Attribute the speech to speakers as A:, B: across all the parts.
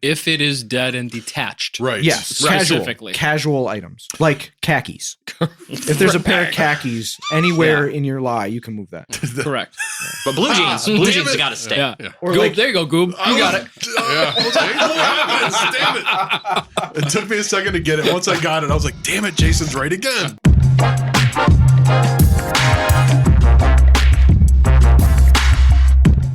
A: if it is dead and detached.
B: Right.
C: Yes,
A: Specifically.
C: casual items like khakis. If there's a pair of khakis anywhere in your lie, you can move that.
A: Correct.
D: But blue jeans has got to stay.
A: Yeah.
C: Or
A: Goob,
C: like-
A: there you go, Goob. You got it.
B: Damn it. It took me a second to get it. Once I got it, I was like, damn it, Jason's right again.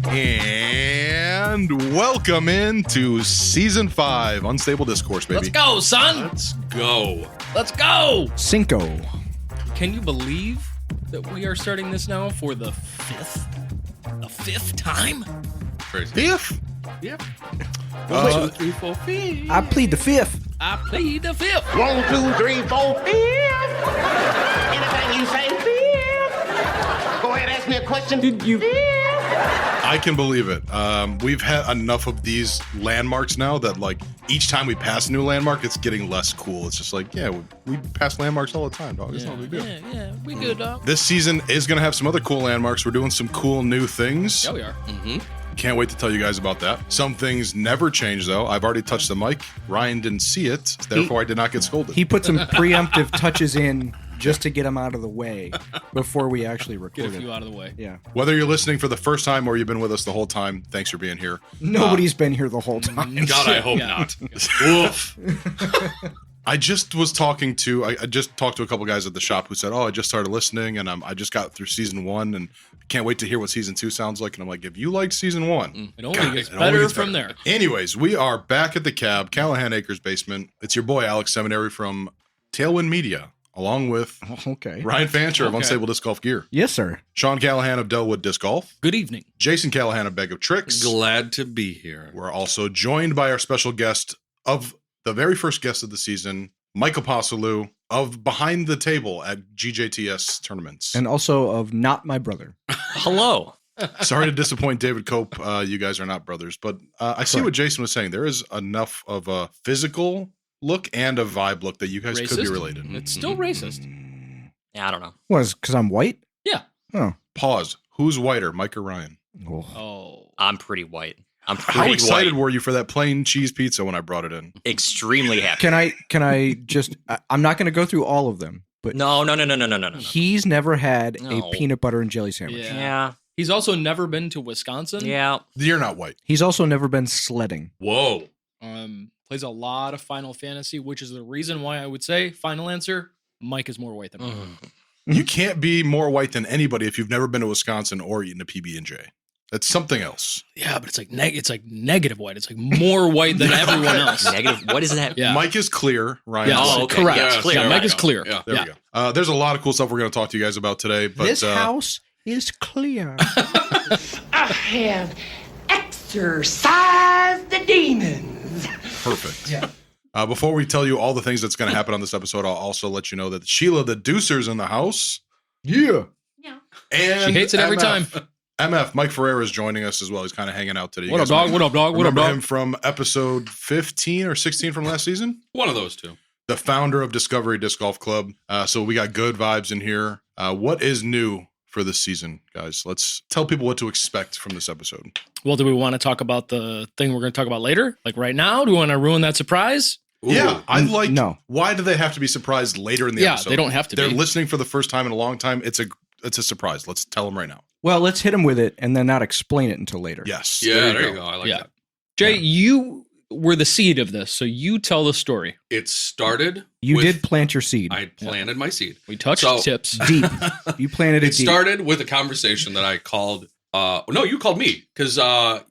B: And welcome into Season 5, Unstable Discourse, baby.
A: Let's go, son.
B: Let's go.
A: Let's go.
C: Cinco.
A: Can you believe that we are starting this now for the fifth time?
B: Crazy. Fifth?
A: Yep.
B: 1,
A: 2, 3, 4, 5.
C: I plead the fifth.
A: I plead the fifth.
E: 1, 2, 3, 4, 5. Anything you say, 5. Go ahead, ask me a question. Did you?
B: I can believe it. We've had enough of these landmarks now that, like, each time we pass a new landmark, it's getting less cool. It's just like, yeah, we pass landmarks all the time, dog. It's not a big deal.
A: Yeah, we good, dog.
B: This season is going to have some other cool landmarks. We're doing some cool new things.
A: Yeah, we are.
B: Can't wait to tell you guys about that. Some things never change, though. I've already touched the mic. Ryan didn't see it, therefore I did not get scolded.
C: He put some preemptive touches in just to get him out of the way before we actually
A: Get a
C: recorded.
A: few out of the way.
C: Yeah.
B: Whether you're listening for the first time or you've been with us the whole time, thanks for being here.
C: Nobody's been here the whole time.
F: God, I hope
A: Yeah.
F: not.
B: Oof. I just talked to a couple guys at the shop who said, "Oh, I just started listening, and I just got through season 1, and can't wait to hear what season 2 sounds like." And I'm like, "If you liked season 1,
A: It only
B: God,
A: gets
B: it only
A: better
B: gets
A: from there.
B: Anyways, we are back at the cab, Callahan Acres basement. It's your boy Alex Seminary from Tailwind Media, along with
C: Okay.
B: Ryan Fancher of
A: Okay.
B: Unstable Disc Golf Gear,
C: Yes, sir.
B: Sean Callahan of Delwood Disc Golf,
A: Good evening.
B: Jason Callahan of Bag of Tricks.
F: Glad to be here.
B: We're also joined by our special guest of the very first guest of the season, Mike Apostolou of Behind the Table at GJTS tournaments.
C: And also of Not My Brother.
D: Hello.
B: Sorry to disappoint David Cope. You guys are not brothers, but I see what Jason was saying. There is enough of a physical look and a vibe look that you guys could be
A: Racist?
B: related.
A: It's still racist.
D: Yeah, I don't know.
C: What, is because I'm white?
A: Yeah.
C: Oh.
B: Pause. Who's whiter, Mike or Ryan?
C: Oh.
A: Oh.
D: I'm pretty white. I'm pretty
B: How excited
D: white.
B: were you for that plain cheese pizza when I brought it in?
D: Extremely happy.
C: Can I just, I'm not going to go through all of them, but
D: No.
C: he's never had
D: No.
C: a peanut butter and jelly sandwich.
A: Yeah.
D: Yeah.
A: He's also never been to Wisconsin.
D: Yeah.
B: You're not white.
C: He's also never been sledding.
F: Whoa.
A: Plays a lot of Final Fantasy, which is the reason why I would say final answer, Mike is more white than me.
B: You can't be more white than anybody if you've never been to Wisconsin or eaten a PB&J. That's something else.
A: Yeah, but it's like negative white. It's like more white than everyone else.
D: Negative. What is that?
A: Yeah.
B: Mike is clear. Ryan.
A: Yes.
D: Oh, okay.
A: Correct.
D: Yeah, it's clear.
A: Yeah, Mike is
D: Right.
A: clear.
F: Yeah.
B: There we go. There's a lot of cool stuff we're going to talk to you guys about today. But
C: This house is clear.
E: I have exorcised the demons.
B: perfect. Yeah. Before we tell you all the things that's going to happen on this episode, I'll also let you know that Sheila the Deucer's in the house.
C: Yeah.
B: And
A: She hates it every
B: MF.
A: time.
B: MF, Mike Ferreira is joining us as well. He's kind of hanging out today. You
A: What up,
B: guys
A: dog?
B: might
A: What up, dog? What up,
B: remember
A: dog?
B: him from episode 15 or 16 from last season?
F: One of those two.
B: The founder of Discovery Disc Golf Club. So we got good vibes in here. What is new for this season, guys? Let's tell people what to expect from this episode.
A: Well, do we want to talk about the thing we're going to talk about later? Like right now? Do we want to ruin that surprise?
F: Ooh.
B: Yeah, I like.
C: No.
B: Why do they have to be surprised later in the
A: Yeah,
B: episode?
A: they don't have to
B: They're
A: be.
B: listening for the first time in a long time. It's a surprise. Let's tell them right now.
C: Well, let's hit him with it and then not explain it until later.
B: Yes.
F: Yeah, there you go. I like
A: Yeah.
F: that.
A: Jay, you were the seed of this, so you tell the story.
F: It started.
C: You
F: with-
C: did plant your seed.
F: I planted my seed.
A: We touched
F: So-
A: tips.
C: Deep. You planted it
F: It
C: deep.
F: started with a conversation that I called. No, you called me because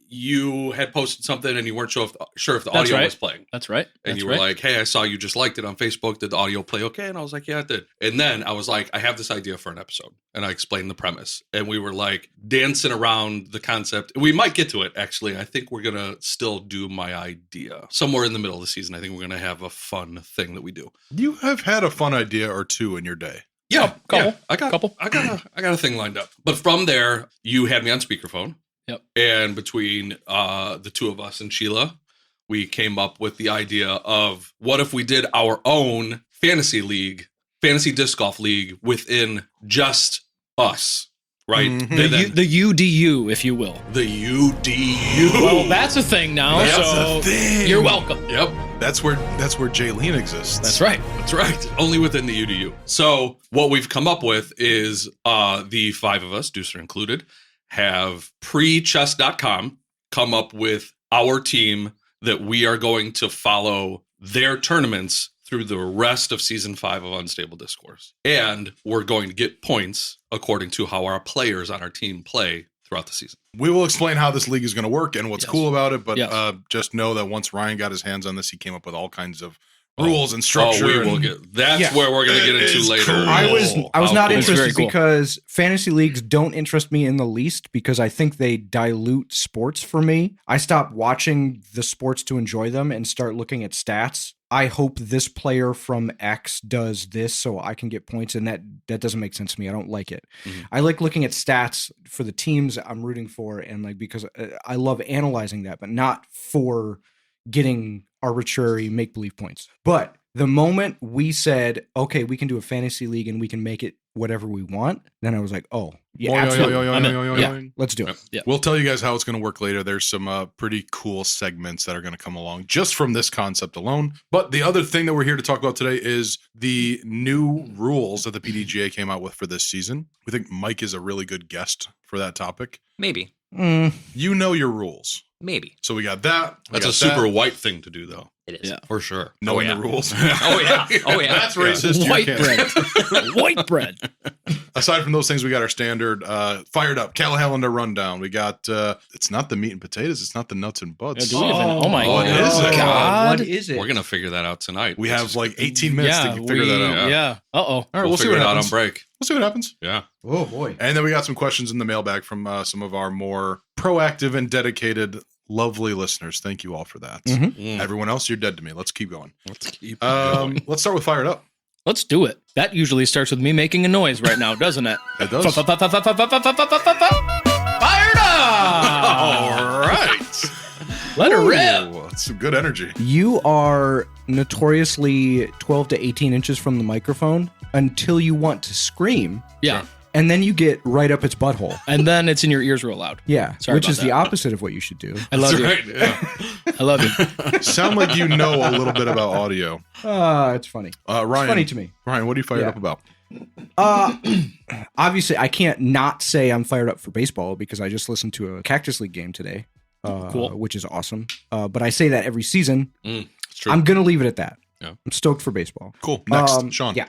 F: you had posted something and you weren't sure if the
A: That's
F: audio
A: right.
F: was playing.
A: That's right.
F: And
A: That's
F: you were
A: right.
F: like, "Hey, I saw you just liked it on Facebook. Did the audio play okay?" And I was like, "Yeah, it did." And then I was like, "I have this idea for an episode," and I explained the premise. And we were like dancing around the concept. We might get to it actually. I think we're gonna still do my idea somewhere in the middle of the season. I think we're gonna have a fun thing that we do.
B: You have had a fun idea or two in your day.
F: Yeah,
A: Couple.
F: yeah. I got
A: Couple.
F: I got a thing lined up. But from there, you had me on speakerphone.
A: Yep.
F: And between the two of us and Sheila, we came up with the idea of what if we did our own fantasy disc golf league within just us. right?
B: Mhm.
F: And then
A: The UDU, if you will.
F: the UDU.
A: Well, that's a thing now.
B: That's
A: so
B: a thing.
A: You're welcome.
F: Yep.
B: That's where Jaylene exists.
A: That's right.
F: That's right. Only within the UDU. So what we've come up with is the five of us, Deucer included, have prechess.com come up with our team that we are going to follow their tournaments through the rest of season 5 of Unstable Discourse. And we're going to get points according to how our players on our team play throughout the season.
B: We will explain how this league is going to work and what's
A: Yes.
B: cool about it, but
A: Yes.
B: just know that once Ryan got his hands on this, he came up with all kinds of rules and structure.
F: We will
B: and-
F: get. That's
C: Yeah.
F: where we're going to get
B: It
F: into
B: is
F: later.
B: cool.
C: I was
F: How
C: not
F: cool.
A: It's very
C: interested
A: cool.
C: because fantasy leagues don't interest me in the least because I think they dilute sports for me. I stop watching the sports to enjoy them and start looking at stats. I hope this player from X does this so I can get points, and that doesn't make sense to me. I don't like it.
F: Mhm.
C: I like looking at stats for the teams I'm rooting for, and like because I love analyzing that, but not for getting arbitrary make-believe points. But the moment we said, okay, we can do a fantasy league and we can make it whatever we want, then I was like, oh, yeah, absolutely.
A: I'm in. Yeah.
C: Let's do it.
F: Yep.
B: We'll tell you guys how it's going to work later. There's some pretty cool segments that are going to come along just from this concept alone. But the other thing that we're here to talk about today is the new rules that the PDGA came out with for this season. We think Mike is a really good guest for that topic.
D: Maybe.
B: You know your rules.
D: Maybe.
B: So we got that. We
F: That's
B: got
F: a super
B: that.
F: white thing to do, though,
D: It is.
A: Yeah.
F: for sure.
B: Knowing
D: Oh,
B: the
D: yeah.
B: rules.
D: Oh, yeah. Oh, yeah.
B: That's racist. You
A: White
B: can't-
A: bread. White bread.
B: Aside from those things, we got our standard fired up Callahander rundown. We got it's not the meat and potatoes, it's not the nuts and buds.
A: Yeah, do we even- oh my
B: What
A: God.
B: is it?
A: God.
C: What is it?
F: We're going to figure that out tonight.
B: We
F: which
B: have
F: is
B: like
F: good.
B: 18 minutes to figure that out.
A: Yeah. Uh-oh.
B: All right,
F: We'll
B: we'll see
F: figure
B: what
F: it out
B: happens.
F: on break.
B: We'll see what happens.
F: Yeah.
C: Oh, boy.
B: And then we got some questions in the mailbag from some of our more proactive and dedicated, lovely listeners. Thank you all for that.
C: Mhm.
B: Everyone else, you're dead to me. Let's keep going.
F: Let's keep going.
B: Let's start with fired up.
A: Let's do it. That usually starts with me making a noise right now, doesn't it?
B: It does.
A: Fired up!
B: All right.
A: Let her rip.
B: That's some good energy.
C: You are notoriously 12 to 18 inches from the microphone until you want to scream,
A: Yeah.
C: and then you get right up its butthole.
A: And then it's in your ears real loud.
C: Yeah,
A: Sorry
C: which
A: about
C: is the
A: that.
C: opposite of what you should do.
A: I love
F: That's
A: you.
F: right. Yeah.
A: I love you.
B: Sound like you know a little bit about audio.
C: It's funny.
B: Ryan,
C: It's funny to me.
B: Ryan, what are you fired
C: Yeah.
B: up about?
C: Obviously, I can't not say I'm fired up for baseball because I just listened to a Cactus League game today,
A: Cool.
C: which is awesome. But I say that every season.
F: It's true.
C: I'm going to leave it at that.
F: Yeah.
C: I'm stoked for baseball.
B: Cool. Next, Sean.
C: Yeah.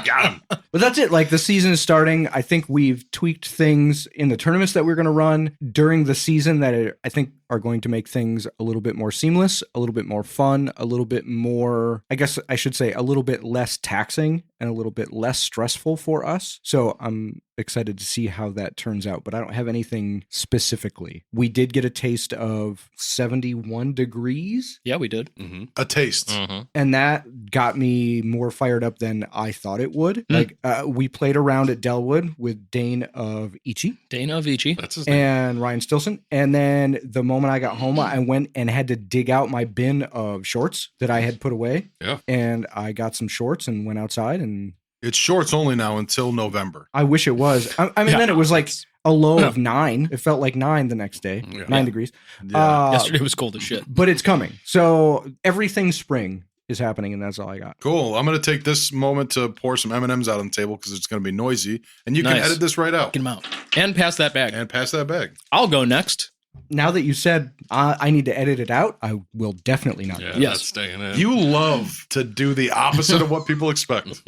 B: Got him.
C: But that's it. Like the season is starting. I think we've tweaked things in the tournaments that we're going to run during the season that I think are going to make things a little bit more seamless, a little bit more fun, a little bit more, I guess I should say, a little bit less taxing and a little bit less stressful for us. So I'm excited to see how that turns out, but I don't have anything specifically. We did get a taste of 71 degrees,
A: Yeah, we did.
F: Mm-hmm.
B: A taste.
D: Mhm.
C: and that got me more fired up than I thought it would. Like we played around at Delwood with Dane of Ichi
A: Dana Vici.
F: That's his name.
C: and Ryan Stilson. And then the moment I got home, I went and had to dig out my bin of shorts that I had put away.
F: Yeah.
C: And I got some shorts and went outside, and
B: It's shorts only now until November.
C: I wish it was. I mean,
A: Yeah.
C: then it was like a low of 9. It felt like 9 the next day,
F: Yeah.
C: 9 degrees.
B: Yeah.
A: Yesterday was cold as shit.
C: But it's coming. So everything spring is happening, and that's all I got.
B: Cool. I'm going to take this moment to pour some M&Ms out on the table because it's going to be noisy. And you can
A: Nice.
B: edit this right out.
A: Get him out. And pass that bag.
B: And pass that bag.
A: I'll go next.
C: Now that you said I need to edit it out, I will definitely not.
F: Yeah,
A: Yes.
F: that's staying in.
B: You love to do the opposite of what people expect.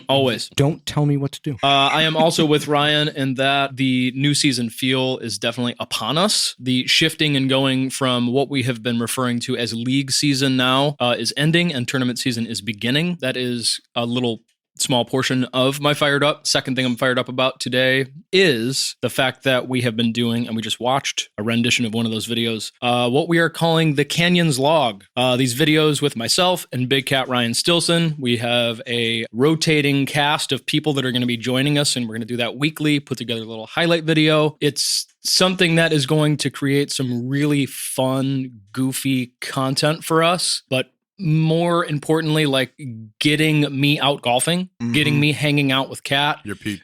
A: Always.
C: Don't tell me what to do.
A: I am also with Ryan in that the new season feel is definitely upon us. The shifting and going from what we have been referring to as league season now is ending and tournament season is beginning. That is a little small portion of my fired up. Second thing I'm fired up about today is the fact that we have been doing, and we just watched a rendition of one of those videos, what we are calling the Canyons Log. These videos with myself and Big Cat Ryan Stilson. We have a rotating cast of people that are going to be joining us, and we're going to do that weekly, put together a little highlight video. It's something that is going to create some really fun, goofy content for us, but more importantly, like getting me out golfing, getting me hanging out with Kat,
B: Your Pete.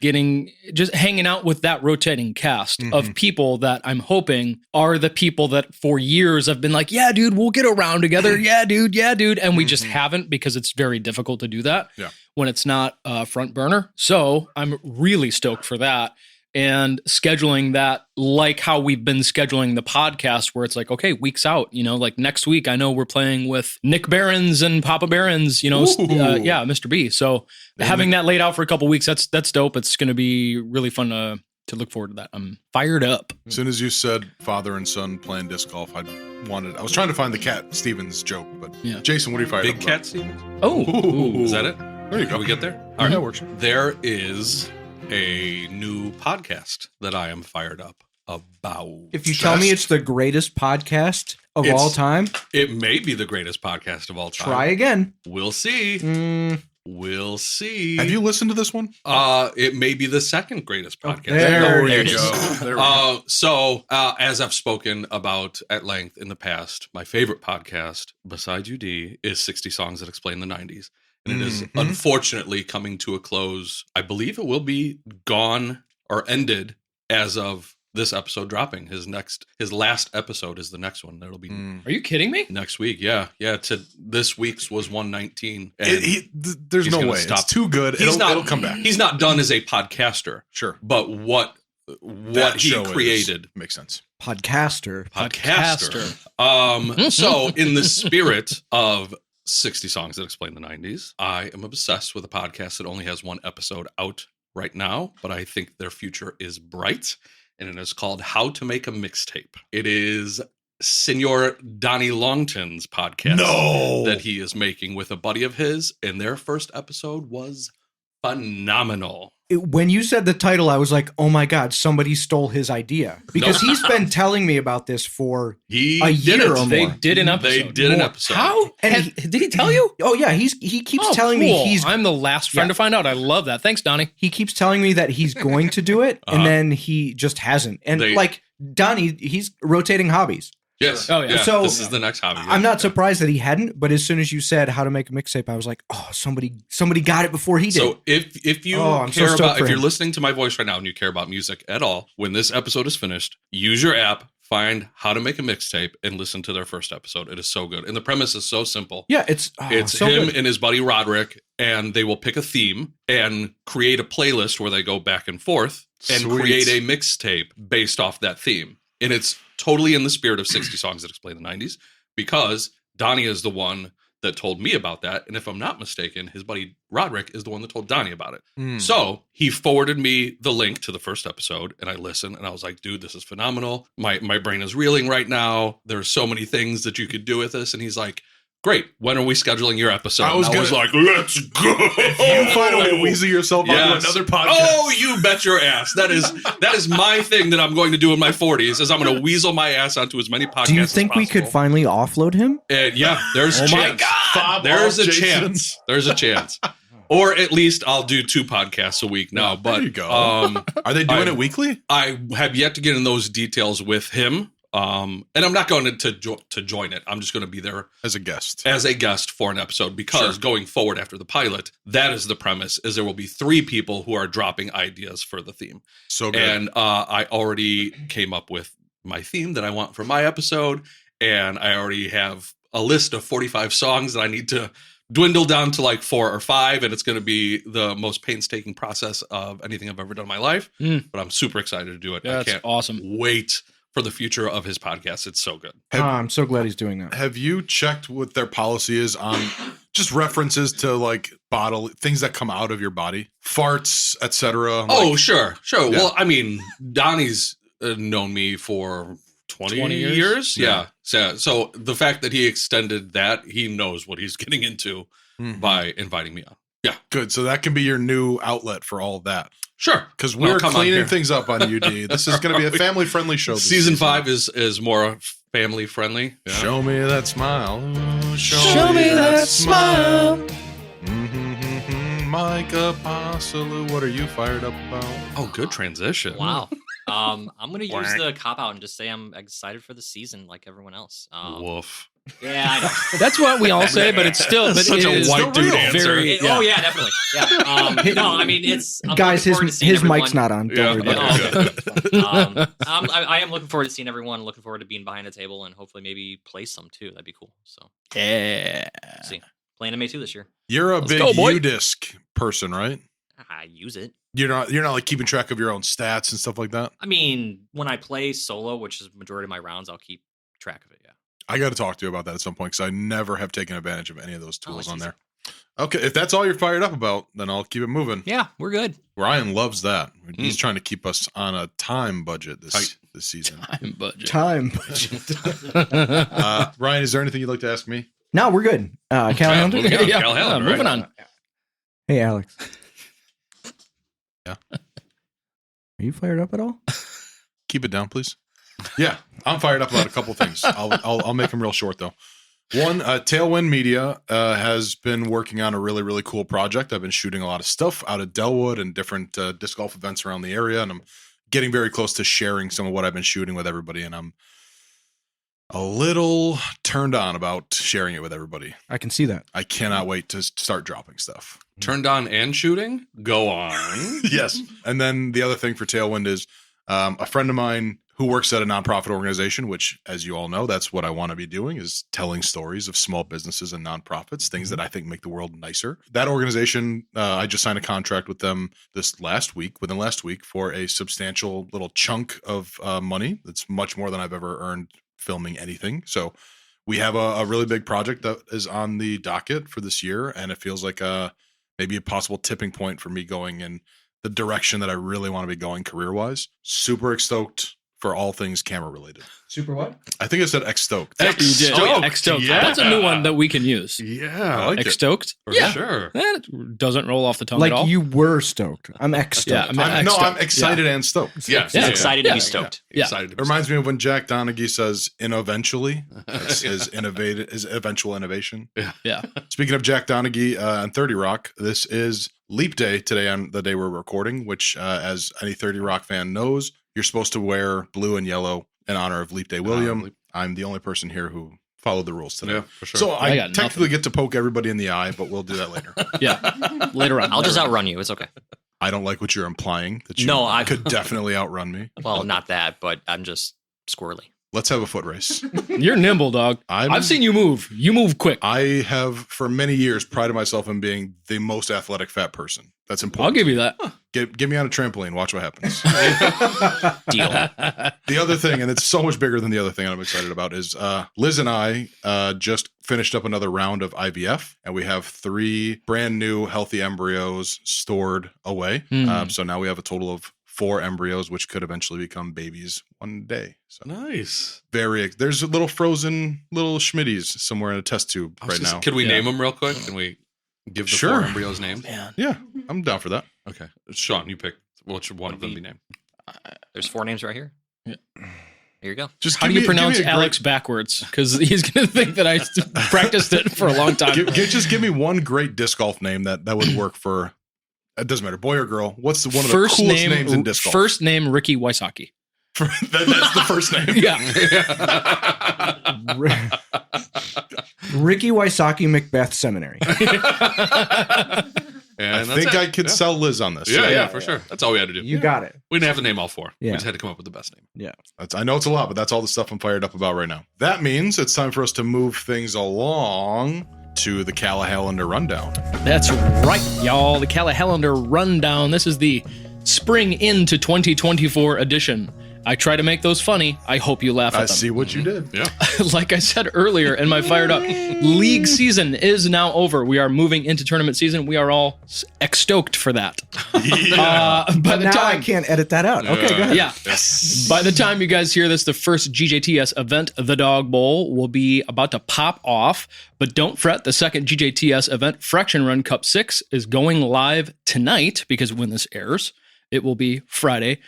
A: just hanging out with that rotating cast of people that I'm hoping are the people that for years have been like, yeah, dude, we'll get around together. Yeah, dude. And we just haven't, because it's very difficult to do that when it's not front burner. So I'm really stoked for that. And scheduling that like how we've been scheduling the podcast, where it's like, okay, weeks out, like next week, I know we're playing with Nick Barons and Papa Barons, Mr. B. So having that laid out for a couple weeks, that's dope. It's going to be really fun to look forward to that. I'm fired up.
B: As soon as you said father and son playing disc golf, I was trying to find the Cat Stevens joke, but Jason, what are you fired up
F: Big
B: about?
F: Cat Stevens?
A: Oh,
F: Is that it?
B: There you go.
F: Can we get there?
B: All right, that works.
F: There is a new podcast that I am fired up about.
C: If you tell me it's the greatest podcast of all time,
F: it may be the greatest podcast of all time.
C: try again.
F: We'll see. We'll see.
B: Have you listened to this one?
F: It may be the second greatest podcast.
C: There
B: you
C: it
B: go.
C: is.
B: There we go.
F: So, as I've spoken about at length in the past, my favorite podcast, besides UD, is 60 Songs That Explain the 90s. And it is unfortunately coming to a close. I believe it will be gone or ended as of this episode dropping. His last episode is the next one. That'll be
A: Are you kidding me?
F: next week. Yeah. This week's was 119. And
B: There's
F: he's
B: no
F: gonna
B: way.
F: stop.
B: It's too good. It'll come back.
F: He's not done as a podcaster.
B: Sure.
F: But what he
B: show
F: created.
B: makes sense.
C: Podcaster.
F: So in the spirit of 60 Songs That Explain the 90s, I am obsessed with a podcast that only has one episode out right now, but I think their future is bright, and it is called How to Make a Mixtape. It is Senor Donnie Longton's podcast that he is making with a buddy of his, and their first episode was phenomenal.
C: When you said the title, I was like, oh my God, somebody stole his idea. Because he's been telling me about this for a year or more.
A: They did an episode.
F: How?
C: And
A: did he tell you?
C: Oh yeah, he keeps telling me
A: I'm the last friend to find out. I love that. Thanks, Donnie.
C: he keeps telling me that he's going to do it, and then he just hasn't. And like Donnie, he's rotating hobbies.
F: Yes.
A: Oh, yeah.
C: So
F: this is the next hobby.
C: I'm not surprised that he hadn't, but as soon as you said how to make a mixtape, I was like, oh, somebody got it before he did.
F: So if you
C: I'm so
F: care
C: stoked
F: about,
C: for
F: if you're
C: him.
F: listening to my voice right now and you care about music at all, when this episode is finished, use your app, find How to Make a Mixtape, and listen to their first episode. It is so good. And the premise is so simple.
C: Yeah, it's so
F: him
C: good.
F: and his buddy Roderick, and they will pick a theme and create a playlist where they go back and forth and
B: Sweet.
F: create a mixtape based off that theme. And it's totally in the spirit of 60 Songs That Explain the 90s, because Donnie is the one that told me about that. And if I'm not mistaken, his buddy Roderick is the one that told Donnie about it. So he forwarded me the link to the first episode, and I listened, and I was like, dude, this is phenomenal. My brain is reeling right now. There's so many things that you could do with this. And he's like, great. When are we scheduling your episode?
B: I was
F: like, let's go.
B: You find a way to weasel yourself onto another podcast.
F: Oh, you bet your ass. That is my thing that I'm going to do in my 40s, is I'm going to weasel my ass onto as many podcasts
C: Do you think
F: as
C: we could
F: possible.
C: finally offload him?
F: And yeah, there's a chance.
B: Fob
F: There's
B: off
F: a
B: Jason.
F: chance. There's a chance. Or at least I'll do 2 podcasts a week now. But
B: There you go. Are they doing it weekly?
F: I have yet to get in those details with him. And I'm not going to join it. I'm just going to be there
B: As a guest.
F: for an episode, because going forward after the pilot, that is the premise, is there will be 3 people who are dropping ideas for the theme.
B: So good.
F: And I already came up with my theme that I want for my episode, and I already have a list of 45 songs that I need to dwindle down to like 4 or 5, and it's going to be the most painstaking process of anything I've ever done in my life. But I'm super excited to do it. I
A: That's
F: can't
A: awesome.
F: wait for the future of his podcast. It's so good.
C: I'm so glad he's doing that.
B: Have you checked what their policy is on just references to like bottle things that come out of your body, farts, etc.?
F: Oh, sure.
B: Yeah.
F: Well, I mean, Donnie's known me for 20 years. Yeah. So the fact that he extended that, he knows what he's getting into by inviting me on. Yeah.
B: Good. So that can be your new outlet for all of that.
F: Sure.
B: Because
F: Well,
B: we're
F: come on
B: cleaning
F: here.
B: things up on UD. This is going to be a family-friendly show. this
F: Season
B: season.
F: 5 is more family friendly. Yeah.
B: Show me that smile.
A: Show me that smile.
B: Mike Apostolou, what are you fired up about?
F: Oh, good transition.
D: Wow. I'm gonna use the cop out and just say I'm excited for the season, like everyone else.
F: Woof.
D: Yeah, I know.
A: That's what we all say, but it's still but
F: Such
A: it
F: a
A: is
F: white dude
A: very,
F: answer.
D: Oh yeah, definitely. Yeah. No, I mean it's I'm
C: Guys,
D: looking forward to seeing
C: his mic's
D: everyone.
C: not on. Don't worry about it.
D: Oh, okay. I am looking forward to seeing everyone. Looking forward to being behind the table and hopefully maybe play some too. That'd be cool. So
A: Yeah.
D: see, playing MA2 this year.
B: You're a
A: Let's
B: big
A: go, boy.
B: UDisc person, right?
D: I use it.
B: You're not like keeping track of your own stats and stuff like that.
D: I mean, when I play solo, which is the majority of my rounds, I'll keep track of it. Yeah.
B: I got to talk to you about that at some point because I never have taken advantage of any of those tools
D: it's
B: on
D: easy.
B: there. Okay, if that's all you're fired up about, then I'll keep it moving.
D: Yeah, we're good.
B: Ryan loves that. He's trying to keep us on a time budget this season.
A: Time budget.
C: Time.
B: Ryan, is there anything you'd like to ask me?
C: No, we're good. Callahan?
F: moving on.
A: Yeah,
F: Cal Helen,
A: moving
F: right?
A: on.
C: Hey, Alex.
B: Yeah.
C: Are you fired up at all?
B: Keep it down, please. Yeah, I'm fired up about a couple things. I'll make them real short though. One, Tailwind Media has been working on a really, really cool project. I've been shooting a lot of stuff out of Delwood and different disc golf events around the area, and I'm getting very close to sharing some of what I've been shooting with everybody, and I'm a little turned on about sharing it with everybody.
C: I can see that.
B: I cannot wait to start dropping stuff.
F: Turned on and shooting. Go on.
B: Yes. And then the other thing for Tailwind is a friend of mine who works at a nonprofit organization, which, as you all know, that's what I want to be doing, is telling stories of small businesses and nonprofits, things that I think make the world nicer. That organization, I just signed a contract with them within last week, for a substantial little chunk of money. That's much more than I've ever earned filming anything. So we have a really big project that is on the docket for this year, and it feels like maybe a possible tipping point for me going in the direction that I really want to be going career-wise. Super stoked for all things camera related.
C: Super what?
B: I think I said X-stoked.
A: You did.
F: Stoked.
A: X-stoked.
F: Yeah.
A: That's a new one that we can use.
F: Yeah.
B: I like it.
A: X-stoked?
F: For
A: Yeah.
F: sure.
A: That doesn't roll off the tongue
C: Like
A: at all.
C: you were stoked. I'm X
A: Yeah,
C: stoked.
A: I'm
B: I'm
A: X-stoked.
B: excited and stoked.
F: Yes.
A: Yeah.
D: Excited to
A: Yeah.
D: be stoked.
A: Yeah.
F: Excited.
B: It reminds me of when Jack Donaghy says eventually. That's his eventual innovation.
A: Yeah.
B: Speaking of Jack Donaghy on 30 Rock, this is Leap Day today on the day we're recording, which as any 30 Rock fan knows, you're supposed to wear blue and yellow in honor of Leap Day William. I'm the only person here who followed the rules today.
F: Yeah, for sure.
B: So I
A: got
B: technically
A: nothing.
B: get to poke everybody in the eye, but we'll do that later.
A: Yeah. Later on.
D: I'll just
A: Later on.
D: outrun you. It's okay.
B: I don't like what you're implying, that you
D: No, I-
B: could definitely outrun me.
D: Well, not that, but I'm just squirrely.
B: Let's have a foot race.
A: You're nimble, dog. I've seen you move. You move quick.
B: I have for many years prided myself in being the most athletic fat person. That's important.
A: I'll give you that.
B: Get me on a trampoline. Watch what happens.
D: Deal.
B: The other thing, and it's so much bigger than the other thing I'm excited about, is Liz and I just finished up another round of IVF, and we have 3 brand new healthy embryos stored away. So now we have a total of 4 embryos, which could eventually become babies one day. So
F: Nice.
B: there's a little frozen little schmitties somewhere in a test tube right now.
F: Can we
A: Yeah.
F: name them real quick? Can we give the
B: Sure.
F: 4 embryos names?
A: Man.
B: Yeah, I'm down for that.
F: Okay. Sean, you pick which one of them be named.
D: There's 4 names right here.
A: Yeah.
D: Here you go.
B: Just
A: How do
B: give
A: you
B: me- give
A: pronounce
B: me a great-
A: Alex backwards? Because he's going to think that I practiced it for a long time.
B: Just give me one great disc golf name that would work for. It doesn't matter, boy or girl. What's one of the coolest names in disc golf?
A: First name Ricky Wysocki.
B: That's the first name.
A: Yeah.
C: Ricky Wysocki Macbeth Seminary.
F: And
B: I
F: that's
B: think
F: it.
B: I could sell Liz on this.
F: Yeah, for sure. That's all we had to do.
C: You got it.
F: We didn't have to name all 4.
C: Yeah.
F: We just had to come up with the best name.
B: I know it's a lot, but that's all the stuff I'm fired up about right now. That means it's time for us to move things along to the Callahallander Rundown.
A: That's right, y'all. The Callahallander Rundown. This is the spring into 2024 edition. I try to make those funny. I hope you laugh at
B: I
A: them.
B: see what you did.
F: Yeah.
A: Like I said earlier in my Fired Up, league season is now over. We are moving into tournament season. We are all stoked for that. By
C: But
A: the
C: now
A: time,
C: I can't edit that out. Okay, go ahead.
A: yeah. By the time you guys hear this, the first GJTS event, the Dog Bowl, will be about to pop off. But don't fret, the second GJTS event, Fraction Run Cup 6, is going live tonight because when this airs, it will be Friday,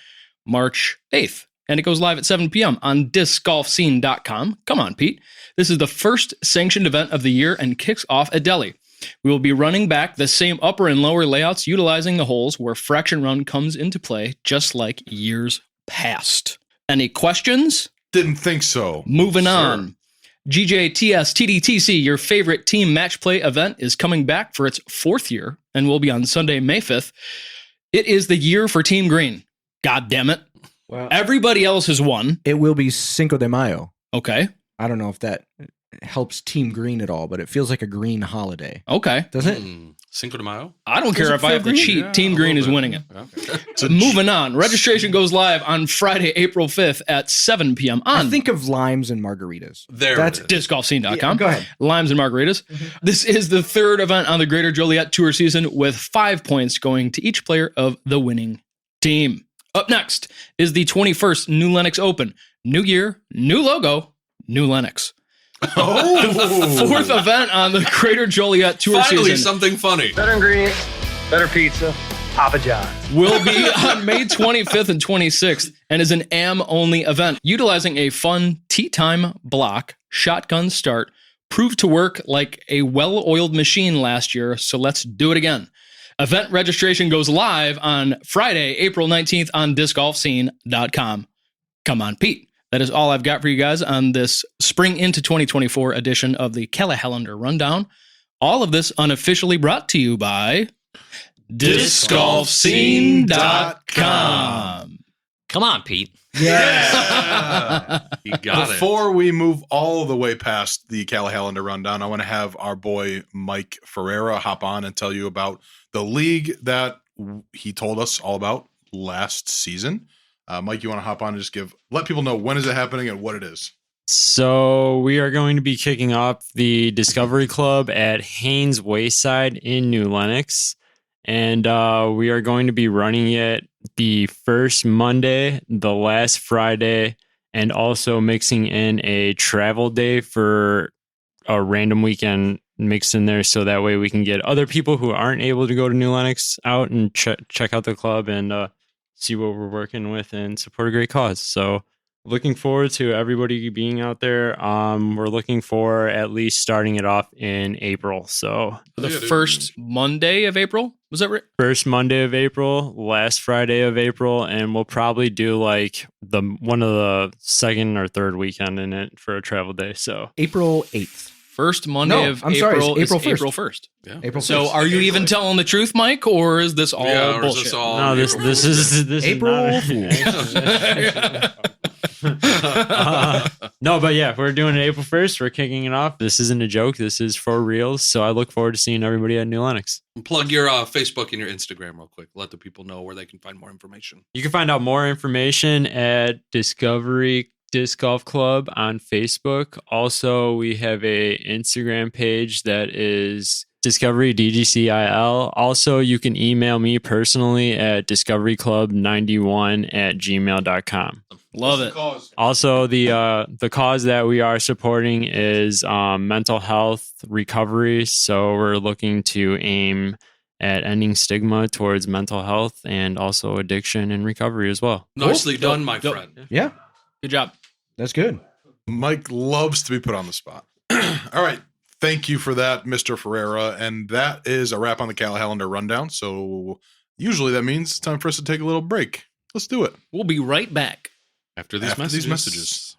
A: March 8th. And it goes live at 7 p.m. on discgolfscene.com. Come on, Pete. This is the first sanctioned event of the year and kicks off at Delhi. We will be running back the same upper and lower layouts, utilizing the holes where Fraction Run comes into play, just like years past. Any questions?
B: Didn't think so.
A: Moving on. GJTS TDTC, your favorite team match play event, is coming back for its 4th year and will be on Sunday, May 5th. It is the year for Team Green. God damn it.
C: Well,
A: Everybody else has won.
C: it will be Cinco de Mayo.
A: Okay.
C: I don't know if that helps Team Green at all, but it feels like a green holiday.
A: Okay.
C: Does it?
F: Cinco de Mayo?
A: I don't care
C: Does it
A: if I
C: feel
A: have to
C: green?
A: cheat.
F: Yeah,
A: Team
F: a
A: Green is
F: little
A: winning it.
F: Okay.
A: Moving on. Registration goes live on Friday, April 5th at 7 p.m. on
C: I think of limes and margaritas.
F: There
C: That's
F: it is.
A: discgolfscene.com.
C: Yeah, go ahead.
A: Limes and margaritas. This is the 3rd event on the Greater Joliet Tour season, with 5 points going to each player of the winning team. Up next is the 21st New Lenox Open. New year, new logo, new Lenox.
B: Oh,
A: 4th event on the Greater Joliet Tour
F: Finally,
A: season
F: something funny.
G: Better ingredients, better pizza, Papa John's.
A: will be on May 25th and 26th and is an AM-only event utilizing a fun tea time block shotgun start. Proved to work like a well-oiled machine last year, so let's do it again. Event registration goes live on Friday, April 19th on discgolfscene.com. Come on, Pete. That is all I've got for you guys on this spring into 2024 edition of the Callahallander Rundown. All of this unofficially brought to you by discgolfscene.com.
D: Come on, Pete.
C: Yeah.
F: You got
B: Before we move all the way past the Callahallander Rundown, I want to have our boy Mike Ferreira hop on and tell you about the league that he told us all about last season. Mike, you want to hop on and just let people know when is it happening and what it is?
H: So we are going to be kicking off the Discovery Club at Haynes Wayside in New Lenox. And we are going to be running it the first Monday, the last Friday, and also mixing in a travel day for a random weekend mixed in there. So that way we can get other people who aren't able to go to New Lenox out and check out the club and see what we're working with and support a great cause. So looking forward to everybody being out there. We're looking for at least starting it off in April. So
A: The first Monday of April? Was that right?
H: first Monday of April, last Friday of April, and we'll probably do like one of the second or third weekend in it for a travel day. So
C: April 8th.
A: First Monday
C: No,
A: of
C: I'm sorry,
A: April
C: it's
A: is
C: April 1st.
A: April 1st.
F: Yeah.
C: April 1st.
A: So are you even telling the truth, Mike, or is this all
F: Yeah, or is
A: bullshit?
F: this all
H: no, this is
C: April
H: not- no, but yeah, we're doing it April 1st. We're kicking it off. This isn't a joke. This is for reals. So I look forward to seeing everybody at New Lenox.
F: Plug your Facebook and your Instagram real quick. Let the people know where they can find more information.
H: You can find out more information at Discovery Disc Golf Club on Facebook. Also, we have a Instagram page that is Discovery DGCIL. Also, you can email me personally at discoveryclub91@gmail.com.
A: Love it.
H: Also, the cause that we are supporting is mental health recovery. So we're looking to aim at ending stigma towards mental health and also addiction and recovery as well.
F: Nicely
A: Dope,
F: done, my
A: dope.
F: friend.
C: Yeah,
A: Good job.
C: that's good.
B: Mike loves to be put on the spot. All right. Thank you for that, Mr. Ferreira. And that is a wrap on the Callahallander Rundown. So usually that means it's time for us to take a little break. Let's do it.
A: We'll be right back.
F: After these messages.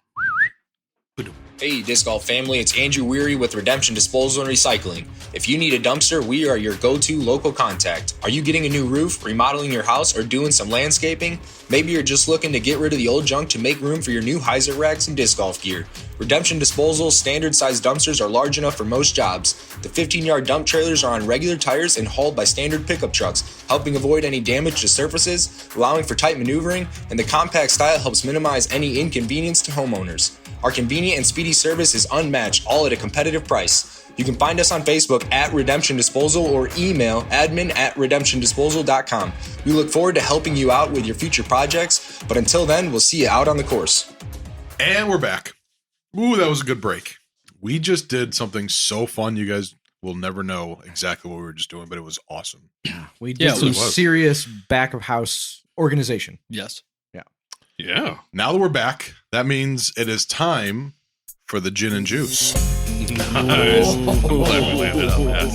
I: Hey, Disc Golf family, it's Andrew Weary with Redemption Disposal and Recycling. If you need a dumpster, we are your go-to local contact. Are you getting a new roof, remodeling your house, or doing some landscaping? Maybe you're just looking to get rid of the old junk to make room for your new hyzer racks and disc golf gear. Redemption Disposal's standard-sized dumpsters are large enough for most jobs. The 15-yard dump trailers are on regular tires and hauled by standard pickup trucks, helping avoid any damage to surfaces, allowing for tight maneuvering, and the compact style helps minimize any inconvenience to homeowners. Our convenient and speedy service is unmatched, all at a competitive price. You can find us on Facebook at Redemption Disposal or email admin@redemptiondisposal.com. We look forward to helping you out with your future projects, but until then, we'll see you out on the course.
B: And we're back. Ooh, that was a good break. We just did something so fun. You guys will never know exactly what we were just doing, but it was awesome.
C: We did
A: Yeah, it
C: some
B: was.
C: serious back of house organization.
A: Yes.
F: Yeah.
B: Now that we're back, that means it is time for the gin and juice.
F: Nice. Glad we landed on that.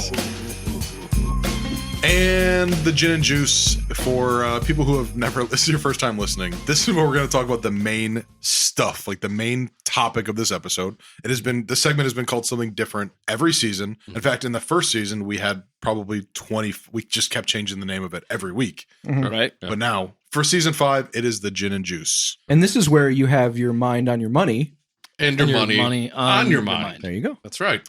B: And the gin and juice for people who have never, this is your first time listening. This is where we're going to talk about the main stuff, like the main topic of this episode. This segment has been called something different every season. In fact, in the first season, we had probably 20, we just kept changing the name of it every week.
A: Right.
B: But now for season 5, it is the gin and juice.
C: And this is where you have your mind on your money.
F: And your money on your mind.
C: There you go.
F: That's right.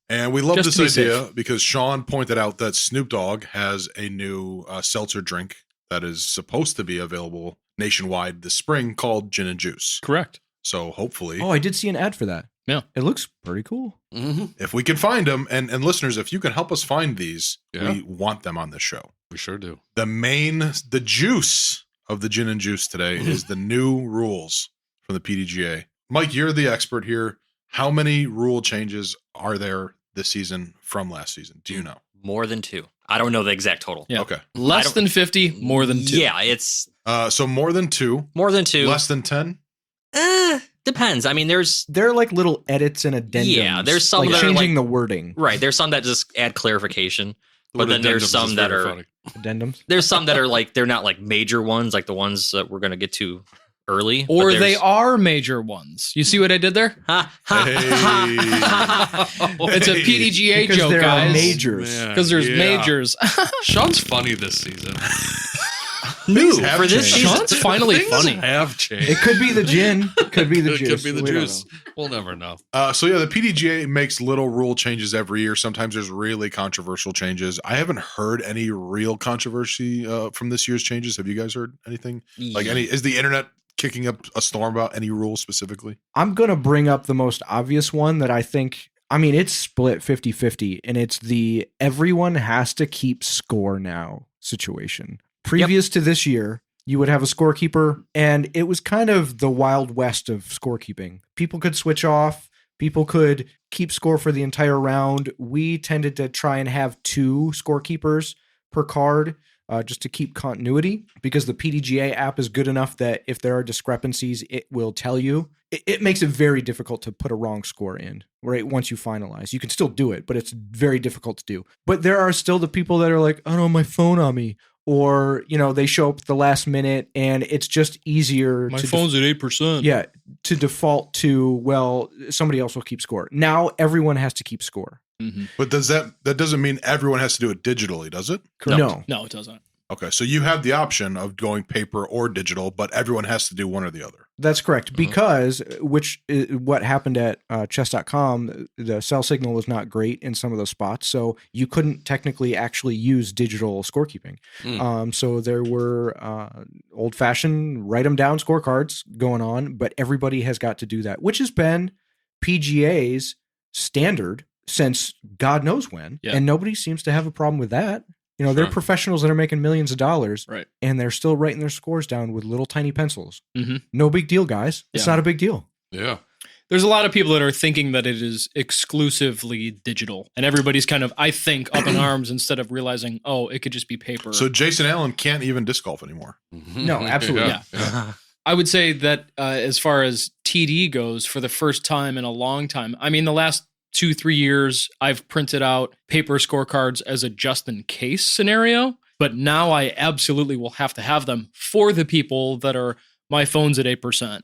B: And we love
A: Just
B: this
A: to be
B: idea because Sean pointed out that Snoop Dogg has a new seltzer drink that is supposed to be available nationwide this spring called Gin and Juice.
A: Correct.
B: So hopefully,
C: Oh, I did see an ad for that.
A: Yeah.
C: It looks pretty cool.
B: if we can find them, and listeners, if you can help us find these,
F: Yeah.
B: we want them on this show.
F: We sure do.
B: The juice of the Gin and Juice today is the new rules from the PDGA. Mike, you're the expert here. How many rule changes are there this season from last season? Do you know?
D: More than 2. I don't know the exact total.
A: Yeah.
B: Okay.
A: Less than 50, more than 2.
D: Yeah, it's
B: So more than 2,
D: more than 2.
B: less than 10.
D: Depends. I mean, there's
C: They're like little edits and addendums.
D: Yeah, there's some
C: like
D: that are
C: changing
D: like-
C: the wording.
D: right. There's some that just add clarification, but
F: Word
D: then there's
F: addendums
D: some
F: is
D: that
F: very
D: are
F: funny.
C: Addendums.
D: there's some that are like they're not like major ones, like the ones that we're gonna get to early, but
A: Or they
D: there's-
A: are major ones. You see what I did there?
D: Ha, ha,
B: Hey.
D: ha, ha.
A: It's a PDGA
C: Because
A: joke,
C: there are
A: guys.
C: majors.
F: Man,
A: Because there's
F: yeah.
A: majors.
F: Sean's funny this season.
D: New
B: have
D: for this
B: changed.
D: season.
A: Sean's finally
F: Things
A: funny.
F: have changed.
C: It could be the gin. Could be the
F: It
C: juice.
F: could be the
C: We don't
F: juice. We'll never know.
B: So yeah, the PDGA makes little rule changes every year. Sometimes there's really controversial changes. I haven't heard any real controversy from this year's changes. Have you guys heard anything? Like is the internet kicking up a storm about any rule specifically?
C: I'm going to bring up the most obvious one that I think, I mean, it's split 50-50, and it's the everyone has to keep score now situation. Previous to this year, you would have a scorekeeper, and it was kind of the Wild West of scorekeeping. People could switch off. People could keep score for the entire round. We tended to try and have 2 scorekeepers per card just to keep continuity, because the PDGA app is good enough that if there are discrepancies, it will tell you. It makes it very difficult to put a wrong score in, right? Once you finalize, you can still do it, but it's very difficult to do. But there are still the people that are like, I don't have my phone on me. Or, they show up at the last minute, and it's just easier.
A: My phone's at 8%.
C: Yeah, to default to, well, somebody else will keep score. Now everyone has to keep score.
A: Mm-hmm.
B: But that doesn't mean everyone has to do it digitally, does it?
C: No.
A: No, it doesn't.
B: Okay, so you have the option of going paper or digital, but everyone has to do one or the other.
C: That's correct. Because what happened at chess.com, the cell signal was not great in some of those spots. So you couldn't technically actually use digital scorekeeping. So there were old fashioned write them down scorecards going on, but everybody has got to do that, which has been PGA's standard since God knows when.
A: Yeah.
C: And nobody seems to have a problem with that. They're professionals that are making millions of dollars,
A: Right.
C: and they're still writing their scores down with little tiny pencils.
A: Mm-hmm.
C: No big deal, guys. It's
A: Yeah.
C: not a big deal.
F: Yeah.
A: There's a lot of people that are thinking that it is exclusively digital, and everybody's kind of, I think, up in arms instead of realizing, oh, it could just be paper.
B: So Jason Allen can't even disc golf anymore.
C: No, absolutely.
A: Yeah. I would say that as far as TD goes, for the first time in a long time, I mean, the last 2-3 years, I've printed out paper scorecards as a just in case scenario, but now I absolutely will have to have them for the people that are, my phone's at 8%.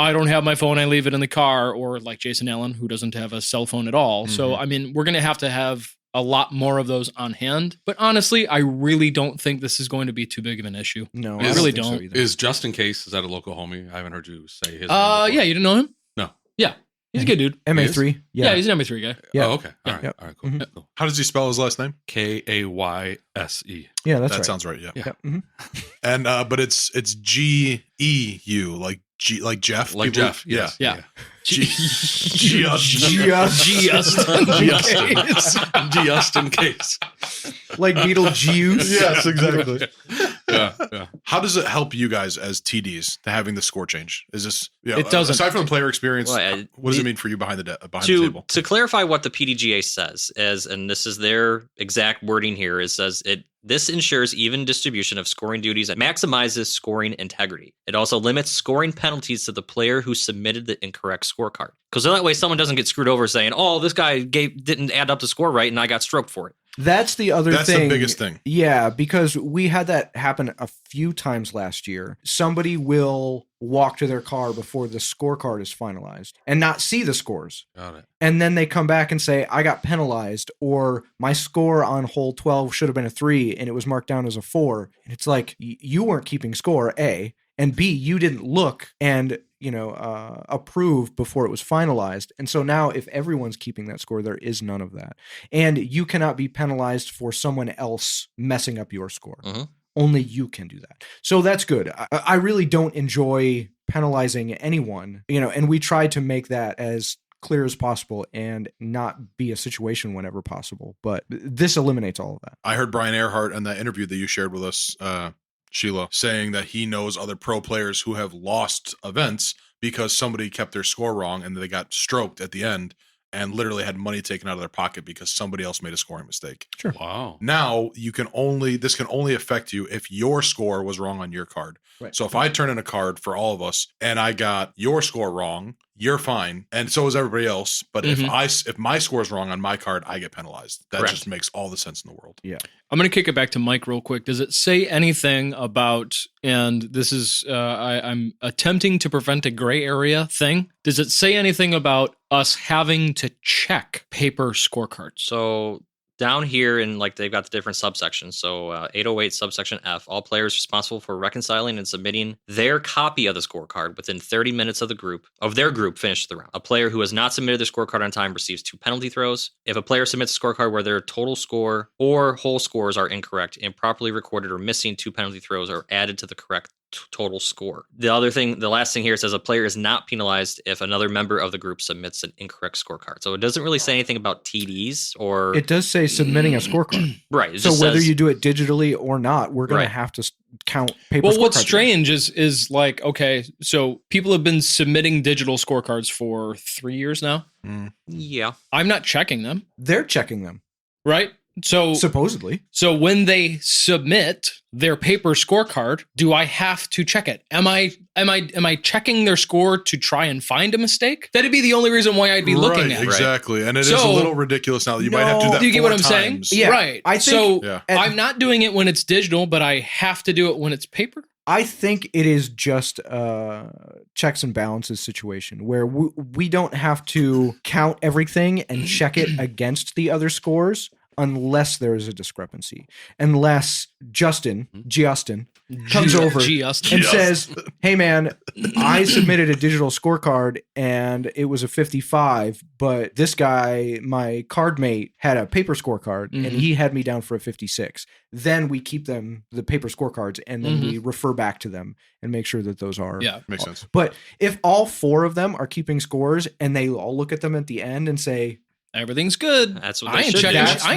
A: I don't have my phone, I leave it in the car, or like Jason Allen, who doesn't have a cell phone at all. So, I mean, we're going to have a lot more of those on hand. But honestly, I really don't think this is going to be too big of an issue.
C: No,
F: I
A: really
C: think so
A: don't.
C: either.
F: Is just in case, is that a local homie? I haven't heard you say his name
A: Yeah,
F: before.
A: you didn't know him?
F: No.
A: Yeah, he's a good dude.
C: MA3.
A: Yeah, he's an MA3 guy.
C: Yeah.
F: Oh, okay. All right.
C: Yep.
F: All right. Cool.
C: Mhm.
F: Cool.
B: How does he spell his last name?
F: Kayse.
C: Yeah, that's
B: that
C: right.
B: sounds right. Yeah.
C: Yep. Mhm.
B: And but it's GEU, like Jeff.
F: Like
B: People-
F: Jeff. Yes.
A: Yeah.
B: Just
F: Just in case.
C: Like Beetlejuice.
B: Yes, exactly.
F: Yeah.
B: How does it help you guys as TDs to having the score change? Is this
A: It doesn't.
B: aside from the player experience?
D: Well,
B: what does it mean for you behind the
D: to
B: table?
D: to clarify what the PDGA says, and this is their exact wording here, it says this ensures even distribution of scoring duties and maximizes scoring integrity. It also limits scoring penalties to the player who submitted the incorrect scorecard. Because that way someone doesn't get screwed over saying, oh, this guy didn't add up the score right and I got stroked for it.
C: That's the other
B: That's
C: thing.
B: the biggest thing.
C: Yeah, because we had that happen a few times last year. Somebody will walk to their car before the scorecard is finalized and not see the scores.
F: Got it.
C: And then they come back and say, I got penalized, or my score on hole 12 should have been a 3 and it was marked down as a 4. And it's like, you weren't keeping score, A, and B, you didn't look and approve before it was finalized. And so now if everyone's keeping that score, there is none of that. And you cannot be penalized for someone else messing up your score.
D: Mm-hmm.
C: Only you can do that. So that's good. I really don't enjoy penalizing anyone, and we try to make that as clear as possible and not be a situation whenever possible. But this eliminates all of that.
B: I heard Brian Earhart in that interview that you shared with us, Sheila, saying that he knows other pro players who have lost events because somebody kept their score wrong and they got stroked at the end and literally had money taken out of their pocket because somebody else made a scoring mistake.
C: Sure.
F: Wow.
B: Now this can only affect you if your score was wrong on your card.
C: Right.
B: So if I turn in a card for all of us and I got your score wrong, you're fine, and so is everybody else. But if my score is wrong on my card, I get penalized. That
D: Correct.
B: just makes all the sense in the world.
C: Yeah.
A: I'm going to kick it back to Mike real quick. Does it say anything about, and this is, I'm attempting to prevent a gray area thing. Does it say anything about us having to check paper scorecards?
D: So down here in they've got the different subsections. So 808 subsection F, all players responsible for reconciling and submitting their copy of the scorecard within 30 minutes of their group finished the round. A player who has not submitted their scorecard on time receives 2 penalty throws. If a player submits a scorecard where their total score or whole scores are incorrect, improperly recorded, or missing, 2 penalty throws are added to the correct total score. The last thing here says a player is not penalized if another member of the group submits an incorrect scorecard. So it doesn't really say anything about TDs or...
C: It does say submitting a scorecard.
D: Right.
C: So whether you do it digitally or not, we're going to have to count paper scorecards.
A: Well, what's strange is okay, so people have been submitting digital scorecards for 3 years now.
D: Yeah.
A: I'm not checking them.
C: They're checking them.
A: Right? So
C: supposedly.
A: So when they submit their paper scorecard, do I have to check it? Am I checking their score to try and find a mistake? That'd be the only reason why I'd be looking at it.
B: Exactly. And it is a little ridiculous now that you might have to do that.
A: Do you get what I'm
B: times.
A: saying?
C: Yeah.
A: Right.
C: I think,
A: I'm not doing it when it's digital, but I have to do it when it's paper.
C: I think it is just a checks and balances situation where we don't have to count everything and check it against the other scores unless there is a discrepancy. Unless Justin comes over and says, hey man, I submitted a digital scorecard and it was a 55, but this guy, my card mate, had a paper scorecard and he had me down for a 56. Then we keep the paper scorecards, and then we refer back to them and make sure that those are...
B: Yeah, makes sense.
C: But if all 4 of them are keeping scores and they all look at them at the end and say,
A: everything's good.
D: That's what
A: I ain't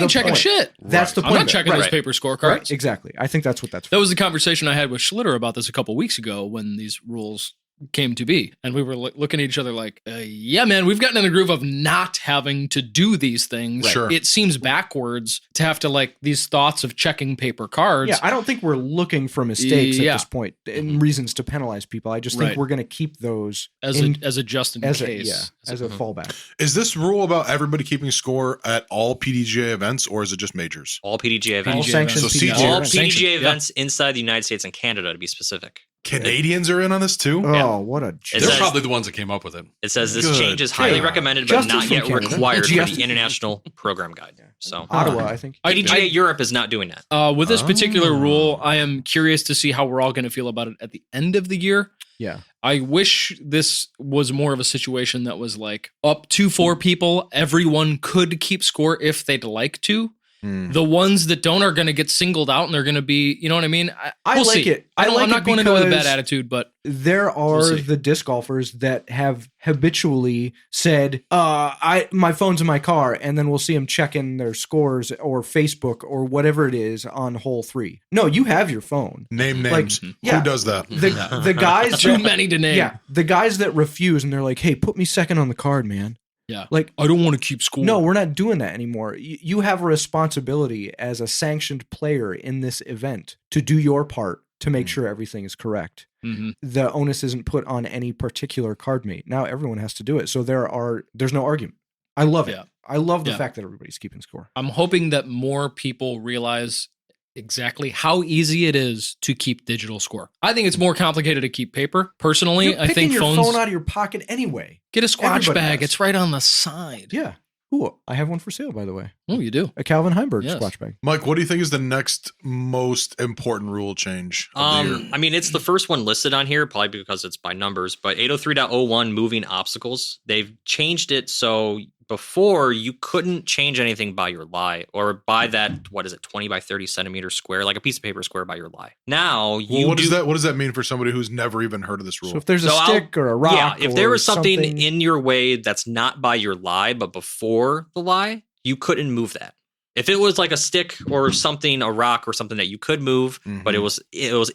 A: checking shit.
C: That's the point.
A: I'm not checking those paper scorecards.
C: Right, exactly. I think that's what that's for.
A: That was the conversation I had with Schlitter about this a couple weeks ago when these rules came to be. And we were looking at each other like, yeah, man, we've gotten in the groove of not having to do these things.
B: Right. Sure.
A: It seems backwards to have to these thoughts of checking paper cards.
C: Yeah, I don't think we're looking for mistakes at this point and reasons to penalize people. I just think we're going to keep those
A: as a just in case.
C: As a fallback.
B: Is this rule about everybody keeping score at all PDGA events, or is it just majors?
D: All PDGA events.
C: All sanctioned
D: all PDGA events inside the United States and Canada, to be specific.
B: Canadians are in on this too?
C: Oh, what a joke.
F: They're probably the ones that came up with it.
D: It says this change is highly recommended, but not yet required for the International Program Guide. So
C: Ottawa, I think.
D: PDGA Europe is not doing that.
A: With this particular rule, I am curious to see how we're all going to feel about it at the end of the year.
C: Yeah.
A: I wish this was more of a situation that was up to 4 people. Everyone could keep score if they'd like to. The ones that don't are going to get singled out, and they're going to be, you know what I mean?
C: We'll like
A: see.
C: it.
A: I'm not going into it with a bad attitude, but
C: there are the disc golfers that have habitually said, my phone's in my car, and then we'll see them checking their scores or Facebook or whatever it is on hole 3. No, you have your phone.
B: Name names. Who does that?
C: The guys
A: too many to name.
C: Yeah, the guys that refuse and they're like, hey, put me second on the card, man.
A: Yeah. I don't want to keep score.
C: No, we're not doing that anymore. You have a responsibility as a sanctioned player in this event to do your part to make sure everything is correct. The onus isn't put on any particular card mate. Now everyone has to do it. So there's no argument. I love it.
A: Yeah.
C: I love the
A: Yeah.
C: fact that everybody's keeping score.
A: I'm hoping that more people realize exactly how easy it is to keep digital score. I think it's more complicated to keep paper. Personally,
C: You're
A: I
C: picking
A: think
C: your
A: phones
C: phone out of your pocket anyway.
A: get a squatch
C: Everybody
A: bag.
C: does.
A: It's right on the side.
C: Yeah. Ooh, I have one for sale, by the way.
A: Oh, you do.
C: A Calvin Heimberg
A: Yes.
C: squatch bag.
B: Mike, what do you think is the next most important rule change of the year?
D: I mean, it's the first one listed on here, probably because it's by numbers, but 803.01 moving obstacles. They've changed it so before you couldn't change anything by your lie or by that, 20 by 30 centimeter square, like a piece of paper square by your lie. Now you
B: What does that mean for somebody who's never even heard of this rule?
C: So if there's a
D: So
C: stick or a rock,
D: Yeah, if there
C: or
D: was something in your way that's not by your lie, but before the lie, you couldn't move that. If it was like a stick or something, a rock or something that you could move, but it was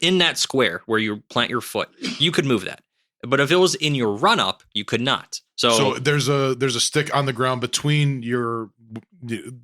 D: in that square where you plant your foot, you could move that. But if it was in your run up, you could not.
B: So there's a stick on the ground between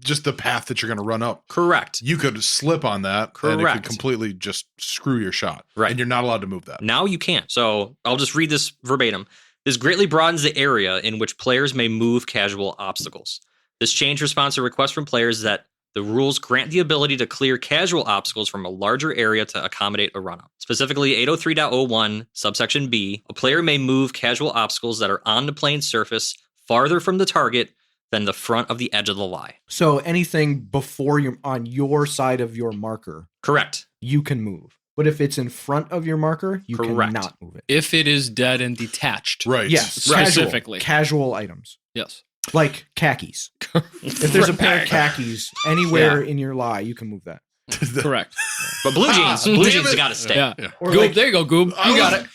B: just the path that you're going to run up.
D: Correct.
B: You could slip on that, and it could
D: Correct.
B: completely just screw your shot.
D: Right.
B: And you're not allowed to move that.
D: Now you can't. So I'll just read this verbatim. This greatly broadens the area in which players may move casual obstacles. This change responds to requests from players that the rules grant the ability to clear casual obstacles from a larger area to accommodate a run-up. Specifically, 803.01, subsection B, a player may move casual obstacles that are on the playing surface farther from the target than the front of the edge of the lie.
C: So anything before you're on your side of your marker,
D: Correct.
C: you can move. But if it's in front of your marker, you
D: Correct.
C: cannot move it.
A: If it is dead and detached.
B: Right.
C: Yes,
A: Specifically.
C: casual items
A: Yes.
C: like khakis. If there's a pair of khakis anywhere in your lie, you can move that.
A: Correct.
D: But blue jeans,
B: damn
D: has
B: it.
D: got to stay.
A: Yeah.
C: Or
A: Goob,
C: like-
A: there you go, Goob. You got it.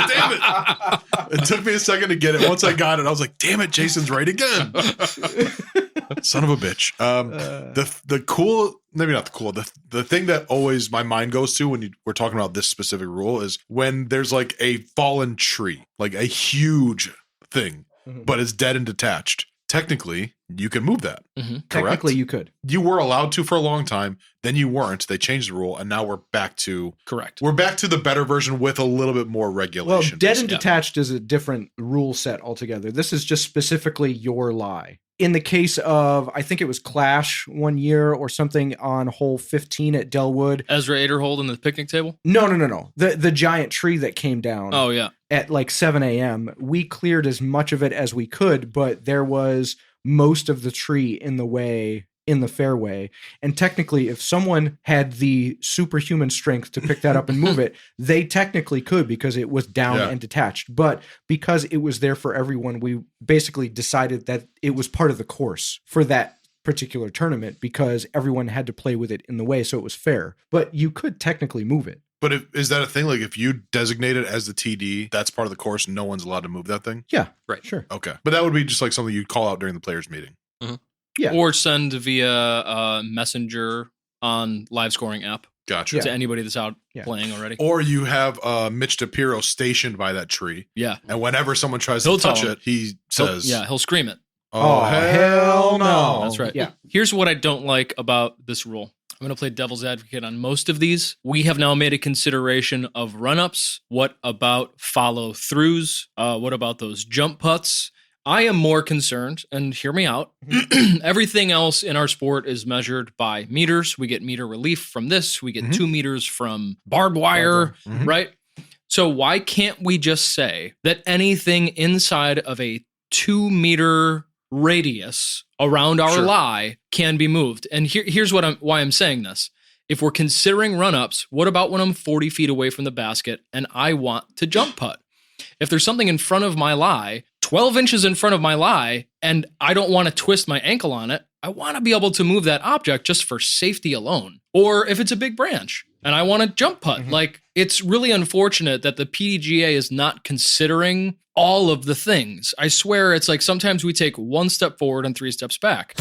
B: Damn it. It took me a second to get it. Once I got it, I was like, damn it, Jason's right again. Son of a bitch. The cool, maybe not the cool, the thing that always my mind goes to when we're talking about this specific rule is when there's like a fallen tree, like a huge thing, but it's dead and detached. Technically, you can move that. Correct?
C: Technically, you could.
B: You were allowed to for a long time, then you weren't. They changed the rule, and now we're back to
A: Correct.
B: We're back to the better version with a little bit more
C: Well,
B: regulation.
C: dead and
A: Yeah.
C: detached is a different rule set altogether. This is just specifically your lie. In the case of, I think it was Clash one year or something on hole 15 at Delwood.
A: Ezra Aderhold in the picnic table?
C: No. The giant tree that came down.
A: Oh, yeah.
C: At like 7 a.m. We cleared as much of it as we could, but there was most of the tree in the way in the fairway. And technically, if someone had the superhuman strength to pick that up and move it, they technically could because it was down
B: Yeah.
C: and detached. But because it was there for everyone, we basically decided that it was part of the course for that particular tournament because everyone had to play with it in the way, so it was fair. But you could technically move it.
B: But is that a thing? Like if you designate it as the TD, that's part of the course. No one's allowed to move that thing.
C: Yeah,
D: Right.
C: sure.
B: Okay, but that would be just like something you'd call out during the players' meeting.
C: Yeah.
A: Or send via Messenger on live scoring app
B: Gotcha.
A: to anybody that's out
C: Yeah.
A: playing already.
B: Or you have Mitch DePiro stationed by that tree,
A: Yeah.
B: and whenever someone tries
A: He'll
B: to touch
A: tell
B: it, he says,
A: He'll scream it.
B: Oh, hell no.
A: That's right.
C: Yeah.
A: Here's what I don't like about this rule. I'm going to play devil's advocate on most of these. We have now made a consideration of run-ups. What about follow-throughs? What about those jump putts? I am more concerned, and hear me out. Everything else in our sport is measured by meters. We get meter relief from this. We get 2 meters from barbed wire, right? So why can't we just say that anything inside of a 2 meter radius around our lie can be moved? And here's why I'm saying this. If we're considering run-ups, what about when I'm 40 feet away from the basket and I want to jump putt? If there's something in front of my lie, 12 inches in front of my lie, and I don't want to twist my ankle on it, I want to be able to move that object just for safety alone. Or if it's a big branch and I want to jump putt, like it's really unfortunate that the PDGA is not considering all of the things. I swear it's like sometimes we take 1 step forward and 3 steps back.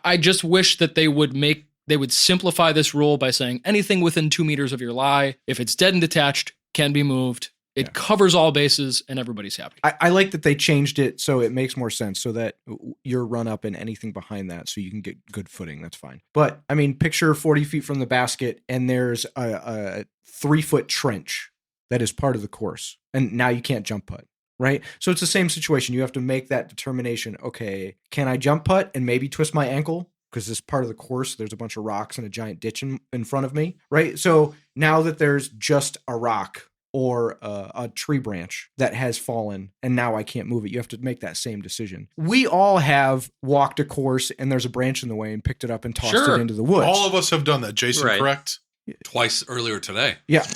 A: I just wish that they would simplify this rule by saying anything within 2 meters of your lie, if it's dead and detached, can be moved. It covers all bases and everybody's happy.
C: I like that they changed it so it makes more sense so that your run up and anything behind that so you can get good footing. That's fine. But I mean, picture 40 feet from the basket and there's a 3-foot trench that is part of the course. And now you can't jump putt, right? So it's the same situation. You have to make that determination. Okay, can I jump putt and maybe twist my ankle? Because this part of the course, there's a bunch of rocks and a giant ditch in front of me, right? So now that there's just a rock or a tree branch that has fallen and now I can't move it, you have to make that same decision. We all have walked a course and there's a branch in the way and picked it up and tossed it into the woods.
B: All of us have done that. Jason, correct?
F: Twice earlier today.
C: Yeah.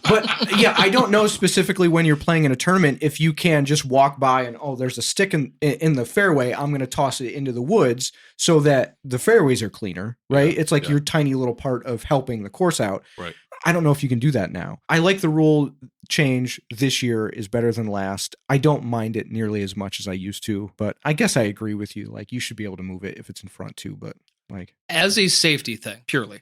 C: But yeah, I don't know specifically when you're playing in a tournament if you can just walk by and, oh, there's a stick in the fairway, I'm going to toss it into the woods so that the fairways are cleaner, right? It's like your tiny little part of helping the course out.
B: Right.
C: I don't know if you can do that now. I like the rule change this year is better than last. I don't mind it nearly as much as I used to, but I guess I agree with you. Like, you should be able to move it if it's in front too, but like
A: as a safety thing, purely.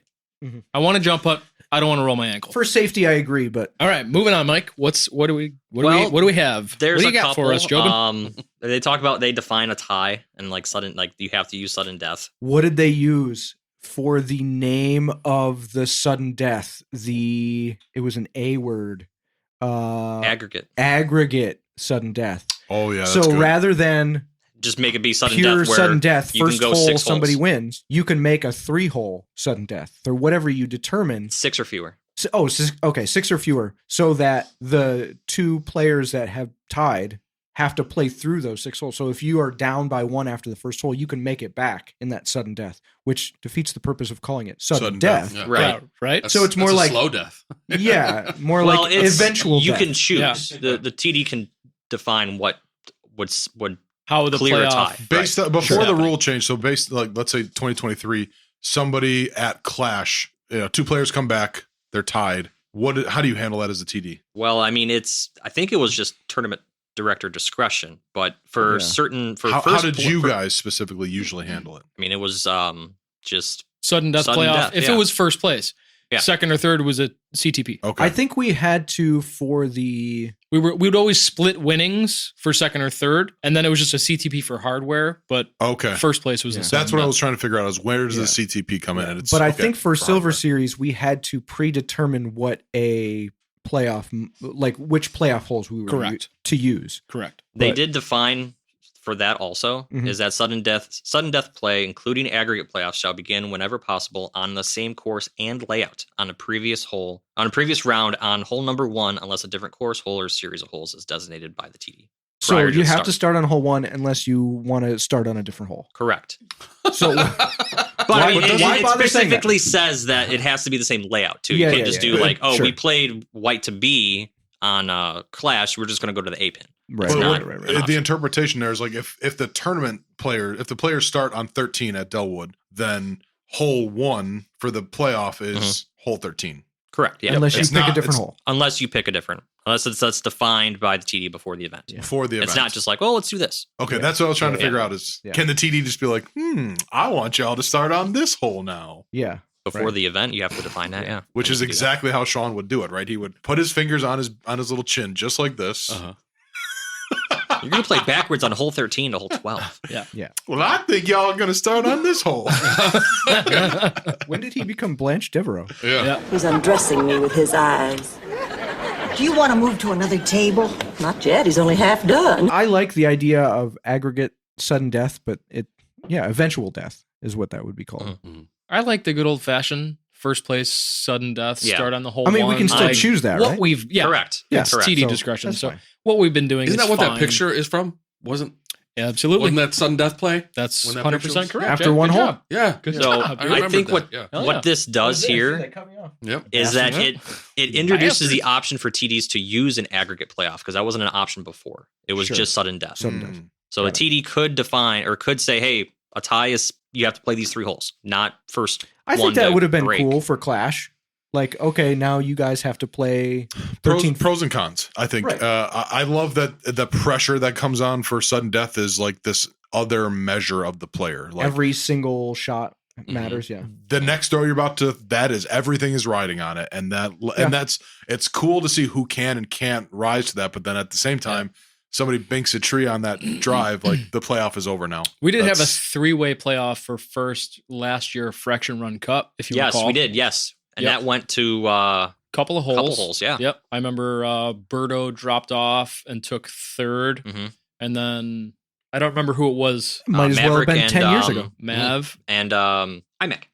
A: I want to jump putt. I don't want to roll my ankle.
C: For safety, I agree, but
A: all right, moving on, Mike. What do we have?
D: There's
A: what do you
D: a
A: got
D: couple,
A: for us, Jobin?
D: They talk about, they define a tie and like sudden, like you have to use sudden death.
C: What did they use for the name of the sudden death? It was an A word. Aggregate sudden death.
B: Oh yeah.
C: So
B: good.
C: rather than
D: just make it be sudden
C: pure
D: death. Where
C: sudden death,
D: you
C: first
D: can go
C: hole
D: 6
C: somebody
D: holes.
C: wins. You can make a 3-hole sudden death or whatever you determine.
D: 6 or fewer.
C: Okay, 6 or fewer, so that the 2 players that have tied have to play through those 6 holes. So if you are down by 1 after the first hole, you can make it back in that sudden death, which defeats the purpose of calling it sudden death.
B: Yeah.
D: Right.
C: So it's more like
F: slow death.
C: Yeah, more like eventual
D: you
C: death.
D: can choose. The TD can define what would
A: how the
D: clear a
A: playoff
D: tie.
B: Based on, before the rule change, so based like let's say 2023, somebody at Clash, 2 players come back, they're tied. How do you handle that as a TD?
D: Well, I mean, I think it was just tournament director discretion, but for certain
B: how did you guys specifically usually handle it?
D: I mean, it was just
A: sudden death playoff. If it was first place, second or third was a CTP.
B: Okay.
C: I think we had to for the
A: we would always split winnings for second or third, and then it was just a CTP for hardware. But first place was the
B: That's what I was trying to figure out is where does the CTP come in?
C: But I think for Silver Series we had to predetermine what a playoff, like which playoff holes we were to use.
A: Correct.
D: They did define for that also is that sudden death play, including aggregate playoffs, shall begin whenever possible on the same course and layout on a previous round on hole number 1, unless a different course, hole, or series of holes is designated by the TD.
C: So you have to start on hole 1 unless you want to start on a different hole.
D: Correct.
C: So,
D: but I mean, it specifically says that it has to be the same layout too. You can't just do like, we played white to B on Clash. We're just going to go to the A pin.
C: Right.
B: The interpretation there is like if the players start on 13 at Delwood, then hole 1 for the playoff is hole 13.
D: Correct. Yeah.
C: Unless you pick a different hole.
D: Unless you pick a different. Unless that's defined by the TD before the event.
B: Before the event.
D: It's not just like, let's do this.
B: Okay, that's what I was trying to figure out is can the TD just be like, I want y'all to start on this hole now.
C: Yeah.
D: Before the event, you have to define that,
B: Which is exactly how Sean would do it, right? He would put his fingers on his little chin, just like this.
D: You're going to play backwards on hole 13 to hole 12.
C: Yeah.
B: Well, I think y'all are going to start on this hole.
C: When did he become Blanche Devereaux?
B: Yeah.
J: He's undressing me with his eyes. Do you want to move to another table? Not yet. He's only half done.
C: I like the idea of aggregate sudden death, but eventual death is what that would be called.
A: I like the good old fashioned first place sudden death. Start on the hole.
C: I mean, we can still choose that, right?
D: Correct.
A: It's
D: correct.
A: TD discretion. So what we've been doing
F: Isn't
A: is
F: that what
A: fine.
F: that picture is from? Wasn't
A: that
F: sudden death play?
A: That's
F: When that
A: 100% correct.
C: After one hole.
A: Job.
F: Yeah.
A: Good
D: So
A: job.
D: I think what this does here is that it introduces the option for TDs to use an aggregate playoff, because that wasn't an option before. It was just sudden death. So a TD could define or could say, hey, a tie is you have to play these 3 holes, not first.
C: I think that would have been cool for Clash. Like, okay, now you guys have to play 13
B: pros and cons. I think I love that the pressure that comes on for sudden death is like this other measure of the player. Like
C: every single shot matters. Yeah.
B: The next throw you're about to, everything is riding on it. And it's cool to see who can and can't rise to that. But then at the same time, somebody banks a tree on that drive, like the playoff is over now.
A: We did have a 3-way playoff for first last year Fraction Run Cup, if you recall.
D: Yes, we did. Yes. And that went to
A: Couple of holes.
D: Couple holes, yeah.
A: Yep. I remember Berto dropped off and took third.
D: Mm-hmm.
A: And then I don't remember who it was.
C: Might as well have been 10 years ago.
A: Mav.
D: And iMac.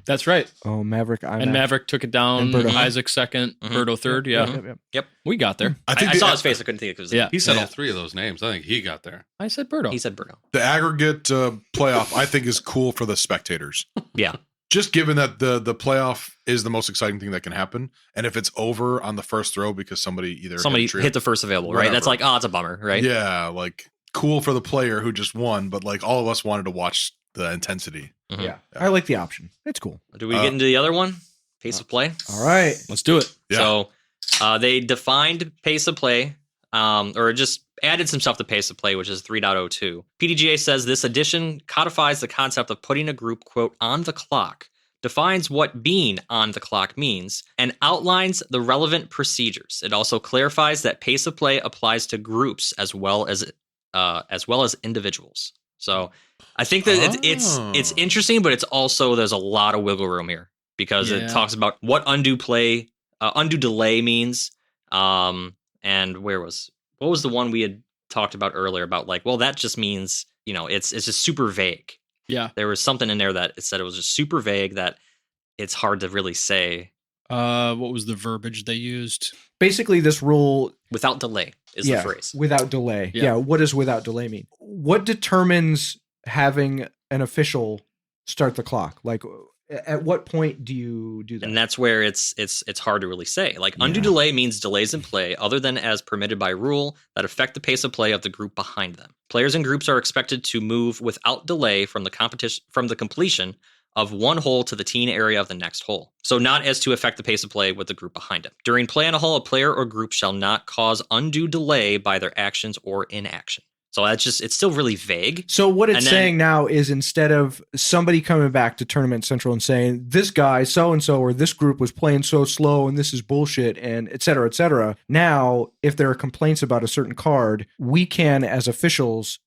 A: That's right.
C: Oh, Maverick.
A: And Maverick took it down.
C: And Berto.
A: Isaac second. Berto third. Yeah.
D: Yep.
A: We got there.
D: I saw his face. I couldn't think of his name.
F: He said all three of those names. I think he got there.
A: I said Berto.
D: He said Berto.
B: The aggregate playoff, I think, is cool for the spectators.
D: Yeah.
B: Just given that the playoff is the most exciting thing that can happen, and if it's over on the first throw because somebody
D: hit the first available, right? That's like, it's a bummer, right?
B: Yeah, like cool for the player who just won, but like all of us wanted to watch the intensity.
D: Mm-hmm.
C: Yeah, I like the option. It's cool.
D: Do we get into the other one? Pace of play.
C: All right,
A: let's do it.
B: Yeah.
D: So they defined pace of play, or just added some stuff to pace of play, which is 3.02. PDGA says this addition codifies the concept of putting a group, quote, on the clock, defines what being on the clock means, and outlines the relevant procedures. It also clarifies that pace of play applies to groups as well as individuals. So I think that it's interesting, but it's also there's a lot of wiggle room here because it talks about what undue delay means. And what was the one we had talked about earlier about like, well, that just means, it's just super vague.
A: Yeah.
D: There was something in there that it said it was just super vague that it's hard to really say.
A: What was the verbiage they used?
C: Basically, this rule...
D: Without delay is the phrase.
C: Without delay. Yeah. What does without delay mean? What determines having an official start the clock? Like, at what point do you do that?
D: And that's where it's hard to really say. Like, undue delay means delays in play other than as permitted by rule that affect the pace of play of the group behind them. Players and groups are expected to move without delay from the completion of one hole to the teen area of the next hole, so not as to affect the pace of play with the group behind him. During play on a hole, a player or group shall not cause undue delay by their actions or inaction. So it's still really vague.
C: So what it's saying now is instead of somebody coming back to Tournament Central and saying, this guy, so-and-so, or this group was playing so slow and this is bullshit, and et cetera, now, if there are complaints about a certain card, we can, as officials,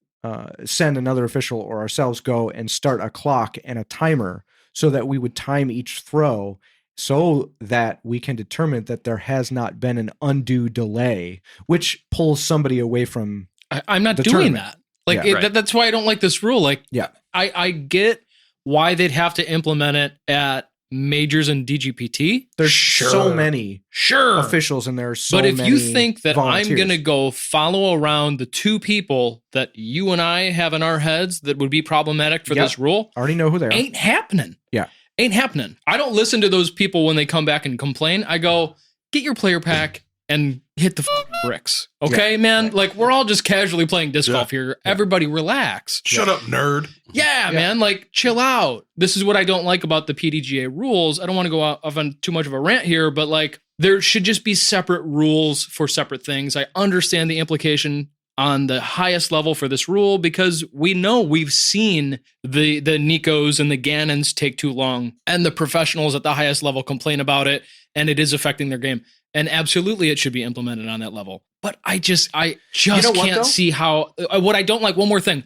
C: send another official or ourselves go and start a clock and a timer so that we would time each throw so that we can determine that there has not been an undue delay, which pulls somebody away from
A: I'm not doing that. Like that's why I don't like this rule. Like, I get why they'd have to implement it at majors and DGPT.
C: There's so many officials and there are so many.
A: But if you think that
C: volunteers.
A: I'm going to go follow around the two people that you and I have in our heads that would be problematic for this rule,
C: already know who they are.
A: Ain't happening.
C: Yeah.
A: Ain't happening. I don't listen to those people when they come back and complain. I go, get your player pack and hit the bricks. Okay, man? Right. Like, we're all just casually playing disc golf here. Everybody relax.
B: Shut up, nerd.
A: Yeah, man. Like, chill out. This is what I don't like about the PDGA rules. I don't want to go off on too much of a rant here, but like, there should just be separate rules for separate things. I understand the implication on the highest level for this rule because we've seen the Nikos and the Gannons take too long and the professionals at the highest level complain about it and it is affecting their game. And absolutely, it should be implemented on that level. But I just can't see how. What I don't like. One more thing,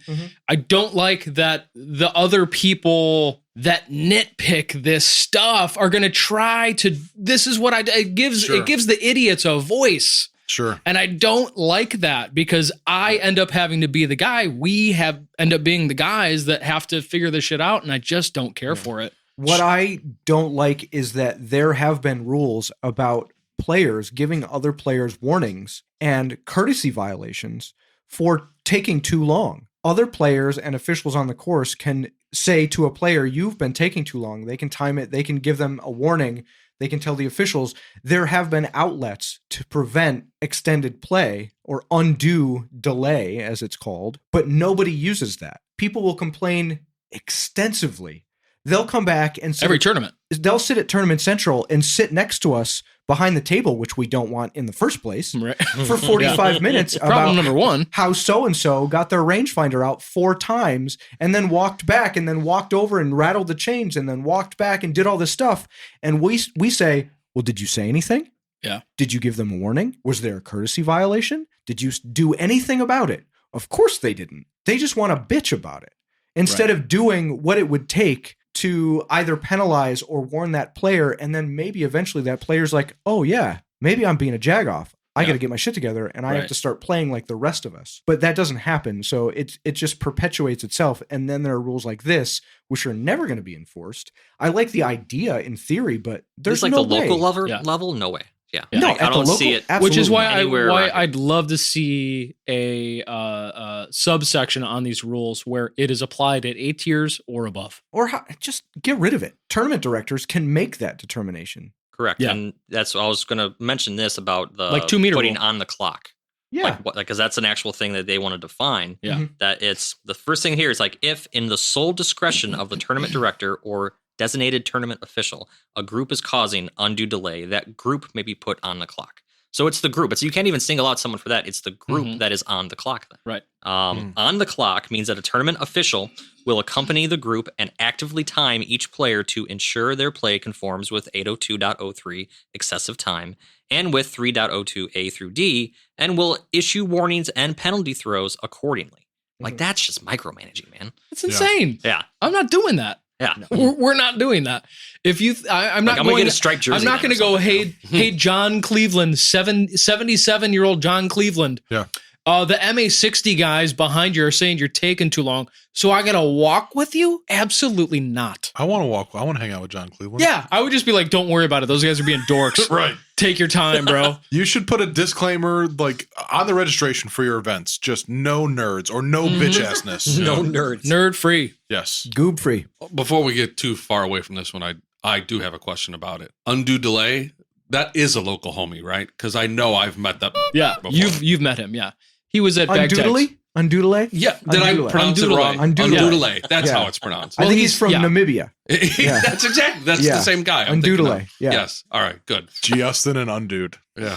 A: I don't like that the other people that nitpick this stuff are going to try to. This is what it gives. It gives the idiots a voice.
B: Sure.
A: And I don't like that because I end up having to be the guy. We end up being the guys that have to figure this shit out, and I just don't care for it.
C: What I don't like is that there have been rules about players giving other players warnings and courtesy violations for taking too long. Other players and officials on the course can say to a player, you've been taking too long. They can time it. They can give them a warning. They can tell the officials. There have been outlets to prevent extended play or undue delay, as it's called, but nobody uses that. People will complain extensively. They'll come back and
A: every tournament.
C: They'll sit at Tournament Central and sit next to us behind the table, which we don't want in the first place, for 45 minutes about
A: number one,
C: how so-and-so got their rangefinder out 4 times and then walked back and then walked over and rattled the chains and then walked back and did all this stuff. And we say, well, did you say anything?
A: Yeah.
C: Did you give them a warning? Was there a courtesy violation? Did you do anything about it? Of course they didn't. They just want to bitch about it instead of doing what it would take to either penalize or warn that player, and then maybe eventually that player's like, oh yeah, maybe I'm being a jagoff. I got to get my shit together, and I have to start playing like the rest of us. But that doesn't happen, so it just perpetuates itself. And then there are rules like this, which are never going to be enforced. I like the idea in theory, but there's
D: like
C: no
D: the
C: way.
D: local level, no way. Yeah,
C: No,
D: I don't see it.
A: Which is why
D: anywhere around here.
A: I'd love to see a subsection on these rules where it is applied at A tiers or above.
C: Or just get rid of it. Tournament directors can make that determination.
D: Correct.
A: Yeah.
D: And that's I was going to mention this about the
A: Like 2 meter
D: putting
A: rule.
D: on the clock.
C: Yeah.
D: Because that's an actual thing that they want to define.
A: Yeah.
D: That it's the first thing here is like if in the sole discretion of the tournament director or designated tournament official, a group is causing undue delay, that group may be put on the clock. So it's the group. You can't even single out someone for that. It's the group that is on the clock. Then.
A: Right.
D: On the clock means that a tournament official will accompany the group and actively time each player to ensure their play conforms with 802.03 excessive time and with 3.02 A through D, and will issue warnings and penalty throws accordingly. Like that's just micromanaging, man.
A: It's insane.
D: Yeah.
A: I'm not doing that.
D: Yeah.
A: We're not doing that. If you, I'm not
D: I'm
A: going
D: gonna get a striped jersey.
A: I'm not going to go, hey, John Cleveland, 77-year-old John Cleveland.
B: Yeah.
A: The MA60 guys behind you are saying you're taking too long, so I got to walk with you? Absolutely not.
B: I want to walk. I want to hang out with John Cleveland.
A: Yeah, I would just be like, don't worry about it. Those guys are being dorks.
B: Right.
A: Take your time, bro.
B: You should put a disclaimer like on the registration for your events. Just no nerds or no bitch assness.
D: No nerds.
A: Nerd free.
B: Yes.
C: Goob free.
F: Before we get too far away from this one, I do have a question about it. Undue delay, that is a local homie, right? Because I know I've met that.
A: Yeah,
F: before.
A: you've met him. Yeah, he was at Bagtags.
C: Undoodly? Undoodle?
F: Yeah, did I pronounce it wrong? Undoodle. That's how it's pronounced.
C: I think he's from Namibia.
F: That's exactly. That's the same guy. I'm thinking
C: Undoodle.
F: of.
C: Yeah.
F: Yes. All right. Good.
B: Justin and Undude.
F: Yeah.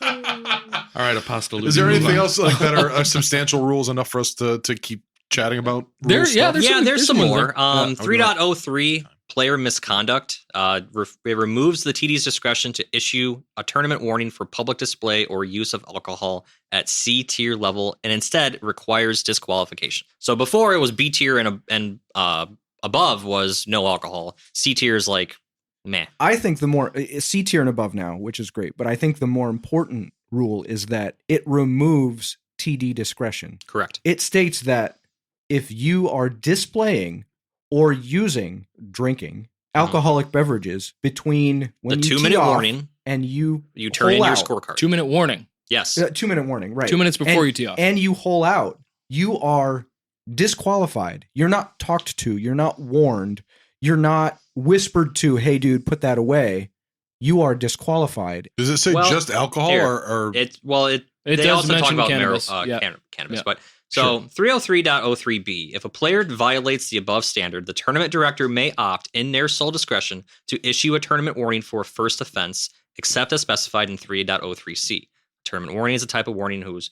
F: All right, Apostolou.
B: Is there anything else like that are substantial rules enough for us to keep chatting about?
A: There's
D: some more.
A: there.
D: 3.03 player misconduct. It removes the TD's discretion to issue a tournament warning for public display or use of alcohol at C tier level, and instead requires disqualification. So before it was B tier and above was no alcohol. C tier is like meh.
C: I think the more C tier and above now, which is great, but I think the more important rule is that it removes TD discretion.
D: Correct.
C: It states that if you are displaying or using drinking alcoholic beverages between when
D: the
C: you
D: 2 minute
C: tee off
D: warning
C: and you
D: turn in your
C: out,
D: scorecard.
A: 2 minute warning.
D: Yes.
C: 2 minute warning, right?
A: 2 minutes before you tee off.
C: And you hole out, you are disqualified. You're not talked to. You're not warned. You're not whispered to, hey, dude, put that away. You are disqualified.
B: Does it say just alcohol or
D: it
A: It
D: they
A: does
D: also talk
A: mention
D: about
A: cannabis.
D: cannabis,
A: Yeah.
D: but so 303.03b, if a player violates the above standard, the tournament director may opt in their sole discretion to issue a tournament warning for a first offense, except as specified in 3.03c. Tournament warning is a type of warning whose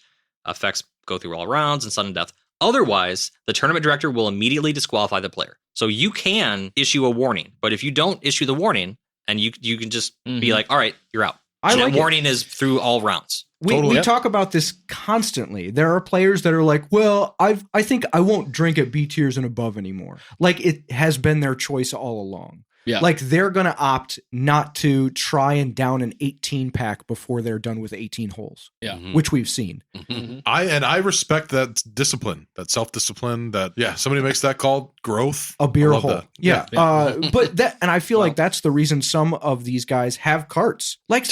D: effects go through all rounds and sudden death. Otherwise, the tournament director will immediately disqualify the player. So you can issue a warning, but if you don't issue the warning, and you can just be like, all right, you're out. That warning is through all rounds.
C: We talk about this constantly. There are players that are like, well, I think I won't drink at B tiers and above anymore. Like it has been their choice all along.
A: Yeah.
C: Like they're going to opt not to try and down an 18 pack before they're done with 18 holes.
A: Yeah.
C: Which we've seen.
A: Mm-hmm.
B: I respect that discipline, that self-discipline, that somebody makes that call growth.
C: A beer hole.
B: That.
C: Yeah. But that, and I feel like that's the reason some of these guys have carts. Like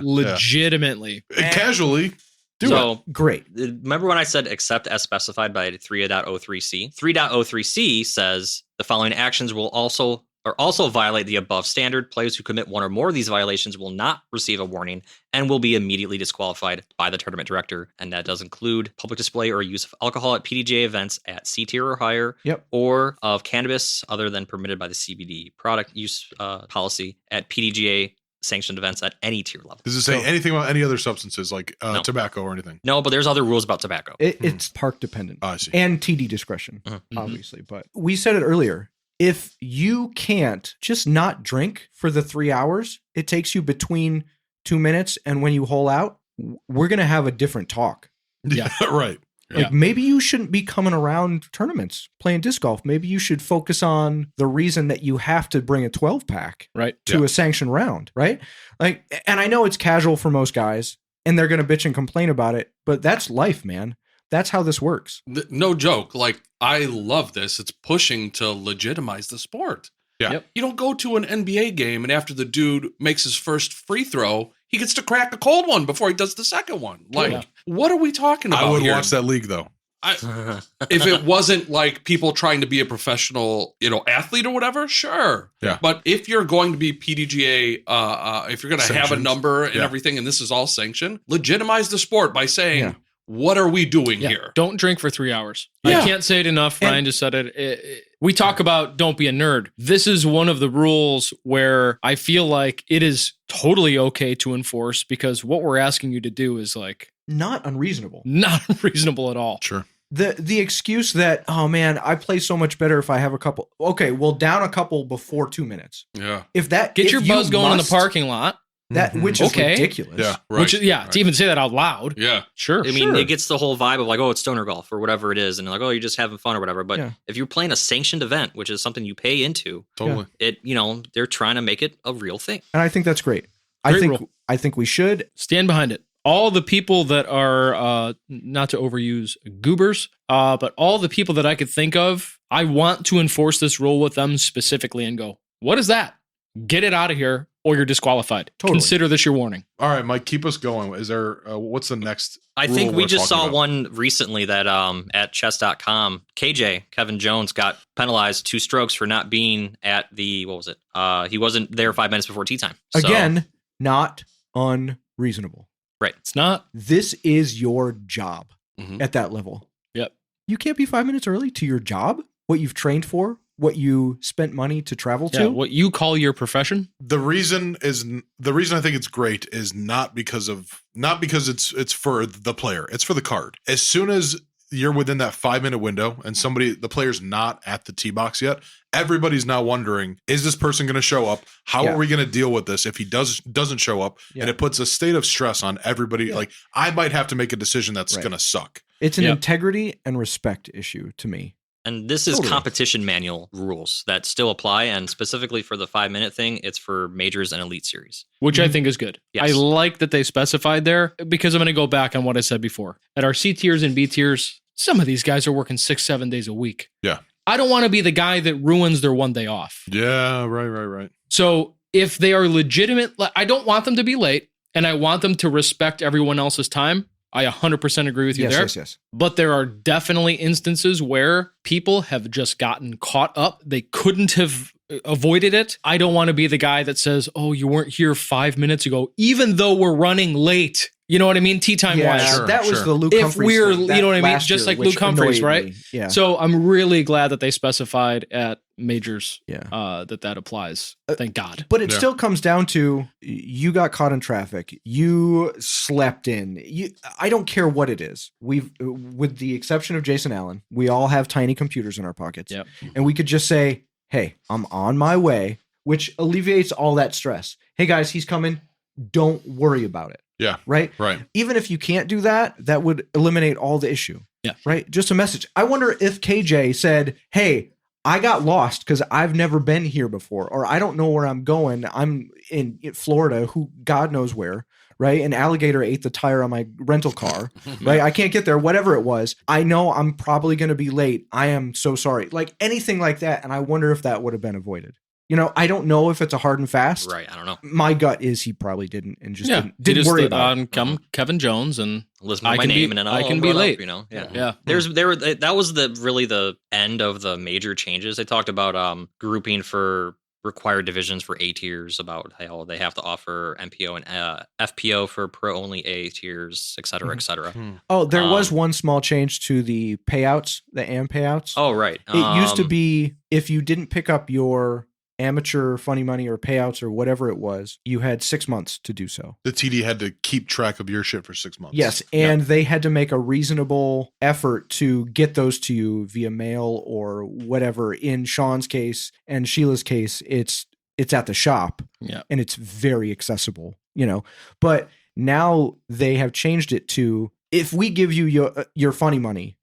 A: legitimately.
B: Casually.
C: Great.
D: Remember when I said except as specified by 3.03c? 3.03c says the following actions will also violate the above standard. Players who commit one or more of these violations will not receive a warning and will be immediately disqualified by the tournament director. And that does include public display or use of alcohol at PDGA events at C tier or higher, or of cannabis other than permitted by the CBD product use policy at PDGA sanctioned events at any tier level.
B: Does it say anything about any other substances like tobacco or anything?
D: No, but there's other rules about tobacco.
C: It's park dependent.
B: I see.
C: And TD discretion, obviously. But we said it earlier. If you can't just not drink for the 3 hours it takes you between 2 minutes and when you hole out, we're going to have a different talk.
B: Yeah, right.
C: Like maybe you shouldn't be coming around tournaments playing disc golf. Maybe you should focus on the reason that you have to bring a 12 pack to a sanctioned round, right? Like, and I know it's casual for most guys and they're going to bitch and complain about it, but that's life, man. That's how this works.
F: No joke. Like, I love this. It's pushing to legitimize the sport.
B: Yeah.
A: Yep.
F: You don't go to an NBA game and after the dude makes his first free throw, he gets to crack a cold one before he does the second one. Like, what are we talking about?
B: I would
F: here?
B: watch that league though.
F: If it wasn't like people trying to be a professional, athlete or whatever, sure.
B: Yeah.
F: But if you're going to be PDGA, if you're going to have a number and everything, and this is all sanctioned, legitimize the sport by saying, what are we doing here?
A: Don't drink for 3 hours. I can't say it enough. Ryan just said it. We talk about don't be a nerd. This is one of the rules where I feel like it is totally okay to enforce because what we're asking you to do is like
C: not unreasonable.
A: Not unreasonable at all.
B: Sure.
C: The excuse that, oh man, I play so much better if I have a couple. Okay, well, down a couple before 2 minutes.
F: Yeah.
A: Get your buzz going in the parking lot.
C: That which is ridiculous.
B: Yeah,
F: right.
A: To even say that out loud.
F: Yeah,
A: sure.
D: I mean, it gets the whole vibe of like, oh, it's stoner golf or whatever it is, and like, oh, you're just having fun or whatever. But if you're playing a sanctioned event, which is something you pay into,
B: totally,
D: they're trying to make it a real thing,
C: and I think that's great. I think we should
A: stand behind it. All the people that are not to overuse goobers, but all the people that I could think of, I want to enforce this rule with them specifically and go, what is that? Get it out of here, or you're disqualified. Totally. Consider this your warning.
B: All right, Mike, keep us going. Is there what's the next?
D: I think we just saw one recently that at chess.com, Kevin Jones got penalized 2 strokes for not being at the, what was it? He wasn't there 5 minutes before tee time. So,
C: again, not unreasonable.
D: Right.
A: It's not.
C: This is your job at that level.
A: Yep.
C: You can't be 5 minutes early to your job, what you've trained for, what you spent money to travel to.
A: What you call your profession.
B: The reason I think it's great is not because it's for the player. It's for the card. As soon as you're within that 5 minute window and the player's not at the tee box yet, everybody's now wondering, is this person going to show up? How are we going to deal with this if he doesn't show up? And it puts a state of stress on everybody. Yeah. Like, I might have to make a decision that's going to suck.
C: It's an integrity and respect issue to me.
D: And this is competition manual rules that still apply. And specifically for the 5 minute thing, it's for majors and elite series.
A: Which I think is good.
D: Yes.
A: I like that they specified there because I'm going to go back on what I said before. At our C tiers and B tiers, some of these guys are working 6-7 days a week.
B: Yeah.
A: I don't want to be the guy that ruins their 1 day off.
B: Yeah, right.
A: So if they are legitimate, I don't want them to be late and I want them to respect everyone else's time. I 100% agree with you there.
C: Yes.
A: But there are definitely instances where people have just gotten caught up. They couldn't have avoided it. I don't want to be the guy that says, oh, you weren't here 5 minutes ago, even though we're running late. You know what I mean? Tea time wise.
C: Sure, that was the Luke Humphreys.
A: If we're,
C: thing,
A: you know what I mean? Just
C: year,
A: like Luke Humphreys, right?
C: Me. Yeah.
A: So I'm really glad that they specified at majors
C: that
A: applies. Thank God.
C: But it still comes down to you got caught in traffic. You slept in. I don't care what it is. With the exception of Jason Allen, we all have tiny computers in our pockets.
A: Yep.
C: And we could just say, hey, I'm on my way, which alleviates all that stress. Hey guys, he's coming. Don't worry about it.
B: Yeah.
C: Right?
B: Right.
C: Even if you can't do that, that would eliminate all the issue.
A: Yeah.
C: Right? Just a message. I wonder if KJ said, hey, I got lost because I've never been here before, or I don't know where I'm going. I'm in Florida, who God knows where, right? An alligator ate the tire on my rental car, right? I can't get there, whatever it was. I know I'm probably going to be late. I am so sorry. Like anything like that. And I wonder if that would have been avoided. You know, I don't know if it's a hard and fast.
D: Right. I don't know.
C: My gut is he probably didn't and just didn't worry about it.
A: Kevin Jones and
D: listen to my name and
A: I can be late.
D: You know,
A: yeah.
D: That was the end of the major changes. They talked about grouping for required divisions for A tiers, about how they have to offer MPO and FPO for pro only A tiers, et cetera, et cetera.
C: Oh, there was one small change to the payouts, the AM payouts.
D: Oh, right.
C: It used to be if you didn't pick up your amateur funny money or payouts or whatever it was, you had 6 months to do so.
B: The TD had to keep track of your shit for 6 months.
C: Yes, and they had to make a reasonable effort to get those to you via mail or whatever. In Sean's case and Sheila's case, it's at the shop, and it's very accessible, you know. But now they have changed it to if we give you your funny money,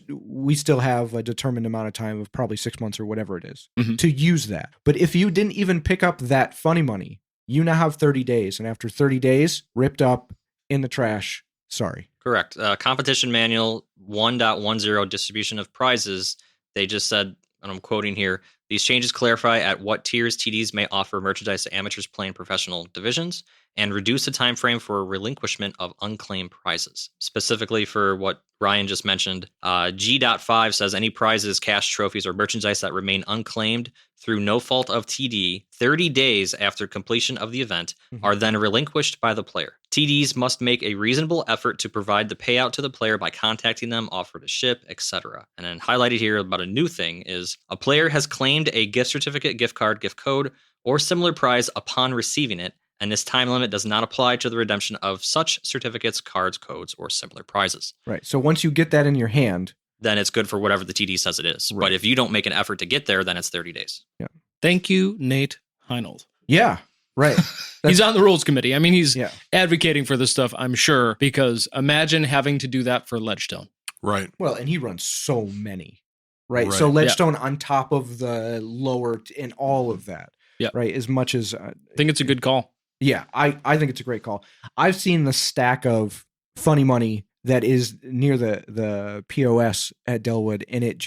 C: we still have a determined amount of time of probably 6 months or whatever it is to use that. But if you didn't even pick up that funny money, you now have 30 days. And after 30 days, ripped up in the trash. Sorry.
D: Correct. Competition Manual 1.10 distribution of prizes. They just said, and I'm quoting here, these changes clarify at what tiers TDs may offer merchandise to amateurs playing professional divisions and reduce the time frame for relinquishment of unclaimed prizes. Specifically for what Ryan just mentioned, G.5 says any prizes, cash, trophies, or merchandise that remain unclaimed through no fault of TD 30 days after completion of the event are then relinquished by the player. TDs must make a reasonable effort to provide the payout to the player by contacting them, offer to ship, etc. And then highlighted here about a new thing is a player has claimed a gift certificate, gift card, gift code, or similar prize upon receiving it, and this time limit does not apply to the redemption of such certificates, cards, codes, or similar prizes.
C: Right. So once you get that in your hand,
D: then it's good for whatever the TD says it is.
C: Right.
D: But if you don't make an effort to get there, then it's 30 days.
C: Yeah.
A: Thank you, Nate Heinold.
C: Yeah. Right.
A: He's on the rules committee. I mean, he's
C: Yeah.
A: advocating for this stuff, I'm sure, because imagine having to do that for Ledgestone.
B: Right.
C: Well, and he runs so many. Right.
B: Right.
C: So Ledgestone on top of the lower and all of that.
A: Yeah.
C: Right. As much as
A: I think it's a good call.
C: yeah, I think it's a great call. I've seen the stack of funny money that is near the POS at Delwood, and it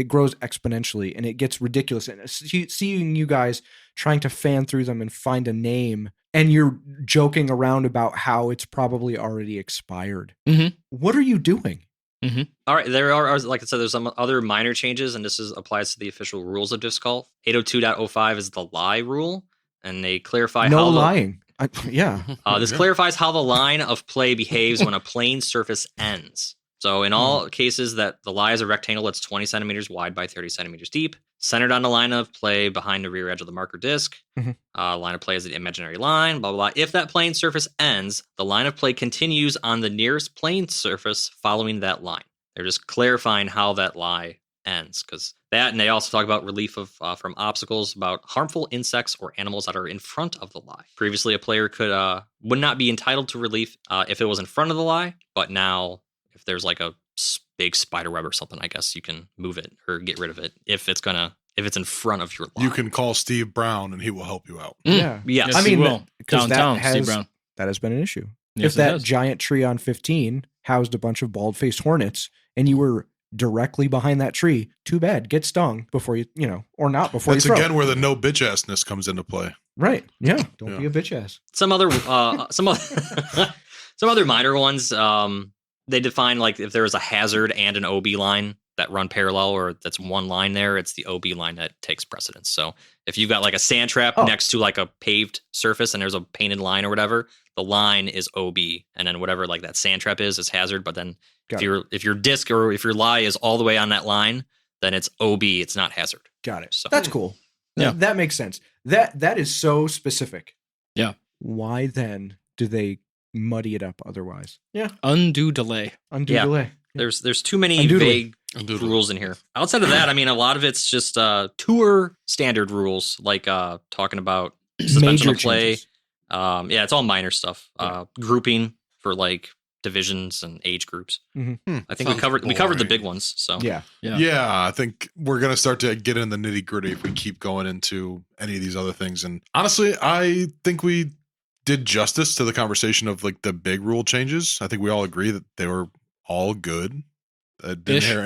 C: grows exponentially, and it gets ridiculous. And seeing you guys trying to fan through them and find a name, and you're joking around about how it's probably already expired.
A: Mhm.
C: What are you doing?
D: All right, there are, like I said, there's some other minor changes, and this applies to the official rules of disc golf. 802.05 is the lie rule, and they clarify
C: No
D: how
C: lying.
D: This clarifies how the line of play behaves when a plane surface ends. So in all cases that the lie is a rectangle that's 20 centimeters wide by 30 centimeters deep, centered on the line of play behind the rear edge of the marker disc. Line of play is the imaginary line, blah, blah, blah. If that plane surface ends, the line of play continues on the nearest plane surface following that line. They're just clarifying how that lie ends, because that, and they also talk about relief of from obstacles, about harmful insects or animals that are in front of the lie. Previously, a player would not be entitled to relief if it was in front of the lie, but now if there's like a big spider web or something, I guess you can move it or get rid of it if it's in front of your lie.
B: You can call Steve Brown and he will help you out.
C: Yeah.
D: Yes.
C: I mean,
A: will.
C: 'cause
A: Downtown,
C: that
A: Steve Brown.
C: That has been an issue.
A: Yes,
C: If that
A: it has.
C: giant tree on 15 housed a bunch of bald-faced hornets and you were directly behind that tree, too bad. Get stung before or not before
B: That's
C: you throw.
B: again where the no bitch assness comes into play.
C: Right. Yeah. Don't be a bitch ass.
D: Some other some other minor ones. They define, like, if there is a hazard and an OB line that run parallel, or that's one line there, it's the OB line that takes precedence. So if you've got like a sand trap next to like a paved surface and there's a painted line or whatever, the line is OB, and then whatever like that sand trap is hazard. But then if your disc or if your lie is all the way on that line, then it's OB. It's not hazard.
C: Got it.
D: So
C: That's cool.
A: Yeah.
C: That makes sense. That is so specific.
A: Yeah.
C: Why then do they muddy it up otherwise? Yeah.
A: Undue delay.
C: Undue
D: Yeah.
C: delay.
D: There's too many
C: Undoodly.
D: vague rules in here. Outside of that, I mean, a lot of it's just tour standard rules, like talking about suspension
C: Major
D: of play.
C: changes.
D: Yeah, it's all minor stuff. Grouping for like divisions and age groups. I think we covered the big ones. So
C: Yeah.
B: Yeah, I think we're going to start to get in the nitty gritty if we keep going into any of these other things. And honestly, I think we did justice to the conversation of like the big rule changes. I think we all agree that they were all good. Didn't hear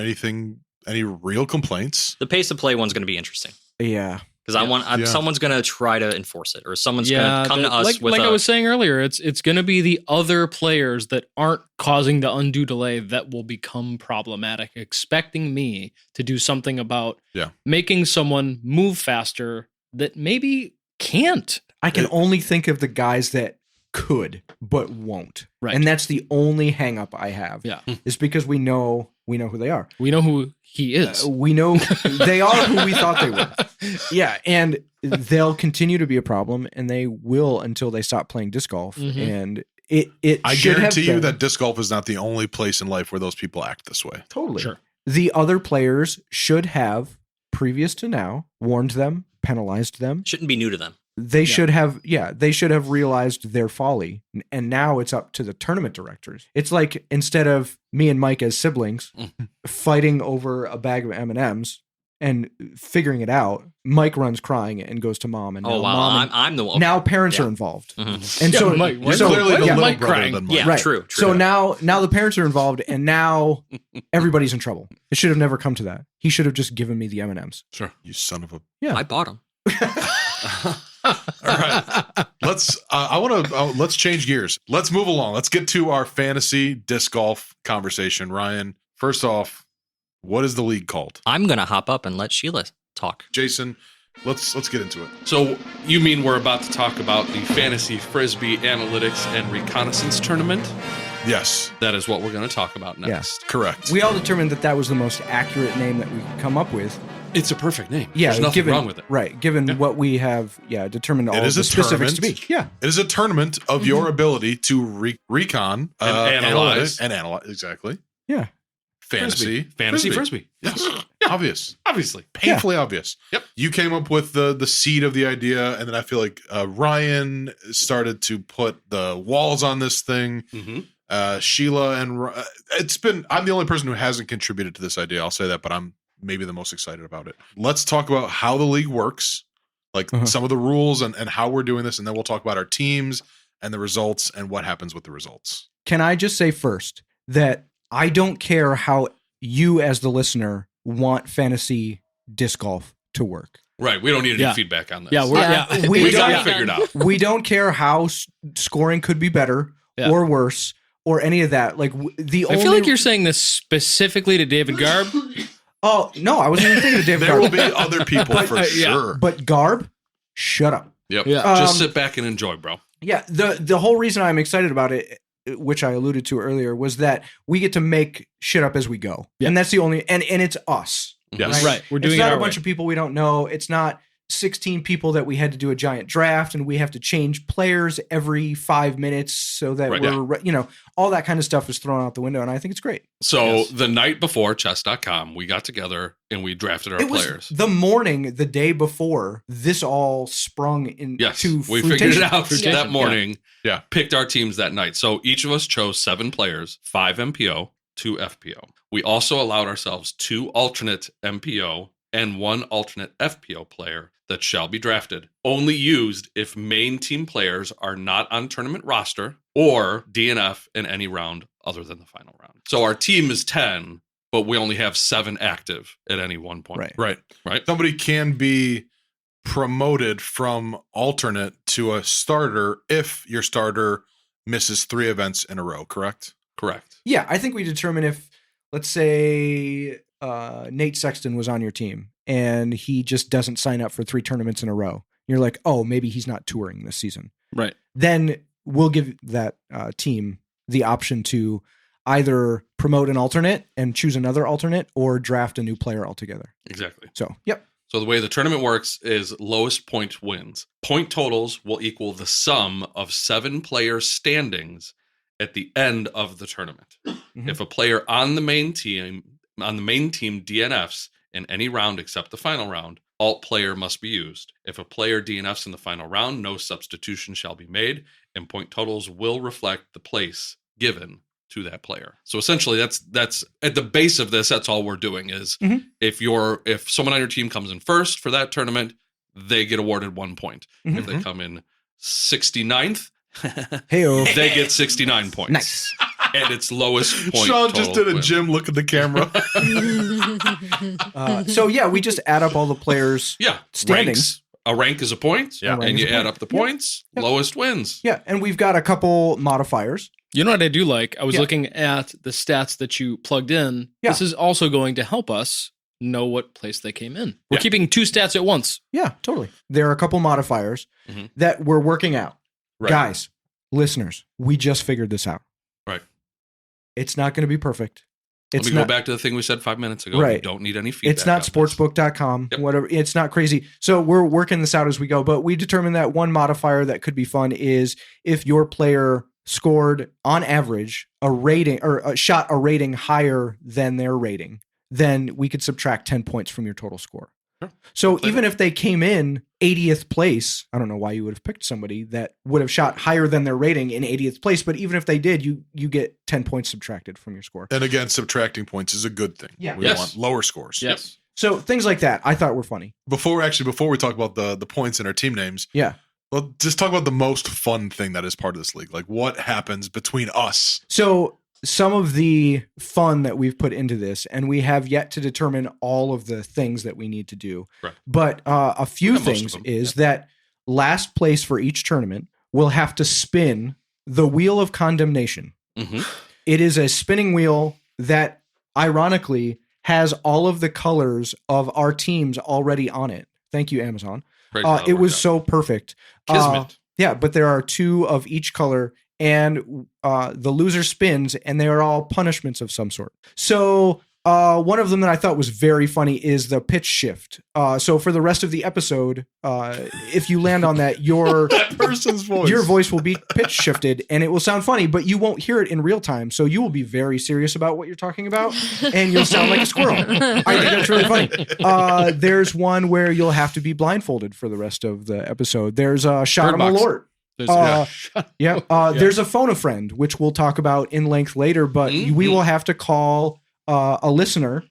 B: any real complaints.
D: the pace of play one's going to be interesting
C: Yeah.
D: because someone's going to try to enforce it, or someone's going to come to us with
A: I was saying earlier, it's going to be the other players that aren't causing the undue delay that will become problematic, expecting me to do something about making someone move faster that maybe can't.
C: I can only think of the guys that could but won't.
A: Right.
C: And that's the only hang up I have.
A: Yeah.
C: Is because we know who they are.
A: We know who he is.
C: We know they are who we thought they were. Yeah, and they'll continue to be a problem, and they will until they stop playing disc golf. And it
B: I
C: should
B: guarantee
C: have
B: you
C: been.
B: that disc golf is not the only place in life where those people act this way.
C: Totally.
A: Sure.
C: The other players should have, previous to now, warned them, penalized them.
D: shouldn't be new to them.
C: They should have realized their folly. And now it's up to the tournament directors. It's like instead of me and Mike as siblings fighting over a bag of M&Ms and figuring it out, Mike runs crying and goes to mom. And
D: I'm the one.
C: now parents are involved. And so,
A: Mike,
C: so
B: clearly the little
A: Mike
B: brother
A: crying.
B: than Mike.
D: Yeah,
C: right.
D: true.
C: So now the parents are involved, and now everybody's in trouble. It should have never come to that. He should have just given me the M&Ms.
B: Sure. You son of a...
C: Yeah.
D: I bought them.
B: All right. Let's change gears. Let's move along. Let's get to our fantasy disc golf conversation. Ryan, first off, what is the league called?
D: I'm going to hop up and let Sheila talk.
B: Jason, let's get into it.
F: So you mean we're about to talk about the Fantasy Frisbee Analytics and Reconnaissance Tournament?
B: Yes.
F: That is what we're going to talk about next.
B: Correct.
C: We all determined that was the most accurate name that we could come up with.
F: It's a perfect name.
C: Yeah,
F: There's nothing wrong with it.
C: Right, given what we have determined all
B: It is
C: the
B: a
C: specifics to be.
B: tournament.
C: Yeah.
B: It is a tournament of your ability to recon
F: And analyze.
B: and analyze. Exactly.
C: Yeah.
B: Fantasy
F: Frisbee.
B: Yes. Obvious.
F: Obviously.
B: Painfully obvious.
F: Yep.
B: You came up with the seed of the idea, and then I feel like Ryan started to put the walls on this thing.
F: Mm-hmm.
B: Sheila and I'm the only person who hasn't contributed to this idea. I'll say that, but I'm maybe the most excited about it. Let's talk about how the league works, like some of the rules and how we're doing this, and then we'll talk about our teams and the results and what happens with the results.
C: Can I just say first that I don't care how you as the listener want fantasy disc golf to work.
F: Right. We don't need any feedback on this.
C: We
F: got
C: don't-
F: it figured out.
C: We don't care how scoring could be better or worse or any of that. Like
A: I feel like you're saying this specifically to David Garb.
C: Oh, no, I wasn't even thinking of David
B: There
C: Garb.
B: will be other people for sure.
C: But Garb, shut up.
F: Yep.
A: Yeah.
F: Just sit back and enjoy, bro.
C: Yeah, the whole reason I'm excited about it, which I alluded to earlier, was that we get to make shit up as we go.
A: Yeah.
C: And that's the only and it's us.
B: Yes.
A: Right. We're doing
C: it's not
A: it
C: a
A: our
C: bunch
A: way.
C: of people we don't know. It's not 16 people that we had to do a giant draft and we have to change players every 5 minutes so that we're all that kind of stuff is thrown out the window, and I think it's great.
F: So the night before chess.com, we got together and we drafted our players.
C: The morning, the day before, this all sprung into
F: Yes, we figured it out that morning.
B: Yeah.
F: Picked our teams that night. So each of us chose 7 players, 5 MPO, 2 FPO. We also allowed ourselves 2 alternate MPO and 1 alternate FPO player that shall be drafted. Only used if main team players are not on tournament roster or DNF in any round other than the final round. So our team is 10, but we only have 7 active at any one point.
B: Right.
F: Right.
B: Somebody can be promoted from alternate to a starter if your starter misses 3 events in a row, correct?
F: Correct.
C: Yeah, I think we determine if, let's say, Nate Sexton was on your team and he just doesn't sign up for 3 tournaments in a row. You're like, oh, maybe he's not touring this season.
A: Right.
C: Then we'll give that team the option to either promote an alternate and choose another alternate or draft a new player altogether.
F: Exactly.
C: So, yep.
F: So the way the tournament works is lowest point wins. Point totals will equal the sum of 7 player standings at the end of the tournament.
C: Mm-hmm.
F: If a player on the main team DNFs in any round except the final round, alt player must be used. If a player DNFs in the final round, no substitution shall be made, and point totals will reflect the place given to that player. So essentially that's at the base of this, that's all we're doing is if someone on your team comes in first for that tournament, they get awarded 1 point. If they come in 69th, they get 69 points.
C: Nice.
F: And it's lowest point.
B: Sean just did a
F: win.
B: Jim look at the camera.
C: So, yeah, we just add up all the players' standings.
F: Ranks. A rank is a point.
C: Yeah.
F: And you add up the points. Lowest wins.
C: Yeah, and we've got a couple modifiers.
A: You know what I do like? I was looking at the stats that you plugged in.
C: Yeah.
A: This is also going to help us know what place they came in. We're keeping 2 stats at once.
C: Yeah, totally. There are a couple modifiers that we're working out.
F: Right.
C: Guys, listeners, we just figured this out.
F: Right.
C: It's not going to be perfect.
F: Let me go back to the thing we said 5 minutes ago.
C: Right.
F: We don't need any feedback.
C: It's not
F: on this.
C: sportsbook.com, whatever. It's not crazy. So we're working this out as we go. But we determined that one modifier that could be fun is if your player scored on average a rating or shot a rating higher than their rating, then we could subtract 10 points from your total score. So even if they came in 80th place, I don't know why you would have picked somebody that would have shot higher than their rating in 80th place, but even if they did, you get 10 points subtracted from your score.
B: And again, subtracting points is a good thing.
C: Yeah.
B: We want lower scores.
A: Yes.
C: So things like that I thought were funny.
B: Before we talk about the points in our team names, well, just talk about the most fun thing that is part of this league. Like what happens between us.
C: So some of the fun that we've put into this, and we have yet to determine all of the things that we need to do.
F: Right.
C: But a few things is that last place for each tournament will have to spin the wheel of condemnation.
F: Mm-hmm.
C: It is a spinning wheel that ironically has all of the colors of our teams already on it. Thank you, Amazon. It was so perfect.
F: Kismet.
C: But there are 2 of each color, and the loser spins, and they are all punishments of some sort. So one of them that I thought was very funny is the pitch shift. So for the rest of the episode, if you land on that,
B: that person's voice,
C: your voice will be pitch shifted, and it will sound funny, but you won't hear it in real time. So you will be very serious about what you're talking about, and you'll sound like a squirrel. I think that's really funny. There's one where you'll have to be blindfolded for the rest of the episode. There's a shot of Malort. There's a phone a friend, which we'll talk about in length later, but we will have to call a listener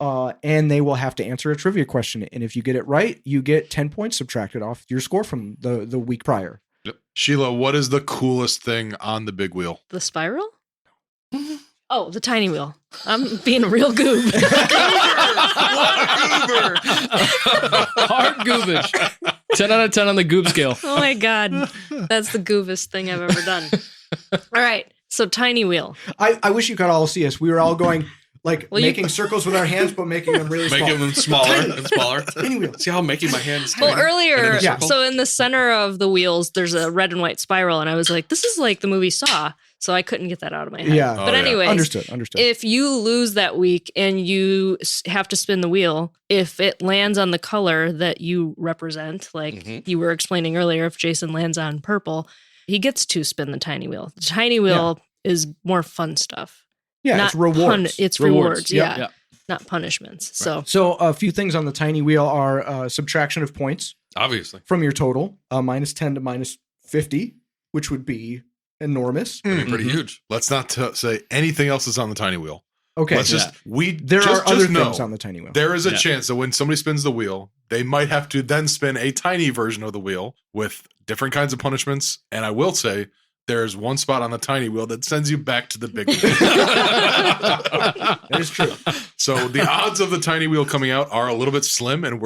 C: and they will have to answer a trivia question. And if you get it right, you get 10 points subtracted off your score from the week prior.
B: Yep. Sheila, what is the coolest thing on the big wheel?
K: The spiral? Oh, the tiny wheel. I'm being a real goob.
A: Hard goobage. 10 out of 10 on the goob scale.
K: Oh my God. That's the goobest thing I've ever done. All right. So tiny wheel.
C: I wish you could all see us. We were all going making circles with our hands, but making them really small.
F: Making them smaller and smaller.
C: Tiny wheel.
F: See how I'm making my hands
K: Well,
F: tiny?
K: earlier,
F: Yeah.
K: so in the center of the wheels, there's a red and white spiral. And I was like, this is like the movie Saw. So I couldn't get that out of my head.
C: Yeah.
K: But anyways,
C: Understood.
K: If you lose that week and you have to spin the wheel, if it lands on the color that you represent, like you were explaining earlier, if Jason lands on purple, he gets to spin the tiny wheel. The tiny wheel is more fun stuff.
C: Yeah,
K: Not
C: it's rewards.
K: it's rewards.
C: Yep.
K: Yeah. Not punishments.
C: Right. So a few things on the tiny wheel are subtraction of points.
F: Obviously.
C: From your total, minus 10 to minus 50, which would be enormous.
F: Pretty huge.
B: Let's not say anything else is on the tiny wheel.
C: Okay.
B: Let's
C: there are other things on the tiny wheel.
B: There is a chance that when somebody spins the wheel, they might have to then spin a tiny version of the wheel with different kinds of punishments. And I will say, there's one spot on the tiny wheel that sends you back to the big wheel.
C: That is true.
B: So the odds of the tiny wheel coming out are a little bit slim, and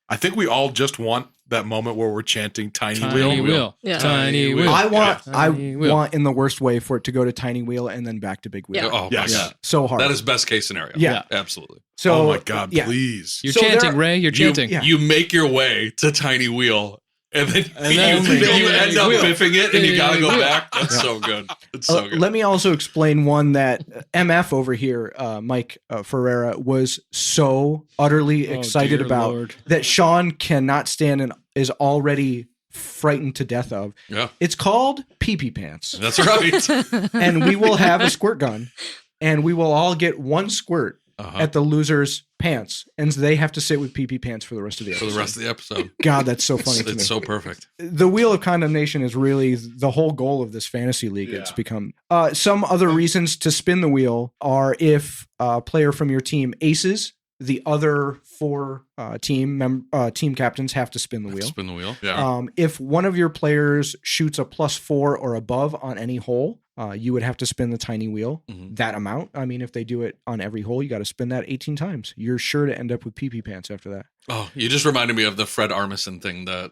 B: I think we all just want that moment where we're chanting tiny wheel.
K: Yeah.
A: Tiny wheel.
C: I want
A: Tiny wheel.
C: want in the worst way for it to go to tiny wheel and then back to big wheel.
K: Yeah.
F: Oh,
B: Yes.
F: my God.
C: So hard.
F: That is best case scenario.
C: Yeah.
F: Absolutely.
C: So
B: Oh my God, please.
A: You're
C: So
A: chanting,
C: there-
A: Ray. You're chanting.
F: You make your way to tiny wheel, and then,
A: then
F: you end up
A: wheel.
F: biffing it, and you got to go
A: Wheel.
F: back. That's so good. It's so good.
C: Let me also explain one that MF over here, Mike Ferreira, was so utterly excited
A: dear
C: about
A: Lord.
C: that Sean cannot stand and is already frightened to death of.
F: Yeah.
C: It's called peepee pants.
F: That's right.
C: And we will have a squirt gun, and we will all get one squirt at the loser's pants, and they have to sit with peepee pants for the rest of the episode.
F: For the rest of the episode.
C: God, that's so funny to me.
F: It's so perfect.
C: The wheel of condemnation is really the whole goal of this fantasy league. It's become some other reasons to spin the wheel are if a player from your team aces, the other 4 team captains have to spin the wheel.
F: Spin the wheel.
B: Yeah.
C: If one of your players shoots a +4 or above on any hole, you would have to spin the tiny wheel that amount. I mean, if they do it on every hole, you got to spin that 18 times. You're sure to end up with peepee pants after that.
F: Oh, you just reminded me of the Fred Armisen thing that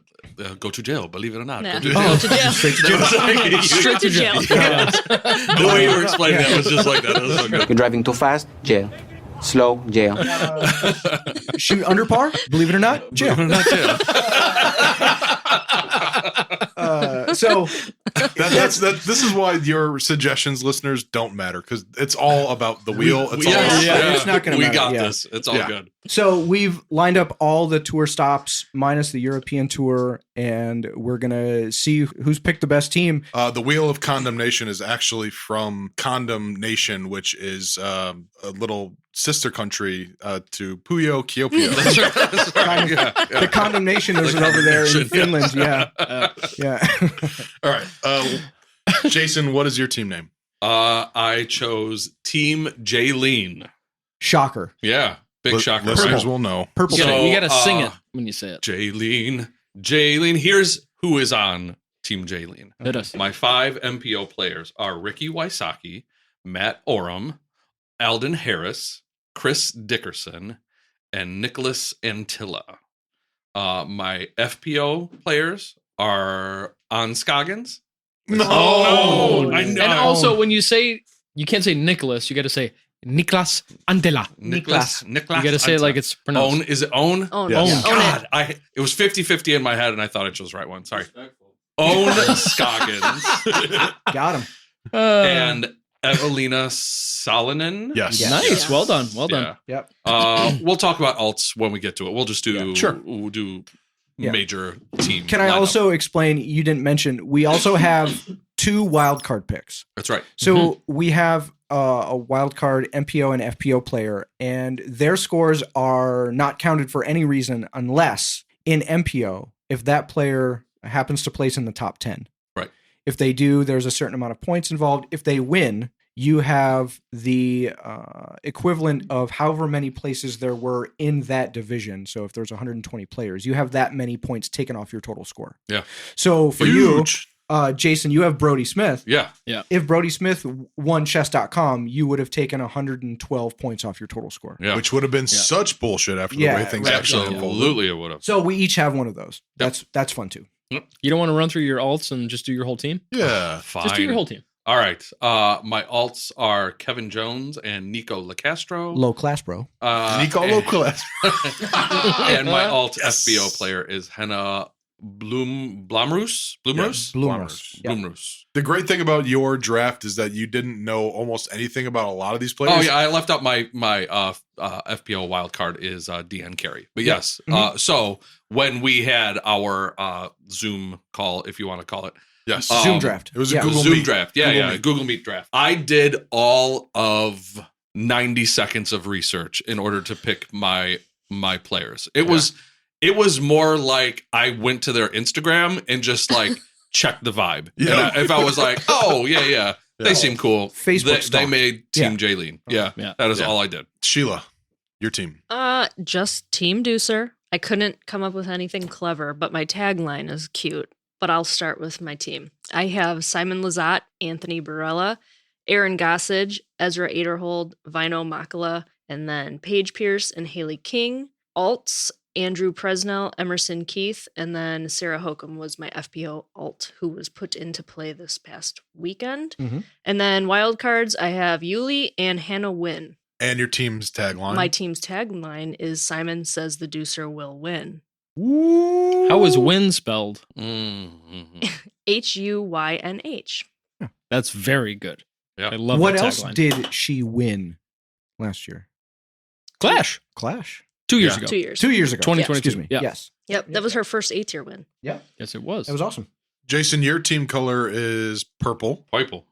F: go to jail, believe it or not.
K: Yeah.
F: Go to jail.
C: Straight to jail.
K: Straight to jail.
F: The way you were explaining that was just like that. That was so good.
L: You're driving too fast, jail. Slow, jail.
C: Shoot under par, believe it or not, jail.
F: Not jail.
C: So
B: this is why your suggestions, listeners, don't matter, because it's all about the wheel. It's
C: it's not going to matter.
F: We got this. It's all good.
C: So we've lined up all the tour stops minus the European tour, and we're going to see who's picked the best team.
B: The Wheel of Condemnation is actually from Condom Nation, which is a little sister country to Puyo Kyopio.
F: That's right.
C: The Condemnation is over there in Finland. Yeah.
B: All right. Jason, what is your team name?
F: I chose Team Jaylene.
C: Shocker.
F: Yeah. Big shocker.
B: Listeners will know.
C: Purple.
A: You gotta sing it when you say it.
F: Jaylene. Here's who is on Team Jaylene.
A: Hit us.
F: My 5 MPO players are Ricky Wysocki, Matt Oram, Alden Harris, Chris Dickerson, and Nicholas Antilla. My FPO players are On Scoggins.
B: No,
F: I know.
A: And also, when you say, you can't say Nicholas, you got to say Niklas Antela.
F: Nicholas.
A: You got to say it like it's pronounced.
F: Own. Is it Own?
K: Own.
B: Yes.
F: God, it was 50-50 in my head, and I thought I chose the right one. Sorry. Own Scoggins.
C: Got him.
F: And Evelina Salonen.
B: Yes.
A: Nice. Well done. Well done.
F: Yeah.
C: Yep.
F: We'll talk about alts when we get to it. We'll just do We'll do
C: Yeah.
F: major team.
C: Can I
F: lineup.
C: also explain? You didn't mention we also have 2 wild card picks.
F: That's right.
C: So we have a wild card MPO and FPO player, and their scores are not counted for any reason unless in MPO, if that player happens to place in the top 10.
F: Right.
C: If they do, there's a certain amount of points involved. If they win, you have the equivalent of however many places there were in that division. So if there's 120 players, you have that many points taken off your total score.
F: Yeah.
C: So for
B: Huge.
C: you, Jason, you have Brody Smith.
F: Yeah.
C: If Brody Smith won chess.com, you would have taken 112 points off your total score.
F: Yeah.
B: Which would have been such bullshit after the way things actually unfolded.
F: Absolutely, it would have.
C: So we each have one of those. That's fun too.
A: You don't want to run through your alts and just do your whole team?
B: Yeah.
F: Fine.
A: Just do your whole team.
F: All right. My alts are Kevin Jones and Nico LaCastro.
C: Low class, bro.
B: Nico low class.
F: And my alt FBO player is Henna Blomroos.
C: Blomroos. Yep.
F: Blomroos.
B: The great thing about your draft is that you didn't know almost anything about a lot of these players.
F: Oh yeah, I left out my FPO wild card is DN Carey. But yes, so when we had our Zoom call, if you want to call it,
B: yes,
C: Zoom draft.
B: It was a Google
F: Zoom
B: Meet.
F: draft. Yeah, Google Meet draft. I did all of 90 seconds of research in order to pick my players. It was more like I went to their Instagram and just like checked the vibe.
B: Yeah.
F: And if I was like, oh yeah, they seem cool.
C: Facebook
F: They
C: stalk.
F: made Team Jaylene. Yeah, that is all I did.
B: Sheila, your team.
K: Just Team Deucer. I couldn't come up with anything clever, but my tagline is cute. But I'll start with my team. I have Simon Lizotte, Anthony Barella, Aaron Gossage, Ezra Aderhold, Vino Makala, and then Paige Pierce and Haley King. Alts, Andrew Presnell, Emerson Keith, and then Sarah Hokum was my FPO alt who was put into play this past weekend.
C: Mm-hmm.
K: And then wildcards, I have Yuli and Hannah Wynn.
B: And your team's tagline.
K: My team's tagline is Simon says the Deucer will win.
A: How is win spelled?
F: Mm-hmm.
K: Huynh.
A: That's very good.
F: Yeah.
A: I love
C: What
A: that
C: else
A: tagline.
C: did she win last year?
A: Clash.
C: 2
A: years ago.
K: 2 years.
C: 2 years ago.
A: 2022.
C: Excuse me.
A: Yeah.
C: Yes.
K: Yep, that was her first A-tier win.
C: Yeah.
A: Yes, it was.
C: That was awesome.
B: Jason, your team color is purple.
F: Purple.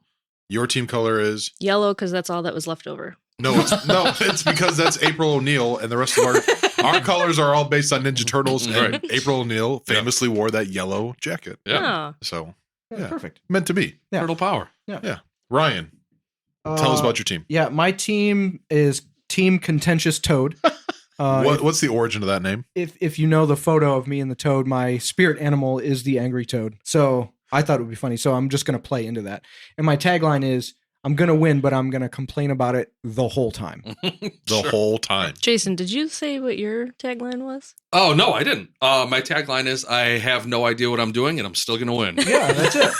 B: Your team color is
K: Yellow, because that's all that was left over.
B: it's because that's April O'Neil, and the rest of our colors are all based on Ninja Turtles. And
F: Right.
B: April O'Neil famously wore that yellow jacket.
F: Yeah.
K: Oh.
B: So
C: Yeah, perfect.
B: meant to be.
C: Yeah.
F: Turtle power.
B: Yeah. Ryan, tell us about your team.
C: Yeah, my team is Team Contentious Toad.
B: What's the origin of that name?
C: If you know the photo of me and the toad, my spirit animal is the angry toad. So I thought it would be funny. So I'm just going to play into that. And my tagline is, I'm going to win, but I'm going to complain about it the whole time.
B: The whole time.
K: Jason, did you say what your tagline was?
F: Oh, no, I didn't. My tagline is I have no idea what I'm doing and I'm still going to win.
C: Yeah, that's it.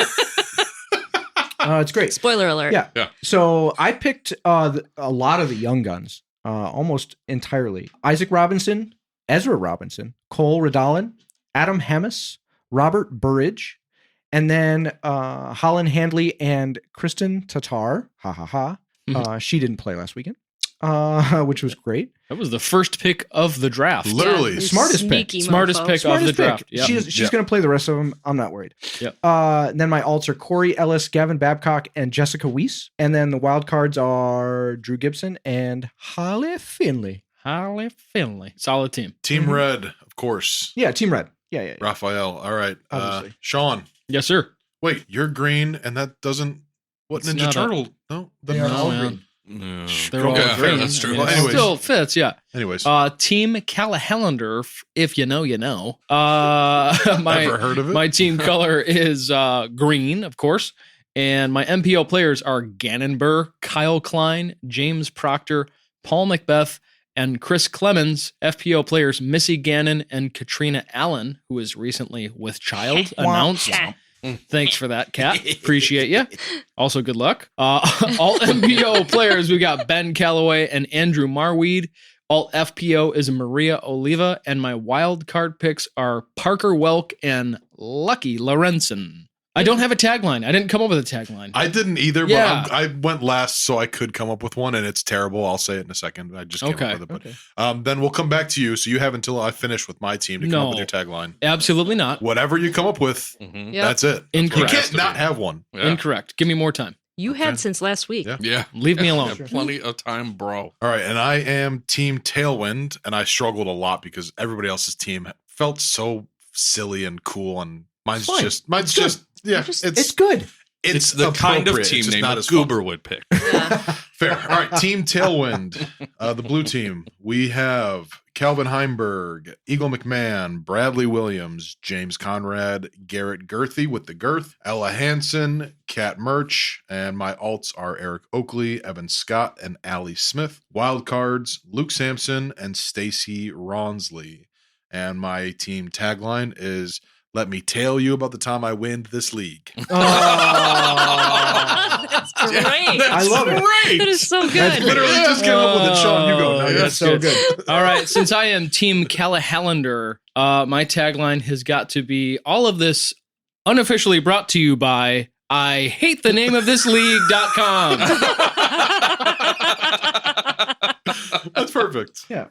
C: It's great.
K: Spoiler alert.
C: Yeah. So I picked a lot of the young guns, almost entirely. Isaac Robinson, Ezra Robinson, Cole Radalin, Adam Hammis, Robert Burridge, and then Holland Handley and Kristen Tatar. Ha ha ha. She didn't play last weekend, which was great.
A: That was the first pick of the draft.
B: Literally.
C: Smartest pick.
A: Smartest pick of the draft. Yep.
C: She's going to play the rest of them. I'm not worried.
A: Yep.
C: Then my alts are Corey Ellis, Gavin Babcock, and Jessica Weiss. And then the wild cards are Drew Gibson and Holly Finley.
A: Holly Finley. Solid team.
B: Team Red, of course.
C: Yeah, Team Red. Yeah.
B: Raphael. All right.
C: Obviously.
B: Sean.
A: Yes, sir.
B: Wait, you're green, and that doesn't. What
A: It's
B: Ninja
A: not
B: Turtle? No,
C: They are all
A: man.
C: green.
F: No.
A: They're all
F: Yeah,
A: green.
F: that's true.
A: I mean,
B: Well,
A: it
B: anyways.
A: still fits, yeah.
B: Anyways,
A: Team Callahallander, if you know, you know. My
B: ever heard of it?
A: my team color is green, of course, and my MPO players are Gannon Burr, Kyle Klein, James Proctor, Paul Macbeth, and Chris Clemens. FPO players Missy Gannon and Katrina Allen, who is recently with child, announced. Thanks for that, Kat. Appreciate you. Also, good luck. All MPO players, we got Ben Calloway and Andrew Marweed. All FPO is Maria Oliva, and my wild card picks are Parker Welk and Lucky Lorenzen. I don't have a tagline. I didn't come up with a tagline.
B: I didn't either,
A: Yeah.
B: but I went last so I could come up with one, and it's terrible. I'll say it in a second. I just came up with it. But then we'll come back to you. So you have until I finish with my team to come up with your tagline.
A: Absolutely not.
B: Whatever you come up with, that's it.
A: Incorrect.
B: You can't not have one.
F: Yeah.
A: Incorrect. Give me more time.
K: You had since last week.
F: Yeah.
A: Leave me alone.
F: Plenty of time, bro.
B: All right, and I am Team Tailwind, and I struggled a lot because everybody else's team felt so silly and cool, and mine's
C: fine.
B: just
C: It's good.
B: It's
F: the kind of
B: appropriate.
F: team
B: It's just
F: name
B: not
F: that
B: as fun.
F: Goober would pick.
B: Fair. All right, Team Tailwind, the blue team. We have Calvin Heimberg, Eagle McMahon, Bradley Williams, James Conrad, Garrett Girthy with the girth, Ella Hansen, Kat Murch, and my alts are Eric Oakley, Evan Scott, and Allie Smith. Wild cards, Luke Sampson and Stacy Ronsley. And my team tagline is, "Let me tell you about the time I win this league."
K: That's great.
C: I love it.
K: That is so good.
B: That's literally just came up with it. Sean, you go. No,
C: That's so good.
A: All right. Since I am Team Callahallander, my tagline has got to be all of this unofficially brought to you by I hate the name of this league.com.
B: That's perfect.
C: Yeah.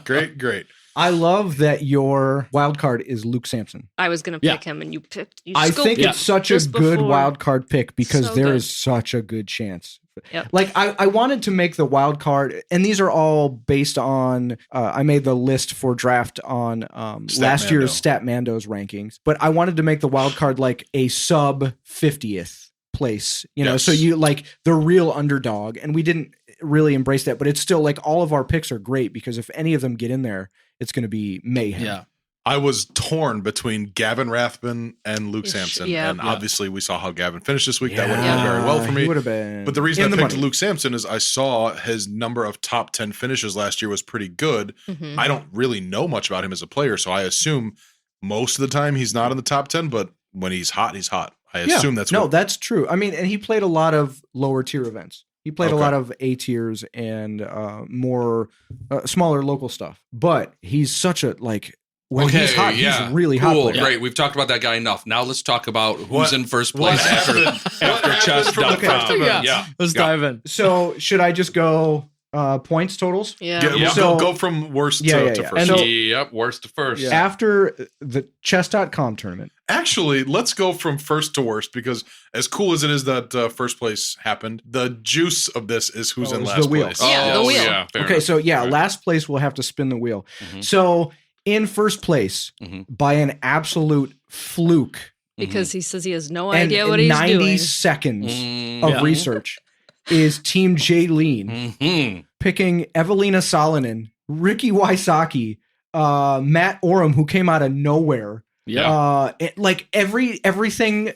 B: Great.
C: I love that your wild card is Luke Sampson.
K: I was going to pick him, and you picked. You
C: I think it's such a
K: just
C: good
K: before.
C: wild card pick because
K: So
C: there
K: good.
C: is such a good chance.
K: Yep.
C: Like I wanted to make the wild card, and these are all based on. I made the list for draft on last year's Statmando's rankings, but I wanted to make the wild card like a sub 50th place. You know, so you like the real underdog, and we didn't really embrace that, but it's still like all of our picks are great because if any of them get in there, it's going to be mayhem.
A: Yeah.
B: I was torn between Gavin Rathbun and Luke Sampson.
K: Yeah.
B: And obviously we saw how Gavin finished this week.
C: Yeah.
B: That would have gone very well for me.
C: He would have been.
B: But the reason
C: in
B: I
C: the
B: picked
C: money.
B: Luke Sampson is I saw his number of top 10 finishes last year was pretty good.
K: Mhm.
B: I don't really know much about him as a player, so I assume most of the time he's not in the top 10, but when he's hot, he's hot. I assume that's what
C: that's true. I mean, and he played a lot of lower tier events. He played a
B: Okay.
C: lot of A tiers and more smaller local stuff. But he's such a like when he's hot, he's really hot.
F: Cool,
C: player.
F: great. We've talked about that guy enough. Now let's talk about who's
B: What-
F: in first
B: what
F: place after chess.com.
A: Yeah.
F: Yeah.
A: Let's dive in.
C: So should I just go points totals?
K: Yeah.
B: Yeah,
C: So-
B: go from worst
C: Yeah,
B: to,
C: yeah,
B: to
C: yeah.
B: first.
C: So-
F: Yep, worst to first.
C: After the chess.com tournament.
B: Actually, let's go from first to worst because as cool as it is that first place happened, the juice of this is who's in
C: it's
B: last
C: the wheel.
B: place.
K: Yeah, the
F: Oh,
K: wheel.
F: yeah. Fair
C: Okay,
F: enough.
C: so yeah,
F: Right.
C: last place we'll have to spin the wheel.
F: Mhm.
C: So in first place,
F: Mhm.
C: by an absolute fluke,
K: Because he says he has no
C: and
K: idea what he's
C: 90
K: doing.
C: seconds
F: Mm,
C: of
A: Yeah.
C: research, is Team Jaylene
F: mhm.
C: picking Evelina Salonen, Ricky Wysocki, Matt Oram, who came out of nowhere.
A: Yeah.
C: Like everything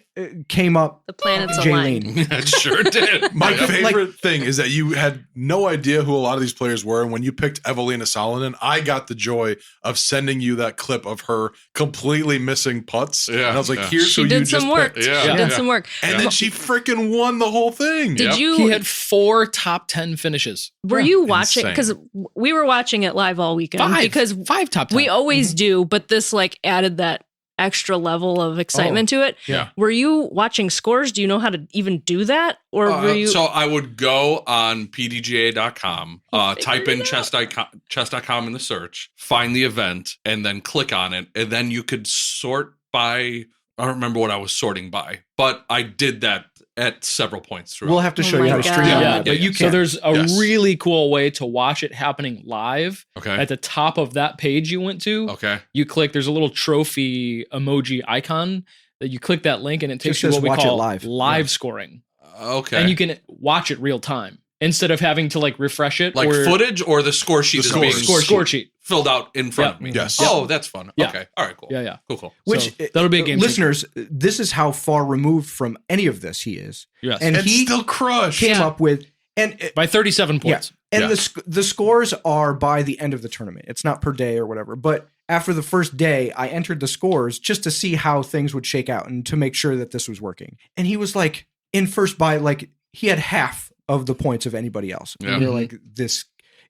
C: came up.
K: The planets align.
C: Jaylene.
F: It sure did.
B: My
F: Yeah.
B: favorite thing is that you had no idea who a lot of these players were. And when you picked Evelina Salonen, I got the joy of sending you that clip of her completely missing putts.
F: Yeah,
B: And I was like,
F: yeah.
B: here's
K: She
B: who you
K: did
B: just
K: some work.
B: picked.
F: Yeah.
K: She
F: Yeah.
K: did some work.
B: And then she freaking won the whole thing.
K: Did
F: Yep.
K: you?
A: He had 4 top 10 finishes.
K: Were you watching?
B: Insane.
K: Because we were watching it live all weekend. Because
A: 5 top 10.
K: we always do, but this like added that extra level of excitement to it.
B: Yeah.
K: Were you watching scores? Do you know how to even do that? Or were you?
F: So I would go on PDGA.com, type in chess.com in the search, find the event, and then click on it. And then you could sort by, I don't remember what I was sorting by, but I did that at several points throughout.
C: We'll have to show you how to stream that, but you can.
A: So there's a really cool way to watch it happening live.
F: Okay.
A: At the top of that page you went to,
F: Okay.
A: you click, there's a little trophy emoji icon that you click that link and it takes
C: Just
A: you
C: says
A: what we
C: watch it
A: call
C: live.
A: scoring.
F: Okay.
A: And you can watch it real time instead of having to like refresh it.
F: Like
A: or,
F: footage or the score sheet is being
A: score sheet
F: filled out in front of me.
B: Yes.
F: Oh, that's fun.
A: Yeah.
F: Okay. All right, cool.
A: Yeah.
F: Cool.
C: Which
A: So that'll be a game changer.
C: listeners, this is how far removed from any of this he is.
A: Yes.
C: And
B: And
C: he
B: still crushed.
C: came up with and
A: by 37 points.
C: Yeah. And the scores are by the end of the tournament. It's not per day or whatever. But after the first day, I entered the scores just to see how things would shake out and to make sure that this was working. And he was like in first by like he had half of the points of anybody else.
F: Yeah.
C: And you're like,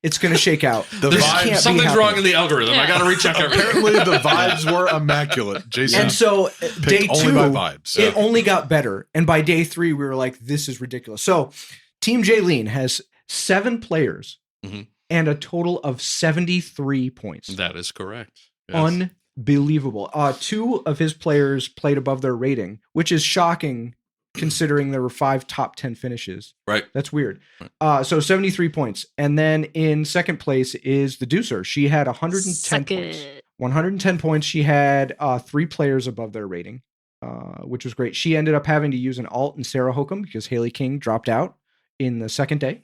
C: it's going to shake out.
F: Something's wrong in the algorithm. I got to recheck everything.
B: Apparently, the vibes were immaculate. Jason,
C: And so day
B: only
C: 2,
B: by vibes.
C: it only got better. And by day 3, we were like, this is ridiculous. So Team Jaylene has 7 players and a total of 73 points.
F: That is correct. Yes.
C: Unbelievable. 2 of his players played above their rating, which is shocking considering there were 5 top 10 finishes.
F: Right.
C: That's weird. So 73 points. And then in second place is the Deucer. She had 110 points. 110 points. She had 3 players above their rating, which was great. She ended up having to use an alt in Sarah Hokum because Haley King dropped out in the second day.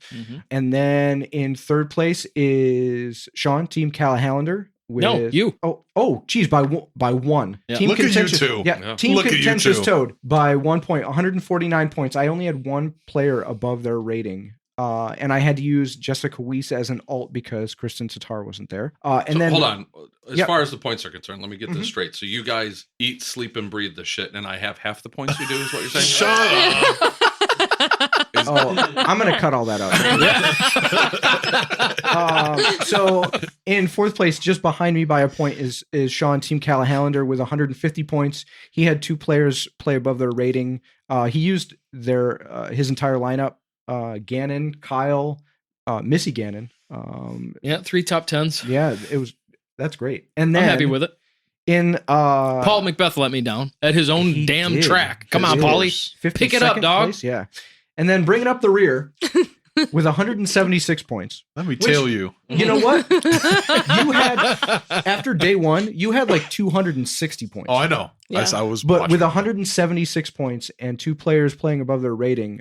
C: And then in third place is Sean, Team Callahander.
A: You.
C: Oh, geez, by 1.
A: Yeah.
C: Team
B: Look at you
C: Contentious,
B: two.
C: Yeah, Team
B: Look at you
C: Contentious
B: two.
C: Toad by 1 point, 149 points. I only had 1 player above their rating. And I had to use Jessica Weiss as an alt because Kristen Tatar wasn't there. And then
F: hold on. As
C: Yep.
F: far as the points are concerned, let me get this straight. So you guys eat, sleep, and breathe the shit, and I have half the points you do, is what you're saying?
B: Shut up.
C: I'm going to cut all that out. So in fourth place, just behind me by a point, is Sean, Team Callahander, with 150 points. He had 2 players play above their rating. He used his entire lineup. Gannon, Kyle, Missy Gannon.
A: 3 top 10s.
C: Yeah, that's great. And then
A: I'm happy with it.
C: In
A: Paul Macbeth let me down at his own damn
C: did.
A: track. Come on, Paulie. Pick it up,
C: 52nd
A: dog.
C: place, yeah. And then bringing up the rear with 176 points.
B: Let me tell you.
C: You know what? You had, after day 1, you had like 260 points.
B: Oh, I know.
K: Yeah.
B: I was
C: But
B: watching.
C: with 176 points and 2 players playing above their rating,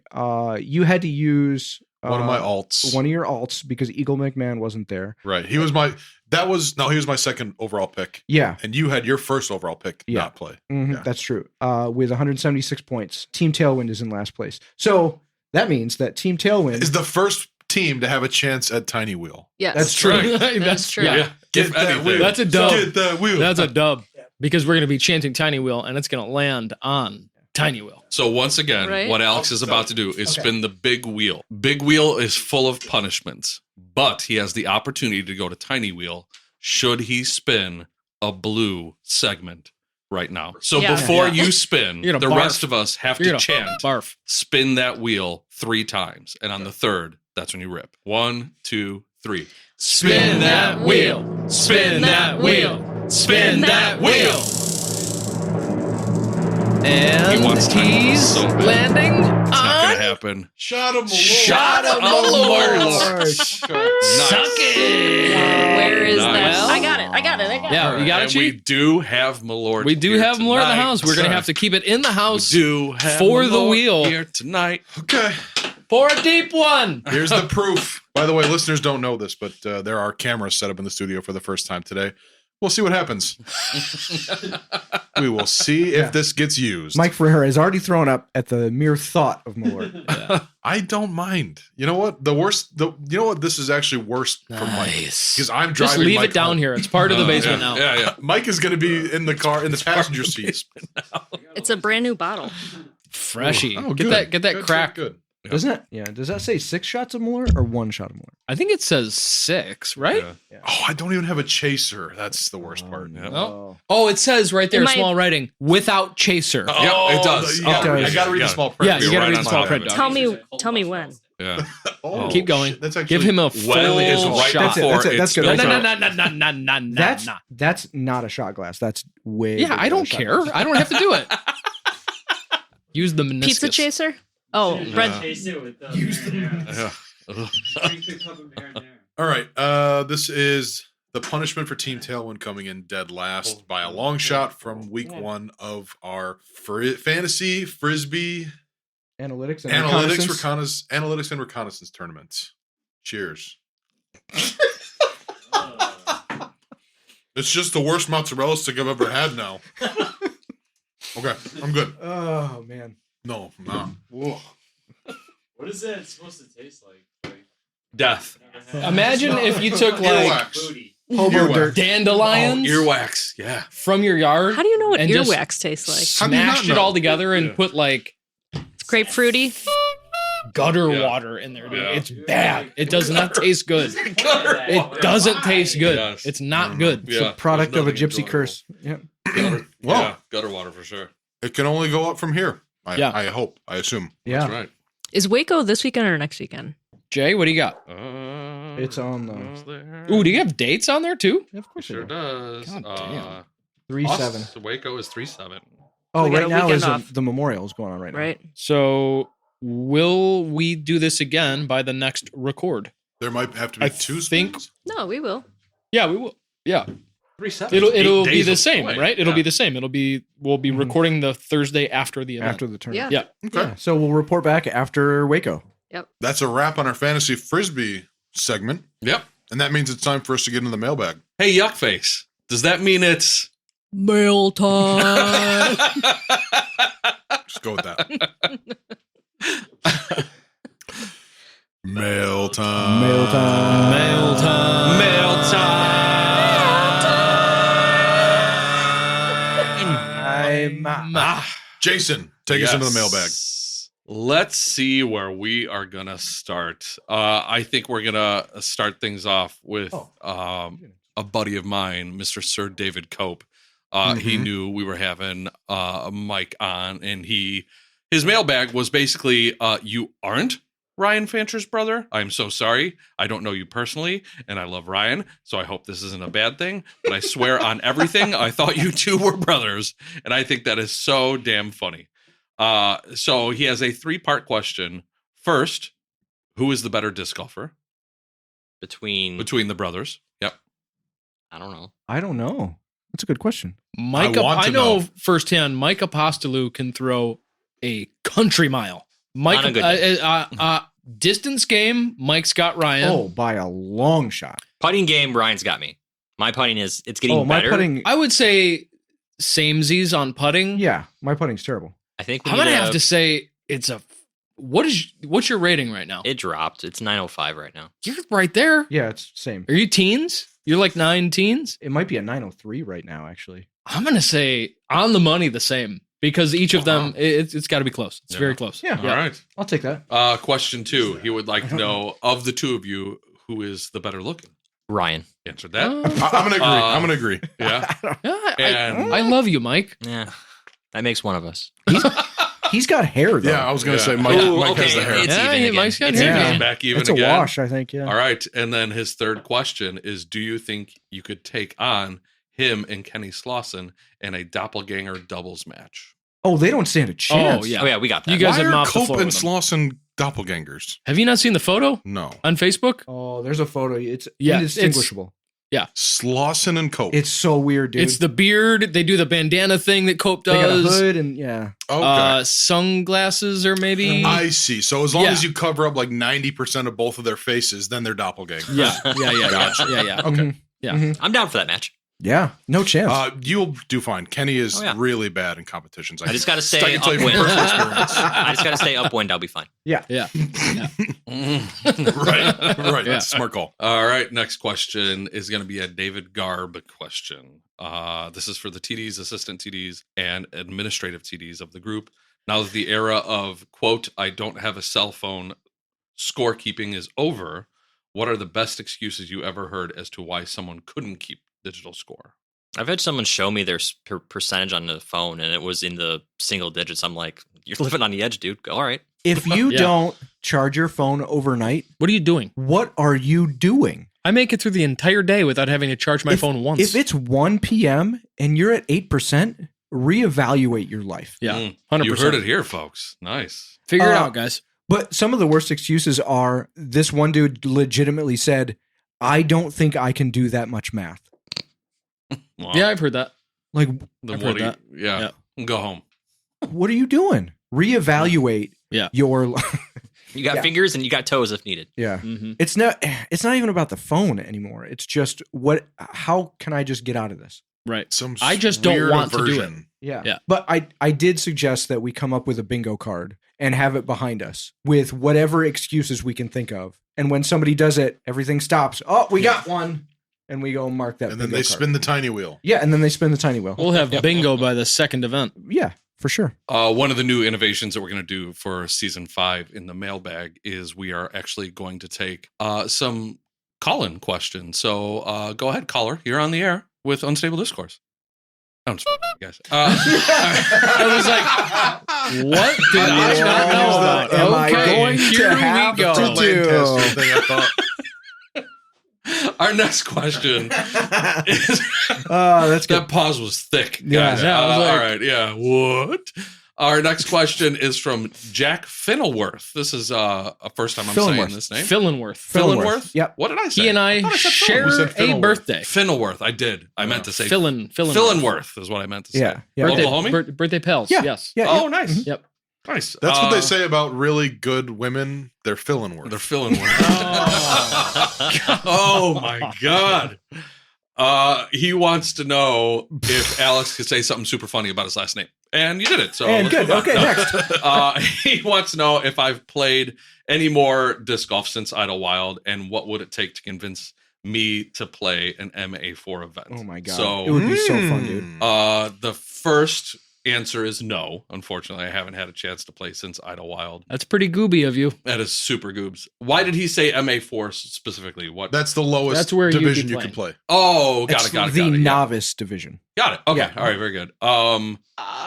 C: you had to use
B: one of my alts.
C: one of your alts because Eagle McMahon wasn't there.
B: Right. He was my second overall pick.
C: Yeah.
B: And you had your first overall pick not play.
C: Mhm,
B: Yeah.
C: That's true. With 176 points, Team Tailwind is in last place. So that means that Team Tailwind
B: Is the first team to have a chance at Tiny Wheel.
K: Yes.
C: That's true.
K: That's true.
A: Yeah.
B: Get that wheel.
A: That's a dub.
B: Get that wheel.
A: That's a dub. Because we're going to be chanting Tiny Wheel and it's going to land on Tiny Wheel.
F: So once again,
K: Right.
F: what Alex is about to do is spin the big wheel. Big wheel is full of punishments, but he has the opportunity to go to Tiny Wheel should he spin a blue segment right now. So
K: Yeah.
F: before
A: Yeah.
F: you spin,
A: You're
F: the
A: gonna barf.
F: rest of us have
A: You're
F: to
A: gonna
F: chant,
A: barf.
F: spin that wheel 3 times. And on the third, that's when you rip. 1, 2, 3.
A: Spin that wheel. Spin that wheel. Spin that wheel. And
F: He wants Tiny Wheel
A: he's
F: so bad.
A: landing
F: It's not
A: on
F: going to happen.
B: Shot him.
A: Shot of
F: Oh,
A: Lord.
F: Nice.
A: Suck it.
K: Where is that?
F: Nice.
K: I got it.
A: Yeah, you got
F: And
A: it,
F: we
A: Chief?
F: do have Malort.
A: We do
F: here
A: have Malort in the
F: tonight.
A: house. We're going to have to keep it in the house
F: We do have
A: for the
F: Malort
A: wheel.
F: here tonight.
B: Okay.
A: for a deep one.
B: Here's the proof. By the way, listeners don't know this, but there are cameras set up in the studio for the first time today. We'll see what happens. We will see if this gets used.
C: Mike Ferreira has already thrown up at the mere thought of Malort.
B: I don't mind. You know what? You know what? This is actually worse for Mike because I'm driving.
A: Just leave
B: Mike
A: it down
B: home.
A: here. It's part of the basement now.
F: Yeah.
B: Mike is going to be in the car in the passenger seat.
K: It's a brand new bottle.
A: Freshy.
B: Oh,
A: get
B: good.
A: that
B: Good,
A: crack.
B: Good.
C: Doesn't it? Yeah. Does that say 6 shots of Malort or 1 shot of Malort?
A: I think it says 6, right?
F: Yeah.
B: Oh, I don't even have a chaser. That's the worst part.
A: No. Oh, it says right there,
K: It might-
A: small writing, without chaser.
F: Yeah, it does.
B: Yeah,
F: Oh,
B: I gotta read the small print.
A: Yeah, you
F: You're
A: gotta
F: right
A: read
F: on
A: the small
F: top
A: print.
F: of it.
A: Dog.
K: Tell me when.
F: Yeah.
B: Oh,
A: Keep going.
B: shit. That's actually
A: Give him a full
F: When is right
A: shot.
F: before
C: That's good.
F: it's
C: That's not a shot glass. That's way.
A: Yeah,
C: bigger
A: I
C: than a
A: don't
C: shot
A: care.
C: glass.
A: I don't have to do it. Use the meniscus.
K: Pizza chaser? Oh, red.
F: Yeah.
B: All right. This is the punishment for Team Tailwind coming in dead last by a long shot from week 1 of our fantasy frisbee
C: Analytics and
B: analytics and reconnaissance tournament. Cheers. It's just the worst mozzarella stick I've ever had now. Okay, I'm good.
C: Oh man.
B: No, I'm not. Whoa.
H: What is that supposed to taste like?
F: Death.
A: Imagine if you took like
C: Hobo dirt.
A: dandelions
F: Earwax. Yeah.
A: from your yard.
K: How do you know what
A: and just
K: earwax tastes like?
B: How do you not
A: Smashed it
B: know?
A: all together and put like
K: It's grapefruity.
A: gutter
F: Yeah.
A: water in there, dude.
F: Yeah.
A: It's bad. It does not taste good. It doesn't taste good.
F: Yes.
A: It's not good.
F: Yeah.
C: Product of a
F: There's
C: gypsy
F: nothing
C: curse. Yeah.
F: Gutter,
B: Well.
F: yeah, gutter water for sure.
B: It can only go up from here.
A: Yeah.
B: I hope. I assume.
C: Yeah.
F: That's right.
K: Is Waco this weekend or next weekend?
A: Jay, what do you got?
C: It's on the.
A: Ooh, do you have dates on there too?
C: Yeah, of course
F: Sure
C: it is.
F: does.
A: God damn.
C: 3-7.
F: Waco is 3-7.
C: Oh,
K: We got
C: right
K: a
C: now
K: weekend
C: is
K: off.
C: the memorial is going on right now.
K: Right.
A: So will we do this again by the next record?
B: There might have to be
A: I
B: two
A: think-
B: spins.
K: No, we will.
A: Yeah, we will. Yeah.
F: 3-7.
A: It'll
F: 8
A: be
F: days
A: the same,
F: away.
A: right? It'll
F: Yeah.
A: be the same. We'll be
C: Mhm.
A: recording the Thursday after the event.
C: After the tournament.
K: Yeah.
A: Yeah.
B: Okay.
C: Yeah. So we'll report back after Waco.
B: That's a wrap on our fantasy frisbee segment.
F: Yep.
B: And that means it's time for us to get into the mailbag.
F: Hey, Yuckface. Does that mean it's
K: Mail time.
B: Just go with that. Mail time.
C: Mail time.
A: Mail time.
F: mail time?
B: Jason, take us into the mailbag.
F: Let's see where we are gonna start. I think we're gonna start things off with a buddy of mine, Mr. Sir David Cope. He knew we were having Mike on, and his mailbag was basically, "You aren't Ryan Fancher's brother. I'm so sorry. I don't know you personally, and I love Ryan, so I hope this isn't a bad thing. But I swear on everything, I thought you two were brothers, and I think that is so damn funny." So he has a 3-part question. First, who is the better disc golfer
D: Between
F: between the brothers? Yep.
D: I don't know.
C: I don't know. That's a good question.
A: Mike,
B: I want
A: I
B: to
A: know
B: know.
A: firsthand. Mike Apostolou can throw a country mile. Mike,
D: On a good
A: distance game. Mike's got Ryan.
C: Oh, by a long shot.
D: Putting game, Ryan's got me. My putting it's getting
C: Oh, my
D: better.
C: putting.
A: I would say samesies on putting.
C: Yeah, my putting's terrible.
D: I think we
A: I'm
D: need
A: gonna have to say it's a. What's your rating right now?
D: It dropped. It's 905 right now.
A: You're right there.
C: Yeah, it's same.
A: Are you teens? You're like 9 teens.
C: It might be a 903 right now, actually.
A: I'm gonna say on the money the same because each of them it's got to be close. It's very close.
C: Yeah.
F: All right.
C: I'll take that.
F: Question 2. He would like to know, of the two of you, who is the better looking?
D: Ryan.
F: Answered that.
A: Oh.
B: I'm gonna agree.
F: Yeah.
A: Yeah,
F: And-
A: I love you, Mike.
D: Yeah. That makes one of us.
C: He's got hair, though.
B: Yeah, I was gonna
F: Yeah.
B: say Mike,
D: Ooh,
B: Mike has
D: okay,
B: the hair.
D: it's
A: Yeah,
D: even again.
A: Mike's got
D: It's
A: hair.
D: even
C: Yeah.
D: again.
F: Back even
C: It's a
F: again.
C: wash, I think. Yeah.
F: All right. And then his third question is, do you think you could take on him and Kenny Slauson in a doppelganger doubles match?
C: Oh, they don't stand a chance.
A: Oh yeah.
D: Oh yeah, we got that.
A: You guys
B: Why
A: have
B: are
A: mopped the
B: Cope
A: floor
B: and
A: with them.
B: Slauson doppelgangers?
A: Have you not seen the photo
B: No.
A: on Facebook?
C: Oh, there's a photo. It's
A: Yeah, it's-
C: indistinguishable.
B: Slauson and Cope.
C: It's so weird, dude.
A: It's the beard. They do the bandana thing that Cope
C: they got a
A: does.
C: hood and yeah.
B: okay.
A: Sunglasses or maybe.
B: I see. So as long
A: Yeah.
B: as you cover up like 90% of both of their faces, then they're doppelgangers.
A: yeah, yeah.
B: Gotcha.
A: Yeah.
B: Okay.
C: Mhm.
A: Yeah.
C: Mhm.
D: I'm down for that match.
C: Yeah. No chance.
B: You'll do fine. Kenny is
D: Oh, yeah.
B: really bad in competitions.
D: I just got to
B: I
D: stay
B: can tell you from
D: upwind.
B: personal experience.
D: I just got to stay upwind. I'll be fine.
A: Yeah.
B: Right. Right.
A: Yeah.
B: That's a smart call.
F: All right. Next question is going to be a David Garb question. This is for the TDs, assistant TDs, and administrative TDs of the group. Now that the era of, quote, I don't have a cell phone scorekeeping is over, What are the best excuses you ever heard as to why someone couldn't keep digital score?
D: I've had someone show me their percentage on the phone, and it was in the single digits. I'm like, you're living on the edge, dude. All right.
C: If you don't charge your phone overnight,
A: what are you doing?
C: What are you doing?
A: I make it through the entire day without having to charge my phone once.
C: If it's 1 p.m. and you're at 8%, reevaluate your life.
A: Yeah, 100%.
F: You heard it here, folks. Nice.
A: Figure it out, guys.
C: But some of the worst excuses are, this one dude legitimately said, I don't think I can do that much math.
F: Wow.
A: Yeah, I've heard that.
C: Like,
A: I've heard that.
F: Yeah. Go home.
C: What are you doing? Reevaluate your...
D: You got fingers and you got toes if needed.
C: Yeah. It's not even about the phone anymore. It's just how can I just get out of this?
A: Right. I just don't want to do it.
C: Yeah. But I did suggest that we come up with a bingo card and have it behind us with whatever excuses we can think of. And when somebody does it, everything stops. Oh, we got one. And we go mark that.
B: And then they spin the tiny wheel.
C: Yeah. And then they spin the tiny wheel.
A: We'll have bingo by the second event.
C: Yeah. For sure.
F: One of the new innovations that we're going to do for season 5 in the mailbag is we are actually going to take some call-in questions. So go ahead, caller. You're on the air with Unstable Discourse. I'm just guys.
A: I was like, what did I not know about?
C: Am I going to have
A: go.
C: to do?
B: Thing I thought.
F: Our next question is
C: that's good.
F: That pause was thick,
C: Yeah.
F: guys.
A: Yeah, I was like-
F: all right, yeah. What? Our next question is from Jack Finnelworth. This is a first time I'm saying this name.
A: Fillenworth.
C: Yep.
F: What did I say?
A: He and I
F: thought said
A: share
F: Finnelworth.
A: a birthday.
F: Finnelworth. I did. I meant to say
A: Fillenworth
F: is what I meant to say.
C: Yeah. Yeah.
F: Local homie?
A: Birthday pals.
C: Yeah.
A: Yes.
C: Yeah.
F: Oh, nice.
A: Yep.
F: Nice.
B: That's what they say about really good women. They're filling worth.
F: They're filling worth. Oh my God. He wants to know if Alex could say something super funny about his last name. And you did it. So
C: And good. Okay, next.
F: He wants to know if I've played any more disc golf since Idlewild and what would it take to convince me to play an MA4 event.
C: Oh my God.
F: So
C: It would be so fun, dude.
F: the first answer is no. Unfortunately, I haven't had a chance to play since Idlewild.
A: That's pretty gooby of you.
F: That is super goobs. Why did he say MA4 specifically? What?
B: That's the lowest
A: That's where
B: division
A: you'd be
B: you can play.
F: Oh, got
C: It's
F: it. Got it.
C: the
F: Got it. Yeah.
C: novice division.
F: Got it. Okay.
C: Yeah.
F: All right. Very good.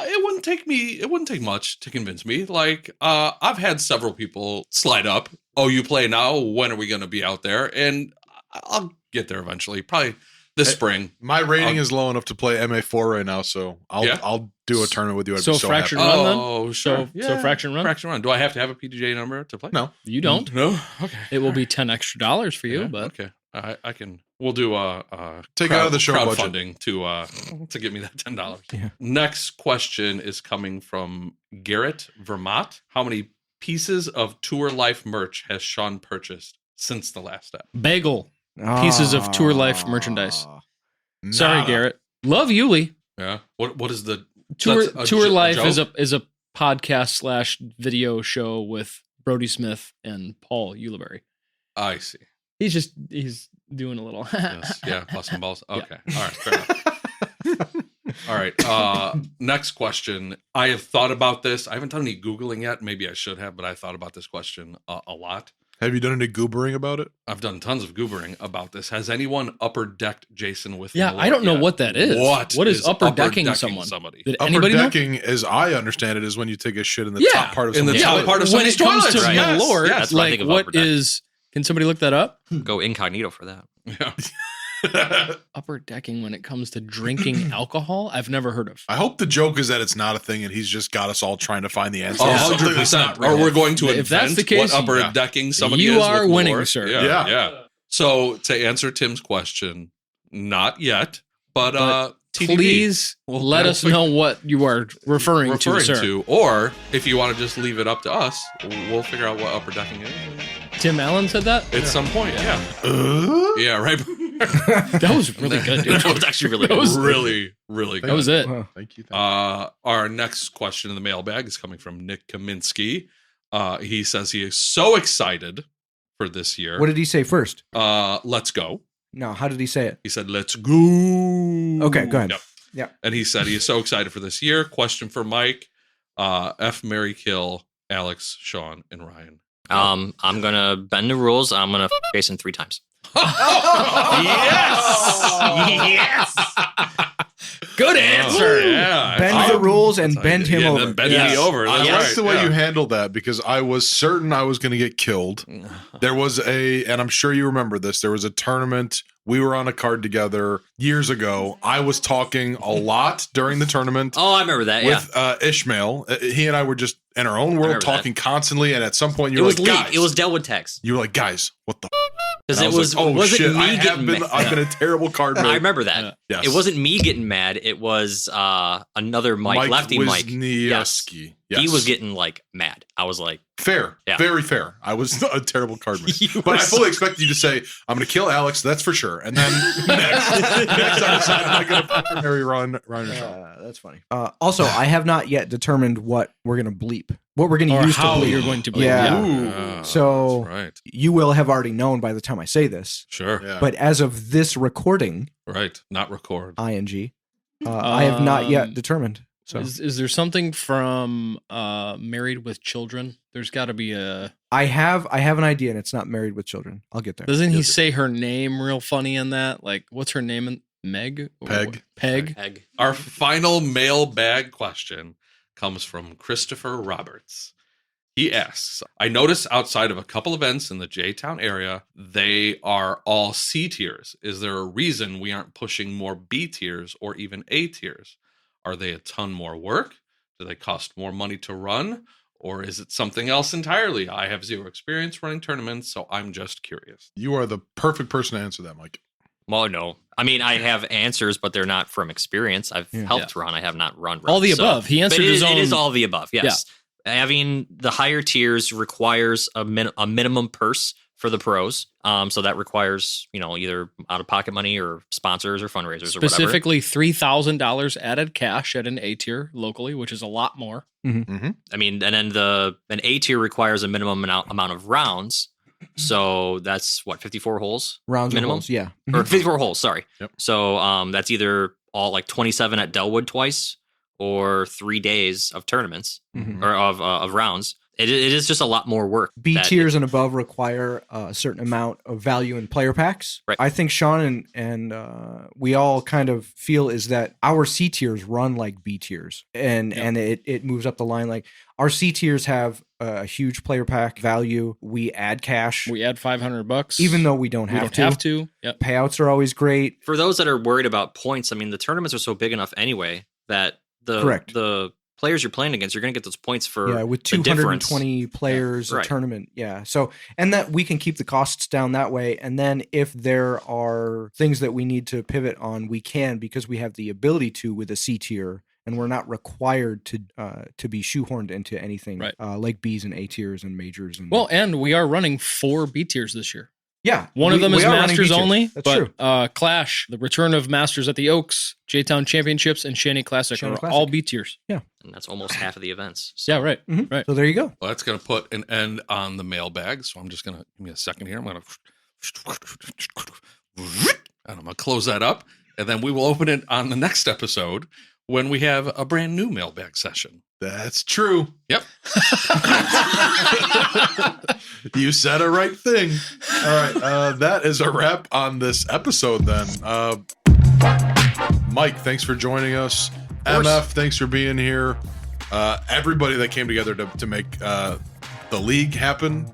F: It wouldn't take much to convince me. Like, I've had several people slide up. Oh, you play now? When are we going to be out there? And I'll get there eventually. Probably this spring.
B: My rating is low enough to play MA4 right now, so I'll do a tournament with you. I'd
A: So
B: be so
A: Fraction
B: happy.
A: Run then?
F: Oh, sure.
A: So Fraction Run?
F: Fraction Run. Do I have to have a PDGA number to play?
B: No.
A: You don't.
F: No? Okay.
A: It will be $10 extra for you,
F: Yeah,
A: but
F: okay. I can. We'll do
B: Take it out of the show budget.
F: crowdfunding to get me that $10.
C: Yeah.
F: Next question is coming from Garrett Vermont. How many pieces of Tour Life merch has Sean purchased since the last step?
A: bagel pieces of Tour Life merchandise. Sorry, Garrett. Love Yuli.
F: Yeah. What is the
A: Tour Life
F: joke?
A: is a podcast / video show with Brody Smith and Paul Ulibarri.
F: I see.
A: He's doing a little.
F: Yes. Yeah. Busting balls. Okay. All right. Fair enough. All right. Next question. I have thought about this. I haven't done any Googling yet. Maybe I should have, but I thought about this question a lot.
B: Have you done any goobering about it?
F: I've done tons of goobering about this. Has anyone upper decked Jason with?
A: Yeah, I don't know what that is. What is upper decking someone?
F: Somebody.
A: Did
B: Upper
A: anybody know?
B: decking, as I understand it, is when you take a shit in the top part of
F: in the
B: someone's
F: top part of
A: when
F: someone's
A: it comes
F: toilet.
A: to
F: Right. Yes,
A: Malort,
F: yes.
D: That's what I think
A: like
D: of
A: what
D: upper deck.
A: is? Can somebody look that up?
D: Go incognito for that.
F: Yeah.
A: Upper decking when it comes to drinking alcohol, I've never heard of.
B: I hope the joke is that it's not a thing and he's just got us all trying to find the answer.
F: Oh,
B: Something that's
F: 100%.
B: not
F: Or
B: real.
F: we're going to
A: If
F: invent
A: that's the case,
F: what upper
A: yeah.
F: decking somebody
A: You
F: is
A: are
F: with
A: winning,
F: lore.
A: sir.
F: Yeah,
B: Yeah.
F: So to answer Tim's question, not yet, but TBD.
A: Please
F: We'll-
A: let
F: we'll
A: us know what you are referring to, sir.
F: or if you want to just leave it up to us, we'll figure out what upper decking is
A: Tim Allen said that?
F: at some point. Yeah, yeah, right.
A: That was really good, dude.
D: That was actually really
A: That
D: good.
A: was-
F: really, really good.
A: That was it.
B: Thank you.
F: Our next question in the mailbag is coming from Nick Kaminsky. He says he is so excited for this year.
C: What did he say first?
F: Let's go.
C: No, how did he say it?
F: He said, let's go.
C: Okay, go ahead.
F: Yep.
C: Yeah.
F: And he said he is so excited for this year. Question for Mike. F, Mary, kill Alex, Sean, and Ryan.
D: I'm gonna bend the rules. I'm gonna Jason 3 times.
F: Yes.
A: Good answer.
F: Yeah.
C: Bend the rules and bend him over.
F: Then bend me over.
B: I
F: That's
B: like
F: right.
B: the way you handled that because I was certain I was going to get killed. There was and I'm sure you remember this, there was a tournament. We were on a card together years ago. I was talking a lot during the tournament.
D: Oh, I remember that.
B: With Ishmael. He and I were just in our own world talking constantly. And at some point you were like, guys.
D: It was Delwood tags.
B: You were like, guys, what the
D: Because it was, wasn't me getting mad.
B: I've been a terrible card mate.
D: I remember that.
B: Yes.
D: It wasn't me getting mad. It was another Mike, lefty Mike. Yes.
B: Yes.
D: He was getting like mad. I was like,
B: fair.
D: Yeah.
B: Very fair. I was a terrible card mate. But I fully expected you to say, I'm going to kill Alex. That's for sure. And then next I decided I'm going to primary run.
C: That's funny. Also, I have not yet determined what we're going to bleep. What we're going to use to
A: how
C: bleep.
A: you're going to bleep.
C: Yeah. So
F: that's right.
C: you will have already known by the time I say this.
F: Sure.
B: Yeah.
C: But as of this recording,
F: Right. Not record.
C: ing, I have not yet determined. So
A: Is there something from Married with Children? There's got to be a.
C: I have an idea, and it's not Married with Children. I'll get there.
A: Doesn't he say her name real funny in that? Like, what's her name? Meg?
B: Peg.
A: Peg.
F: Our final mailbag question comes from Christopher Roberts. He asks, I noticed outside of a couple events in the J-Town area, they are all C tiers. Is there a reason we aren't pushing more B tiers or even A tiers? Are they a ton more work? Do they cost more money to run? Or is it something else entirely? I have zero experience running tournaments, so I'm just curious.
B: You are the perfect person to answer that, Mike.
D: well, no. I mean, I have answers, but they're not from experience. I've helped run. I have not run.
A: All the above. He answered his own.
D: It is all the above, yes. Having the higher tiers requires a minimum purse for the pros. So that requires, either out-of-pocket money or sponsors or fundraisers or whatever.
A: Specifically $3,000 added cash at an A tier locally, which is a lot more.
C: Mm-hmm.
B: Mm-hmm.
D: I mean, and then an A tier requires a minimum amount of rounds. So that's 54 holes?
C: Rounds
D: minimum?
C: Holes, yeah.
D: Or 54 holes, sorry.
B: Yep.
D: So that's either all like 27 at Delwood twice or 3 days of tournaments or of rounds. It is just a lot more work.
C: B tiers and above require a certain amount of value in player packs.
D: Right.
C: I think Sean and we all kind of feel is that our C tiers run like B tiers, and it moves up the line. Like our C tiers have a huge player pack value. We add cash.
A: We add $500,
C: even though we don't have to.
A: Yep.
C: Payouts are always great.
D: For those that are worried about points, I mean, the tournaments are so big enough anyway that the players you're playing against, you're going to get those points for
C: with
D: the
C: 220 players a tournament. Yeah. So, and that we can keep the costs down that way. And then if there are things that we need to pivot on, we can, because we have the ability to with a C tier, and we're not required to be shoehorned into anything like Bs and A tiers and majors. And
A: and we are running 4 B tiers this year.
C: Yeah.
A: One of them is Masters only.
C: That's
A: but,
C: true.
A: Clash, the return of Masters at the Oaks, J-Town Championships, and Shanny Classic are all B tiers.
C: Yeah.
D: And that's almost half of the events.
A: Yeah, right.
C: Mm-hmm.
A: Right.
C: So there you go.
F: Well, that's going to put an end on the mailbag. So I'm just going to give me a second here. I'm going to close that up. And then we will open it on the next episode when we have a brand new mailbag session.
B: That's true.
F: Yep.
B: You said a right thing. All right. That is a wrap on this episode then. Mike, thanks for joining us. MF, thanks for being here. Everybody that came together to make the league happen.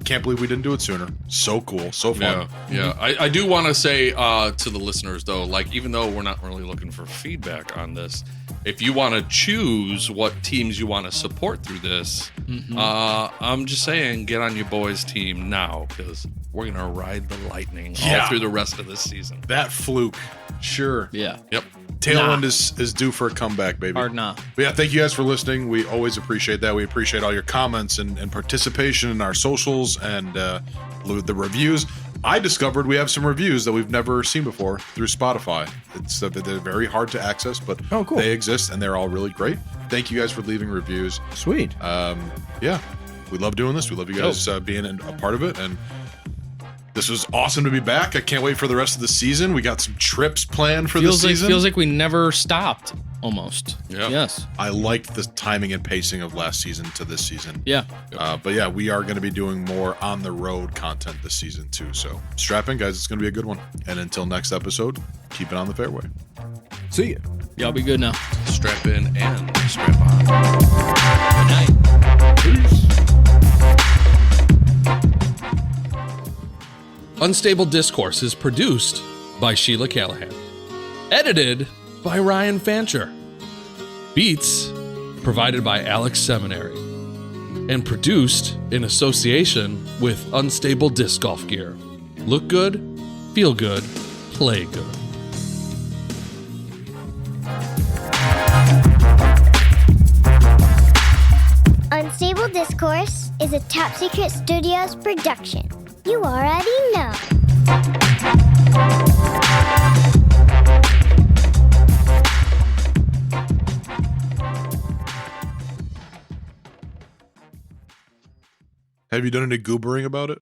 B: Can't believe we didn't do it sooner. So cool. So fun.
F: Yeah. I do want to say to the listeners, though, like, even though we're not really looking for feedback on this, if you want to choose what teams you want to support through this, I'm just saying, get on your boys' team now, because we're going to ride the lightning all through the rest of this season.
B: That fluke. Sure.
A: Yeah.
F: Yep.
B: Tailwind is due for a comeback, baby.
A: Hard nah.
B: But yeah, thank you guys for listening. We always appreciate that. We appreciate all your comments and participation in our socials and the reviews. I discovered we have some reviews that we've never seen before through Spotify. They're very hard to access, but
C: cool.
B: They exist and they're all really great. Thank you guys for leaving reviews.
C: Sweet.
B: Yeah, we love doing this. We love you guys being a part of it, and this was awesome to be back. I can't wait for the rest of the season. We got some trips planned for the season.
A: Feels like we never stopped. almost.
F: Yeah.
A: Yes.
B: I liked the timing and pacing of last season to this season.
A: Yeah.
B: But yeah, we are going to be doing more on the road content this season too. So strap in, guys. It's going to be a good one. And until next episode, keep it on the fairway.
C: See ya.
A: Y'all be good now.
F: Strap in and strap on.
D: Good night.
F: Unstable Discourse is produced by Sheila Callahan. Edited by Ryan Fancher. Beats provided by Alex Seminary. And produced in association with Unstable Disc Golf Gear. Look good, feel good, play good.
M: Unstable Discourse is a Top Secret Studios production. You already know.
B: Have you done any goobering about it?